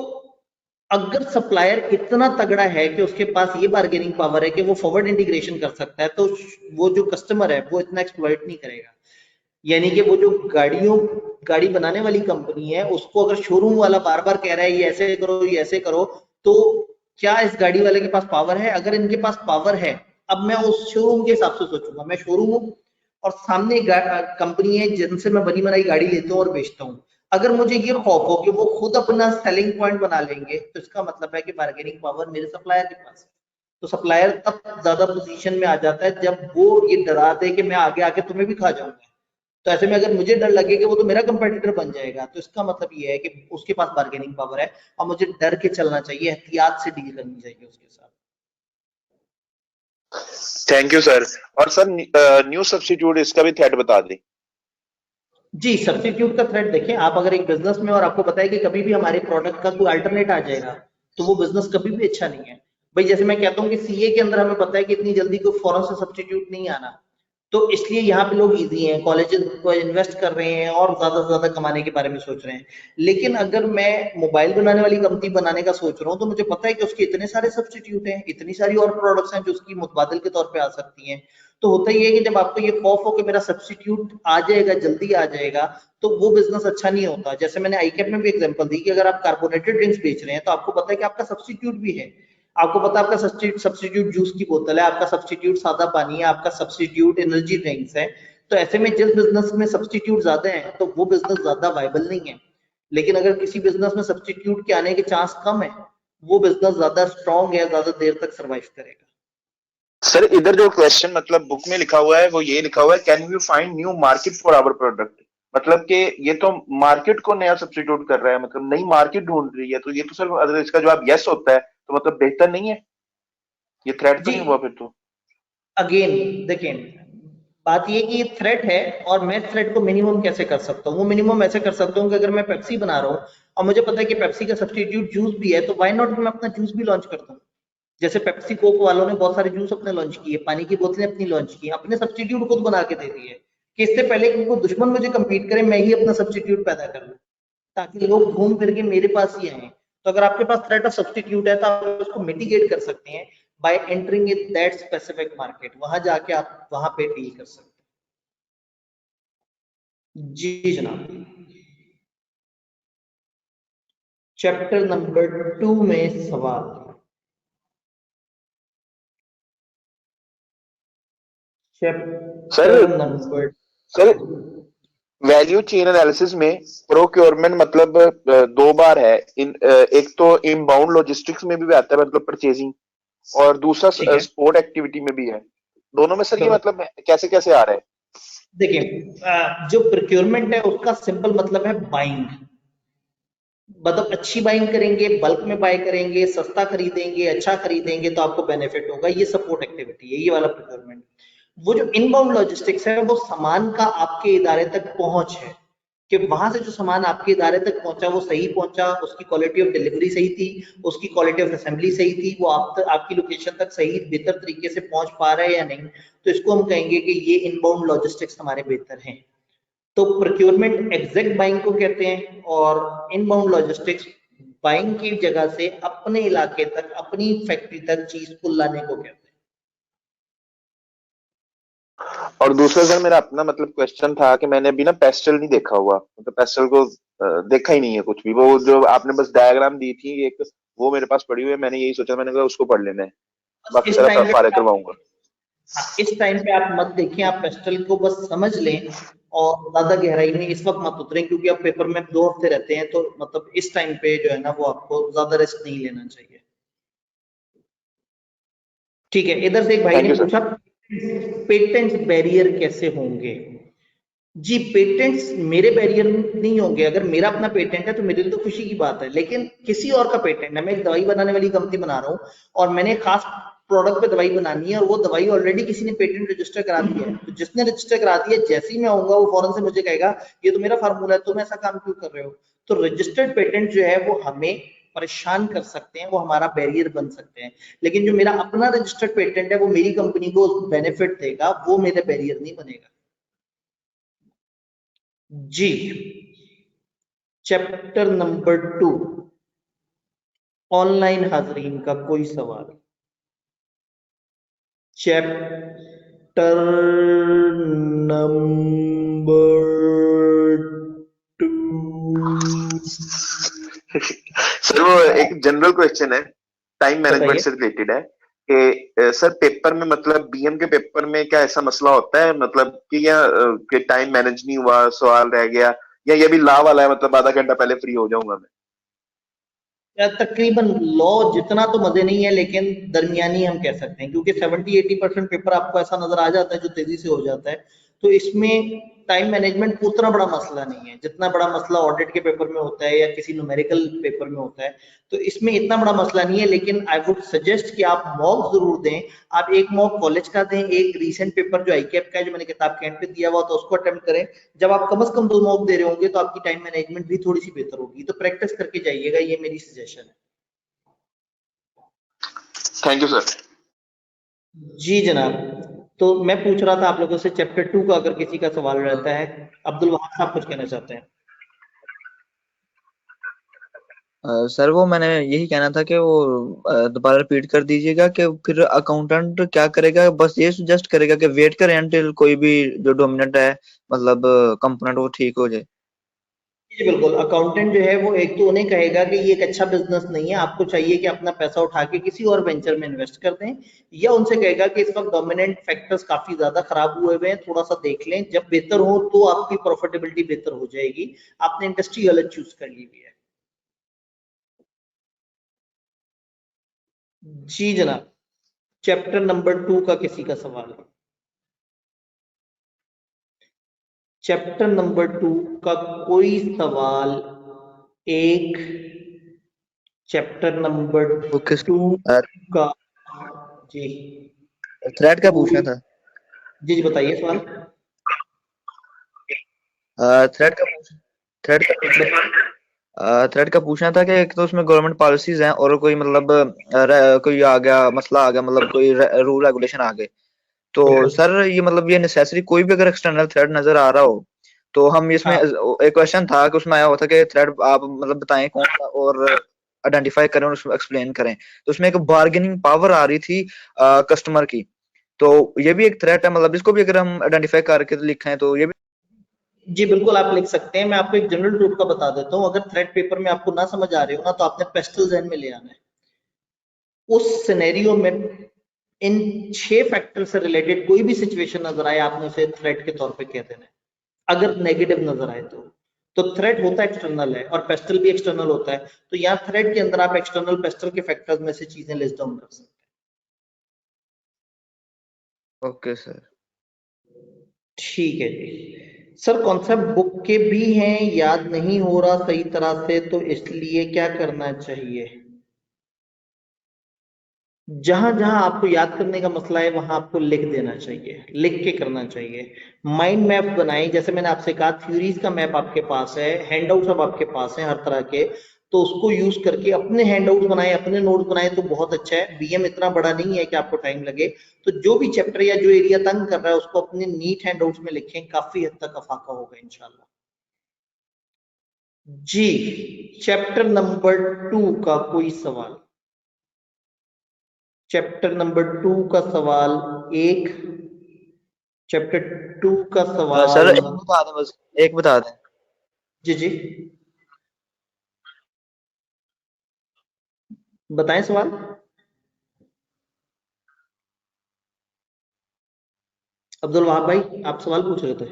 अगर सप्लायर इतना तगड़ा है कि उसके पास ये बार्गेनिंग पावर है कि वो फॉरवर्ड इंटीग्रेशन कर सकता है, तो वो जो कस्टमर है वो इतना एक्सप्लॉइट नहीं करेगा। यानी कि वो जो गाड़ी बनाने वाली कंपनी है, उसको अगर शोरूम वाला बार बार कह रहा है ये ऐसे करो ये ऐसे करो, तो क्या इस गाड़ी वाले के पास पावर है? अगर इनके पास पावर है, अब मैं उस शोरूम के हिसाब से सोचूंगा। मैं शोरूम हूँ और सामने कंपनी है जिनसे मैं बनी बनाई गाड़ी लेता हूँ और बेचता हूँ। अगर मुझे ये खौफ हो कि वो खुद अपना सेलिंग पॉइंट बना लेंगे, तो इसका मतलब है कि बार्गेनिंग पावर मेरे सप्लायर के पास है। तो सप्लायर तब ज्यादा पोजीशन में आ जाता है जब वो ये डरा दे कि मैं आगे आके तुम्हें भी खा जाऊंगा। तो ऐसे में अगर मुझे डर लगे कि वो तो मेरा कंपेटिटर बन जाएगा, तो इसका मतलब ये है कि उसके पास बार्गेनिंग पावर है और मुझे डर के चलना चाहिए, एहतियात से डील करनी चाहिए उसके साथ। Thank you sir. और सर न्यू सब्स्टिट्यूट, इसका भी थ्रेट बता दें। जी, सब्स्टिट्यूट का थ्रेट देखें, आप अगर एक बिजनेस में और आपको पता है कि कभी भी हमारे प्रोडक्ट का कोई अल्टरनेट आ जाएगा, तो वो बिजनेस कभी भी अच्छा नहीं है। भाई जैसे मैं कहता हूँ कि सीए के अंदर हमें पता है कि इतनी जल्दी कोई फौरन से सब्स्टिट्यूट नहीं आना, तो इसलिए यहाँ पे लोग इजी हैं, कॉलेजेस को इन्वेस्ट कर रहे हैं और ज्यादा से ज्यादा कमाने के बारे में सोच रहे हैं। लेकिन अगर मैं मोबाइल बनाने वाली कंपनी बनाने का सोच रहा हूँ, तो मुझे पता है कि उसके इतने सारे सब्स्टिट्यूट हैं, इतनी सारी और प्रोडक्ट्स हैं जो उसकी मुतबादिल के तौर पे आ सकती हैं। तो होता ही है कि जब आपको ये खौफ हो कि मेरा सब्स्टिट्यूट आ जाएगा, जल्दी आ जाएगा, तो वो बिजनेस अच्छा नहीं होता। जैसे मैंने आईकैप में भी एग्जांपल दी कि अगर आप कार्बोनेटेड ड्रिंक्स बेच रहे हैं, तो आपको पता है कि आपका सब्स्टिट्यूट भी है। आपको पता है आपका सब्स्टिट्यूट जूस की बोतल है, आपका सब्स्टिट्यूट सादा पानी है, आपका सब्स्टिट्यूट एनर्जी ड्रिंक्स है। तो ऐसे में जिस बिजनेस में सब्स्टिट्यूट ज्यादा है, तो वो बिजनेस ज्यादा वायबल नहीं है। लेकिन अगर किसी बिजनेस में सब्स्टिट्यूट के आने के चांस कम है, वो बिजनेस ज्यादा स्ट्रॉन्ग है, ज्यादा देर तक सर्वाइव करेगा। सर इधर जो क्वेश्चन मतलब बुक में लिखा हुआ है वो ये लिखा हुआ है, can you find new market for our product. मतलब कि ये तो मार्केट को नया सब्स्टिट्यूट कर रहा है, मतलब नई मार्केट ढूंढ रही है। तो ये तो सर अगर इसका जवाब यस होता है तो मतलब बेहतर नहीं है, ये थ्रेट तो नहीं हुआ फिर तो? अगेन देखें, बात ये कि ये थ्रेट है और मैं थ्रेट को मिनिमम कैसे कर सकता हूँ? वो मिनिमम ऐसे कर सकता हूँ कि अगर मैं पेप्सी बना रहा हूँ और मुझे पता है कि पेप्सी का सब्स्टिट्यूट जूस भी है, तो व्हाई नॉट मैं अपना जूस भी लॉन्च करता हूँ। जैसे पेप्सी कोक वालों ने बहुत सारे जूस अपने लॉन्च किए, पानी की बोतलें अपनी लॉन्च की, अपने सब्स्टिट्यूट खुद बना के दे दिए कि इससे पहले कि कोई दुश्मन मुझे कम्पीट करे, मैं ही अपना सब्स्टिट्यूट पैदा कर लूं, ताकि लोग घूम फिर के मेरे पास ही आए। तो अगर आपके पास थ्रेट ऑफ सब्स्टिट्यूट है तो आप उसको मिटिगेट कर सकते हैं bye entering in that specific market. वहां जाके आप वहां पे डील कर सकते हैं। जी जनाब। चैप्टर नंबर 2 में सवाल। Sir chapter number sir value chain analysis में प्रोक्योरमेंट मतलब दो बार है एक तो इनबाउंड लॉजिस्टिक्स में भी आता है मतलब परचेजिंग, और दूसरा ठीक है। स्पोर्ट एक्टिविटी में भी है। दोनों में सर ये तो मतलब कैसे कैसे आ रहा है? देखिए, जो प्रोक्योरमेंट है उसका सिंपल मतलब है बाइंग। मतलब अच्छी बाइंग करेंगे, बल्क में बाय करेंगे, सस्ता खरीदेंगे, अच्छा खरीदेंगे तो आपको बेनिफिट होगा, ये सपोर्ट एक्टिविटी है, ये वाला प्रोक्योरमेंट। वो जो इनबाउंड लॉजिस्टिक्स है वो सामान का आपके इदारे तक पहुंच है, कि वहां से जो सामान आपके इदारे तक पहुंचा वो सही पहुंचा, उसकी क्वालिटी ऑफ डिलीवरी सही थी, उसकी क्वालिटी ऑफ असेंबली सही थी, वो आपकी लोकेशन तक सही बेहतर तरीके से पहुंच पा रहा है या नहीं, तो इसको हम कहेंगे कि ये इनबाउंड लॉजिस्टिक्स हमारे बेहतर हैं। तो प्रोक्योरमेंट एग्जैक्ट बाइंग को कहते हैं और इनबाउंड लॉजिस्टिक्स बाइंग की जगह से अपने इलाके तक, अपनी फैक्ट्री तक चीज को लाने को कहते हैं। और दूसरा सर मेरा अपना मतलब क्वेश्चन था कि मैंने अभी ना पेस्टल नहीं देखा हुआ, मतलब पेस्टल को देखा ही नहीं है कुछ भी। वो जो आपने बस डायग्राम दी थी एक, वो मेरे पास पड़ी हुई है, मैंने यही सोचा, मैंने कहा उसको पढ़ लेना है, बाकी इस सारा टाइम पे फारे करवाऊंगा। इस टाइम पे आप मत देखें, आप पेस्टल को बस समझ लें और ज्यादा गहराई में इस वक्त मत उतरें, क्योंकि आप पेपर में दौड़ते रहते हैं, तो मतलब इस टाइम पे जो है ना वो आपको ज्यादा रिस्क नहीं लेना चाहिए। ठीक है, इधर से एक भाई थैंक ने यू पूछा सर। पेटेंट बैरियर कैसे होंगे। जी, पेटेंट्स मेरे बैरियर नहीं होंगे। अगर मेरा अपना पेटेंट है तो मेरे लिए तो खुशी की बात है, लेकिन किसी और का पेटेंट है, मैं एक दवाई बनाने वाली कंपनी बना रहा हूँ और मैंने एक खास प्रोडक्ट पे दवाई बनानी है और वो दवाई ऑलरेडी किसी ने पेटेंट रजिस्टर करा दिया है, तो जिसने रजिस्टर करा दिया जैसे ही मैं आऊंगा वो फौरन से मुझे कहेगा ये तो मेरा फार्मूला है, तुम ऐसा काम क्यों कर रहे हो। तो रजिस्टर्ड पेटेंट जो है वो हमें परेशान कर सकते हैं, वो हमारा बैरियर बन सकते हैं, लेकिन जो मेरा अपना रजिस्टर्ड पेटेंट है वो मेरी कंपनी को बेनिफिट देगा, वो मेरे बैरियर नहीं बनेगा। जी। चैप्टर नंबर 2 ऑनलाइन हाजरीन का कोई सवाल। चैप्टर नंबर 2 सर वो एक जनरल क्वेश्चन है, टाइम मैनेजमेंट बताइए। से रिलेटेड है कि सर पेपर में मतलब बीएम के पेपर में क्या ऐसा मसला होता है मतलब कि या कि टाइम मैनेज नहीं हुआ, सवाल रह गया, या ये भी ला वाला है मतलब आधा घंटा पहले फ्री हो जाऊंगा मैं? तकरीबन लॉ जितना तो मजे नहीं है, लेकिन दरमियानी हम कह सकते हैं, क्योंकि 70-80% पेपर आपको ऐसा नजर आ जाता है जो तेजी से हो जाता है, तो इसमें टाइम मैनेजमेंट उतना बड़ा मसला नहीं है जितना बड़ा मसला ऑडिट के पेपर में होता है या किसी न्यूमेरिकल पेपर में होता है। तो इसमें इतना बड़ा मसला नहीं है, लेकिन आई वुड सजेस्ट कि आप मॉक जरूर दें। आप एक मॉक कॉलेज का दें, एक रीसेंट पेपर जो आईकैप का है जो मैंने किताब के एंड पे दिया हुआ था उसको अटेम्प्ट करें। जब आप कम से कम 2 मॉक दे रहे होंगे तो आपकी टाइम मैनेजमेंट भी थोड़ी सी बेहतर होगी, तो प्रैक्टिस करके जाइएगा, ये मेरी सजेशन है। Thank you sir. जी जनाब। तो मैं पूछ रहा था आप लोगों से चैप्टर 2 का अगर किसी का सवाल रहता है। अब्दुल वहाब साहब कुछ कहना चाहते हैं। सर वो मैंने यही कहना था कि वो दोबारा रिपीट कर दीजिएगा कि फिर अकाउंटेंट क्या करेगा, बस ये सजेस्ट करेगा कि वेट करें अनटिल कोई भी जो डोमिनेंट है मतलब कंपोनेंट वो ठीक हो जाए। जी बिल्कुल, अकाउंटेंट जो है वो एक तो उन्हें कहेगा कि ये एक अच्छा बिजनेस नहीं है, आपको चाहिए कि अपना पैसा उठा के किसी और वेंचर में इन्वेस्ट कर दें, या उनसे कहेगा कि इस वक्त डोमिनेंट फैक्टर्स काफी ज्यादा खराब हुए हुए हैं, थोड़ा सा देख लें, जब बेहतर हो तो आपकी प्रॉफिटेबिलिटी बेहतर हो जाएगी। आपने इंडस्ट्री गलत चूज कर ली हुई है। जी जनाब। चैप्टर नंबर 2 का किसी का सवाल है। चैप्टर नंबर 2 का कोई सवाल। एक चैप्टर नंबर वो किस 2 का। जी। थ्रेड का पूछना कोई था। जी बताइए सवाल। थ्रेड का पूछना था कि एक तो उसमें गवर्नमेंट पॉलिसीज हैं और कोई मतलब कोई आ गया मसला आ गया, मतलब कोई रूल रेगुलेशन आ गए, तो सर ये मतलब ये नेसेसरी कोई भी अगर एक्सटर्नल थ्रेड नजर आ रहा हो तो हम इसमें एक क्वेश्चन था कि उसमें आया हुआ था कि थ्रेड आप मतलब बताएं कौन सा और आइडेंटिफाई करें और उसमें एक्सप्लेन करें, तो उसमें एक बार्गेनिंग पावर आ रही थी कस्टमर की, तो ये भी एक थ्रेट है, मतलब इसको भी अगर हम आइडेंटिफाई करके लिखें तो ये भी। जी बिल्कुल आप लिख सकते हैं। मैं आपको एक जनरल रूल का बता देता हूँ। अगर थ्रेड पेपर में आपको ना समझ आ रही हो ना, तो आपने पेस्टल जहन में ले आना है। उस सिनेरियो में इन 6 फैक्टर से रिलेटेड कोई भी सिचुएशन नजर आए, आपने उसे थ्रेट के तौर पे कह देना है। अगर नेगेटिव नजर आए तो थ्रेट होता एक्सटर्नल है और पेस्टल भी एक्सटर्नल होता है, तो यहाँ थ्रेट के अंदर आप एक्सटर्नल पेस्टल के फैक्टर्स में से चीजें लिस्ट डाउन कर सकते हैं। ओके सर, ठीक है जी सर। कॉन्सेप्ट बुक के भी हैं, याद नहीं हो रहा सही तरह से, तो इसलिए क्या करना चाहिए? जहां जहां आपको याद करने का मसला है वहां आपको लिख देना चाहिए, लिख के करना चाहिए। माइंड मैप बनाएं, जैसे मैंने आपसे कहा थ्योरीज का मैप आपके पास है, हैंडआउट्स अब आपके पास हैं हर तरह के, तो उसको यूज करके अपने हैंडआउट्स बनाएं, अपने नोट्स बनाएं तो बहुत अच्छा है। बीएम इतना बड़ा नहीं है कि आपको टाइम लगे, तो जो भी चैप्टर या जो एरिया तंग कर रहा है उसको अपने नीट हैंडआउट्स में लिखें, काफी हद तक अफाका होगा इंशाल्लाह। जी चैप्टर नंबर 2 का कोई सवाल? चैप्टर नंबर 2 का सवाल एक, चैप्टर 2 का सर सवाल। एक बता दें, बस एक बता दें। जी जी बताएं सवाल। अब्दुल वहाब भाई आप सवाल पूछ रहे थे।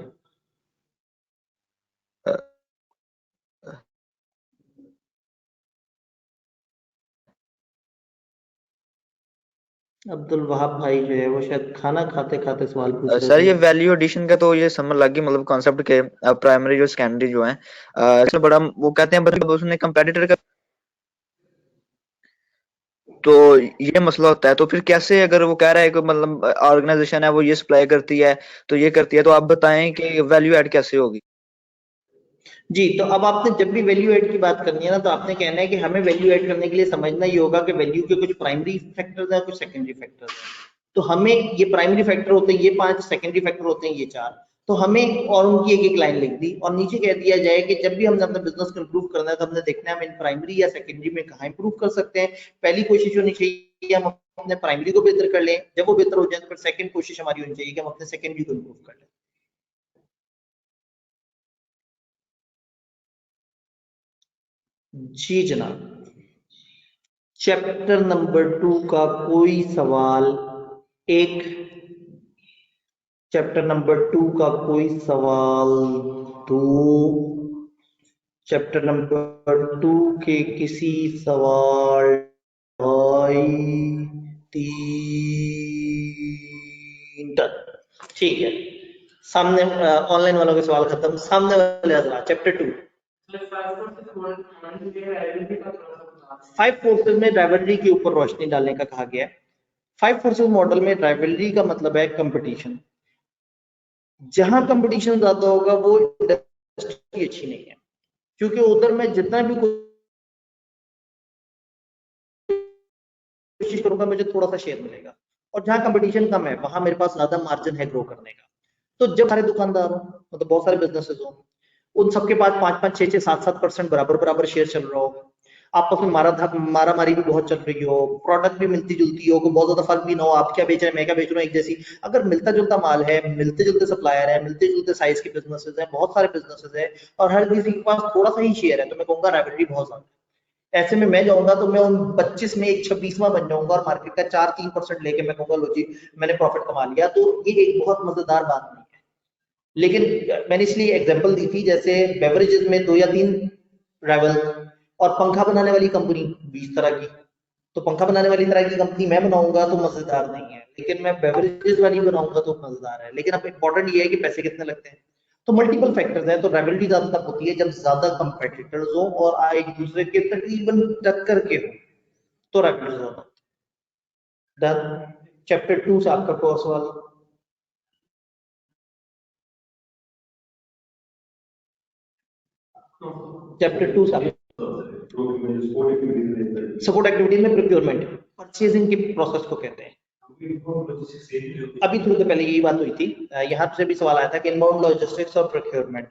अ, अब्दुल वहाब भाई जो है वो शायद खाना खाते खाते सवाल पूछ रहे सर थे। ये वैल्यू एडिशन का तो ये समझ लग गई, मतलब कॉन्सेप्ट के प्राइमरी जो सेकेंडरी जो है इसमें बड़ा वो कहते हैं मतलब उसने कंपेटिटर का, तो ये मसला होता है, तो फिर कैसे अगर वो कह रहा है कि मतलब ऑर्गेनाइजेशन है वो ये सप्लाई करती है तो ये करती है, तो आप बताएं कि वैल्यू ऐड कैसे होगी? जी तो अब आपने जब भी वैल्यू ऐड की बात करनी है ना, तो आपने कहना है कि हमें वैल्यू ऐड करने के लिए समझना ही होगा कि वैल्यू के कुछ प्राइमरी फैक्टर्स हैं, कुछ सेकेंडरी फैक्टर्स हैं। तो हमें ये प्राइमरी फैक्टर होते हैं ये 5, सेकेंडरी फैक्टर होते हैं ये 4, तो हमें और उनकी एक एक लाइन लिख दी और नीचे कह दिया जाए कि जब भी हमने अपना बिजनेस को इंप्रूव करना है तो हमने देखना है हम इन प्राइमरी या सेकेंडरी में कहाँ इंप्रूव कर सकते हैं। पहली कोशिश होनी चाहिए हम अपने प्राइमरी को बेहतर कर लें, जब वो बेहतर हो जाए तो फिर सेकंड कोशिश हमारी होनी चाहिए कि हम अपने सेकेंडरी को इंप्रूव कर लें। जी जनाब। चैप्टर नंबर 2 का कोई सवाल? एक, चैप्टर नंबर 2 का कोई सवाल? दो, चैप्टर नंबर 2 के किसी सवाल? भाई तीन, डन। ठीक है, सामने ऑनलाइन वालों के सवाल खत्म, सामने वाले हजरात चैप्टर 2। 5 फोर्सेस में राइवलरी के ऊपर रोशनी डालने का कहा गया है। 5 फोर्सेस मॉडल में राइवलरी का मतलब है कंपटीशन। जहां कंपटीशन ज्यादा होगा वो इंडस्ट्री अच्छी नहीं है, क्योंकि उधर मैं जितना भी कोशिश करूंगा मुझे थोड़ा सा शेयर मिलेगा, और जहां कंपटीशन कम है वहां मेरे पास ज्यादा मार्जिन है ग्रो करने का। तो जब सारे दुकानदार हो, मतलब बहुत सारे बिजनेसेस हो, उन सबके पास 5-5, 6-6, 7-7% बराबर बराबर शेयर चल रहा हो, आपस में मारा मारी भी बहुत चल रही हो, प्रोडक्ट भी मिलती जुलती हो, कोई बहुत ज्यादा फर्क भी ना हो, आप क्या बेच रहे हैं मैं क्या बेच रहा हूँ एक जैसी, अगर मिलता जुलता माल है, मिलते जुलते सप्लायर है, मिलते जुलते साइज के बिजनेसेस हैं, बहुत सारे बिजनेसेस है और हर किसी के पास थोड़ा सा ही शेयर है, तो मैं कहूंगा राइवलरी बहुत ज्यादा है। ऐसे में मैं जाऊंगा तो मैं उन 25 में एक 26वां बन जाऊंगा और मार्केट का 4-3% लेके मैं कहूंगा लो जी मैंने प्रॉफिट कमा लिया, तो ये एक बहुत मजेदार बात नहीं है। लेकिन मैंने इसलिए एग्जांपल दी थी, जैसे बेवरेजेस में 2 या 3 राइवल और पंखा बनाने वाली कंपनी 20 तरह की, तो पंखा बनाने वाली तरह की कंपनी मैं बनाऊंगा तो मजेदार नहीं है, लेकिन मैं बेवरेजेस वाली बनाऊंगा तो मजेदार है। लेकिन अब इंपॉर्टेंट ये है कि पैसे कितने लगते हैं, तो मल्टीपल फैक्टर्स हैं। तो राइवलरी ज्यादा तब होती है जब ज्यादा कंपेटिटर्स हो और एक दूसरे के तकरीबन टक्कर के हो, तो राइवलरी ज्यादा। डन। चैप्टर 2 से आपका कोर्स वाला चैप्टर 2 सपोर्ट एक्टिविटी में प्रोक्योरमेंट परचेजिंग के प्रोसेस को कहते हैं। अभी थोड़ी देर पहले यही बात हुई थी, यहाँ से भी सवाल आया था कि इनबाउंड लॉजिस्टिक्स और प्रोक्योरमेंट।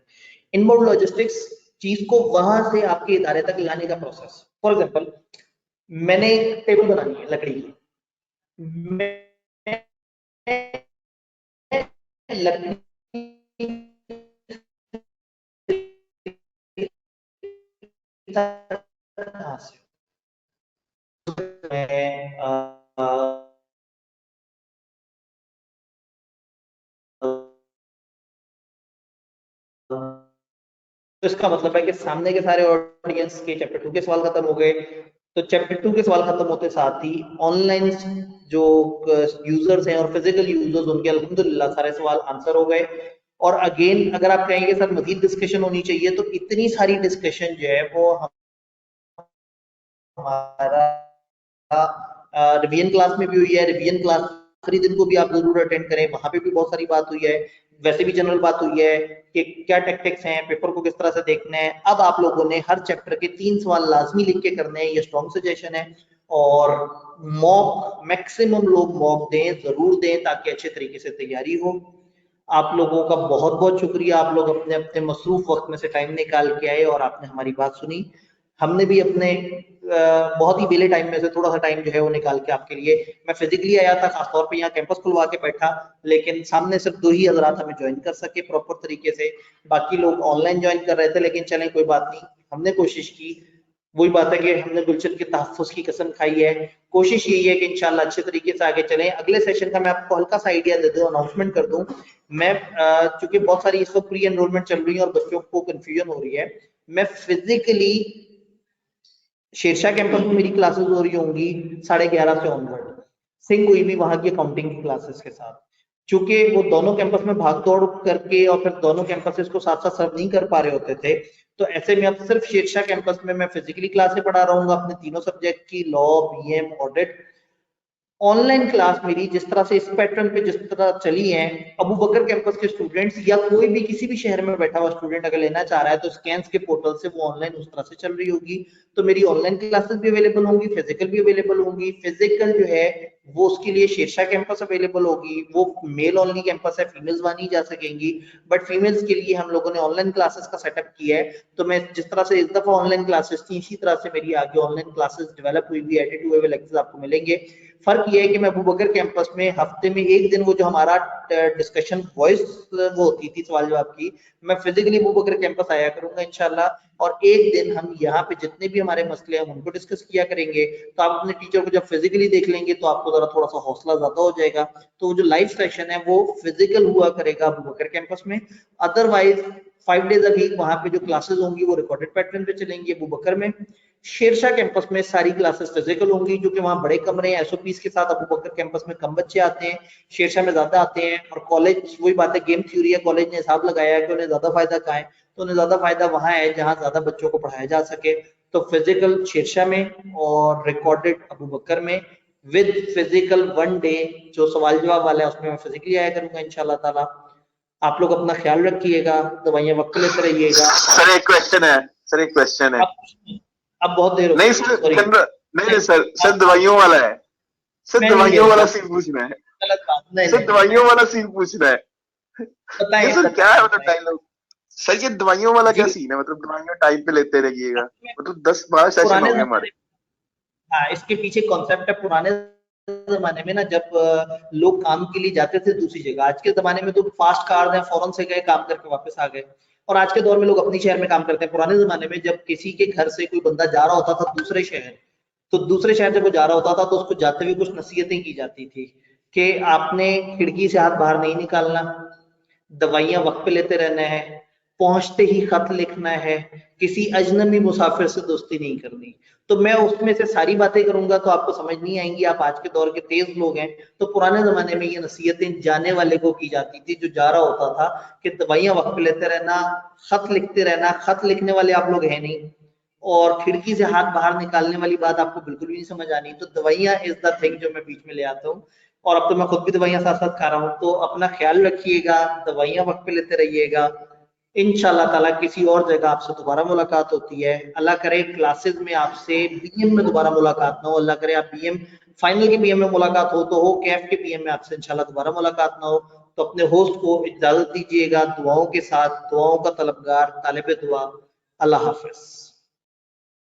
इनबाउंड लॉजिस्टिक्स चीज को वहां से आपके इदारे तक लाने का प्रोसेस। फॉर एग्जांपल मैंने एक टेबल बनानी है लकड़ी की, लकड़ी तो इसका मतलब है कि सामने के सारे ऑडियंस के चैप्टर 2 के सवाल खत्म हो गए। तो चैप्टर 2 के सवाल खत्म होते साथ ही ऑनलाइन जो यूजर्स हैं और फिजिकल यूजर्स उनके अल्हम्दुलिल्लाह सारे सवाल आंसर हो गए। और अगेन अगर आप कहेंगे सर मजीद डिस्कशन होनी चाहिए, तो इतनी सारी डिस्कशन जो है वो हमारा रिवीजन क्लास में भी हुई है। रिवीजन क्लास आखिरी दिन को भी आप जरूर अटेंड करें, वहां पे भी बहुत सारी बात हुई है। वैसे भी जनरल बात हुई है कि क्या टैक्टिक्स हैं, पेपर को किस तरह से देखना है। अब आप लोगों ने हर चैप्टर के 3 सवाल लाजमी लिख के करने हैं, ये स्ट्रॉन्ग सजेशन है। और मॉक मैक्सिमम लोग मॉक दें, जरूर दें, ताकि अच्छे तरीके से तैयारी हो। आप लोगों का बहुत बहुत शुक्रिया, आप लोग अपने अपने मसरूफ वक्त में से टाइम निकाल के आए और आपने हमारी बात सुनी। हमने भी अपने बहुत ही बेले टाइम में से थोड़ा सा टाइम जो है वो निकाल के आपके लिए, मैं फिजिकली आया था खासतौर पे, यहाँ कैंपस खुलवा के बैठा, लेकिन सामने सिर्फ 2 ही हजरात हमें ज्वाइन कर सके प्रॉपर तरीके से, बाकी लोग ऑनलाइन ज्वाइन कर रहे थे। लेकिन चलें कोई बात नहीं, हमने कोशिश की। वही बात है कि हमने गुलशन के तहफ़्फ़ुज़ की कसम खाई है। कोशिश यही है कि इंशाल्लाह अच्छे तरीके से आगे चलें। अगले सेशन का मैं आपको हल्का सा आइडिया दे दूं, अनाउंसमेंट कर दूं। मैं चूंकि बहुत सारी इस वक्त प्री एनरोलमेंट चल रही है और बच्चों को कंफ्यूजन हो रही है, मैं फिजिकली शेरशाह कैंपस में मेरी क्लासेस हो रही होंगी 11:30 से ऑनवर्ड, सिंह हुई भी वहां की अकाउंटिंग की क्लासेस के साथ। चूंकि वो दोनों कैंपस में भाग दौड़ करके और फिर दोनों कैंपसेस को साथ साथ सर्व नहीं कर पा रहे होते थे, तो ऐसे में अब सिर्फ शेरशाह कैंपस में मैं फिजिकली क्लासें पढ़ा रहूंगा अपने तीनों सब्जेक्ट की, law, BM, audit. Online class मेरी जिस तरह से इस पैटर्न पे जिस तरह चली है, अबू बकर कैंपस के स्टूडेंट्स या कोई भी किसी भी शहर में बैठा हुआ स्टूडेंट अगर लेना चाह रहा है तो स्कैन्स के पोर्टल से वो ऑनलाइन उस तरह से चल रही होगी। तो मेरी ऑनलाइन क्लासेस भी अवेलेबल होंगी, फिजिकल भी अवेलेबल होंगी। फिजिकल जो है वो उसके लिए शेरशाह कैंपस अवेलेबल होगी, वो मेल ओनली कैंपस है, फीमेल्स वहां नहीं जा सकेंगी, बट फीमेल्स के लिए हम लोगों ने ऑनलाइन क्लासेस का सेटअप किया है। तो मैं जिस तरह से इस दफा ऑनलाइन क्लासेस थी, इसी तरह से मेरी आगे ऑनलाइन क्लासेस डेवलप हुई भी, एडिट हुए हुए लेक्चर्स आपको मिलेंगे। फर्क ये है कि मैं अबू बकर कैंपस में हफ्ते में एक दिन वो जो हमारा डिस्कशन वॉइस वो होती थी सवाल जवाब की, मैं फिजिकली अबू बकर कैंपस आया करूंगा इंशाल्लाह। और एक दिन हम यहाँ पे जितने भी हमारे मसले हैं उनको डिस्कस किया करेंगे। तो आप अपने टीचर को जब फिजिकली देख लेंगे तो आपको जरा थोड़ा सा हौसला ज्यादा हो जाएगा। तो वो जो लाइव सेशन है वो फिजिकल हुआ करेगा अबू बकर कैंपस में। अदरवाइज 5 डेज अ वीक वहां पे जो क्लासेस होंगी वो रिकॉर्डेड पैटर्न पे चलेंगी अबू बकर में। शेरशाह कैंपस में सारी क्लासेस फिजिकल होंगी, क्योंकि वहां बड़े कमरे हैं, एसओपीस के साथ। अबू बकर कैंपस में कम बच्चे आते हैं, शेरशाह में ज्यादा आते हैं। और कॉलेज वही बात है, गेम थ्योरी है, कॉलेज ने हिसाब लगाया है कि उन्हें ज्यादा फायदा कहाँ है, तो उन्हें ज्यादा फायदा वहां है जहां ज्यादा बच्चों को पढ़ाया जा सके। तो फिजिकल शेरशाह में और रिकॉर्डेड अबू बकर में, विद फिजिकल 1 डे जो सवाल जवाब वाला है उसमें मैं फिजिकली आया करूंगा इंशाल्लाह ताला। आप लोग अपना ख्याल रखिएगा, दवाइयां वक्त लेते रहिएगा। सर एक क्वेश्चन है, सर एक क्वेश्चन है। अब बहुत देर हो नहीं सर, नहीं सर दवाइयों वाला है, सर दवाइयों वाला सीन पूछना है, सर दवाइयों वाला सीन पूछना है। ये सर क्या है मतलब डायलॉग, सर ये दवाइयों वाला क्या सीन है, मतलब दवाइयां टाइम पे लेते रहिएगा, मतलब 10-12 सेशन हो गए हमारे। हाँ, इसके पीछे कॉन्सेप्ट है, पुराने जमाने में ना जब लोग काम के लिए जाते थे दूसरी जगह, आज के जमाने में तो फास्ट कार्ड है, फौरन से गए काम करके वापस आ गए। और आज के दौर में लोग अपनी शहर में काम करते हैं। पुराने जमाने में जब किसी के घर से कोई बंदा जा रहा होता था दूसरे शहर, तो दूसरे शहर जब वो जा रहा होता था तो उसको जाते हुए कुछ नसीहतें की जाती थी कि आपने खिड़की से हाथ बाहर नहीं निकालना, दवाइयां वक्त पे लेते रहना है, पहुंचते ही खत लिखना है, किसी अजनबी मुसाफिर से दोस्ती नहीं करनी। तो मैं उसमें से सारी बातें करूंगा तो आपको समझ नहीं आएंगी, आप आज के दौर के तेज लोग हैं। तो पुराने जमाने में ये नसीहतें जाने वाले को की जाती थी जो जा रहा होता था, कि दवाइयां वक्त पे लेते रहना, खत लिखते रहना। खत लिखने वाले आप लोग हैं नहीं, और खिड़की से हाथ बाहर निकालने वाली बात आपको बिल्कुल भी नहीं समझ आनी। तो दवाइयां इज द थिंग जो मैं बीच में ले आता हूँ। और अब तो मैं खुद भी दवाइयां साथ साथ खा रहा हूँ। तो अपना ख्याल रखिएगा, दवाइयां वक्त पे लेते रहिएगा, इंशाल्लाह ताला किसी और जगह आपसे दोबारा मुलाकात होती है। अल्लाह करे क्लासेस में आपसे बीएम में दोबारा मुलाकात ना हो, अल्लाह करे आप बीएम फाइनल की बीएम में मुलाकात हो तो हो, कैफ के बीएम में आपसे इंशाल्लाह दोबारा मुलाकात ना हो। तो अपने होस्ट को इजाजत दीजिएगा दुआओं के साथ, दुआओं का तलबगार, तालिब दुआ। अल्लाह हाफिज।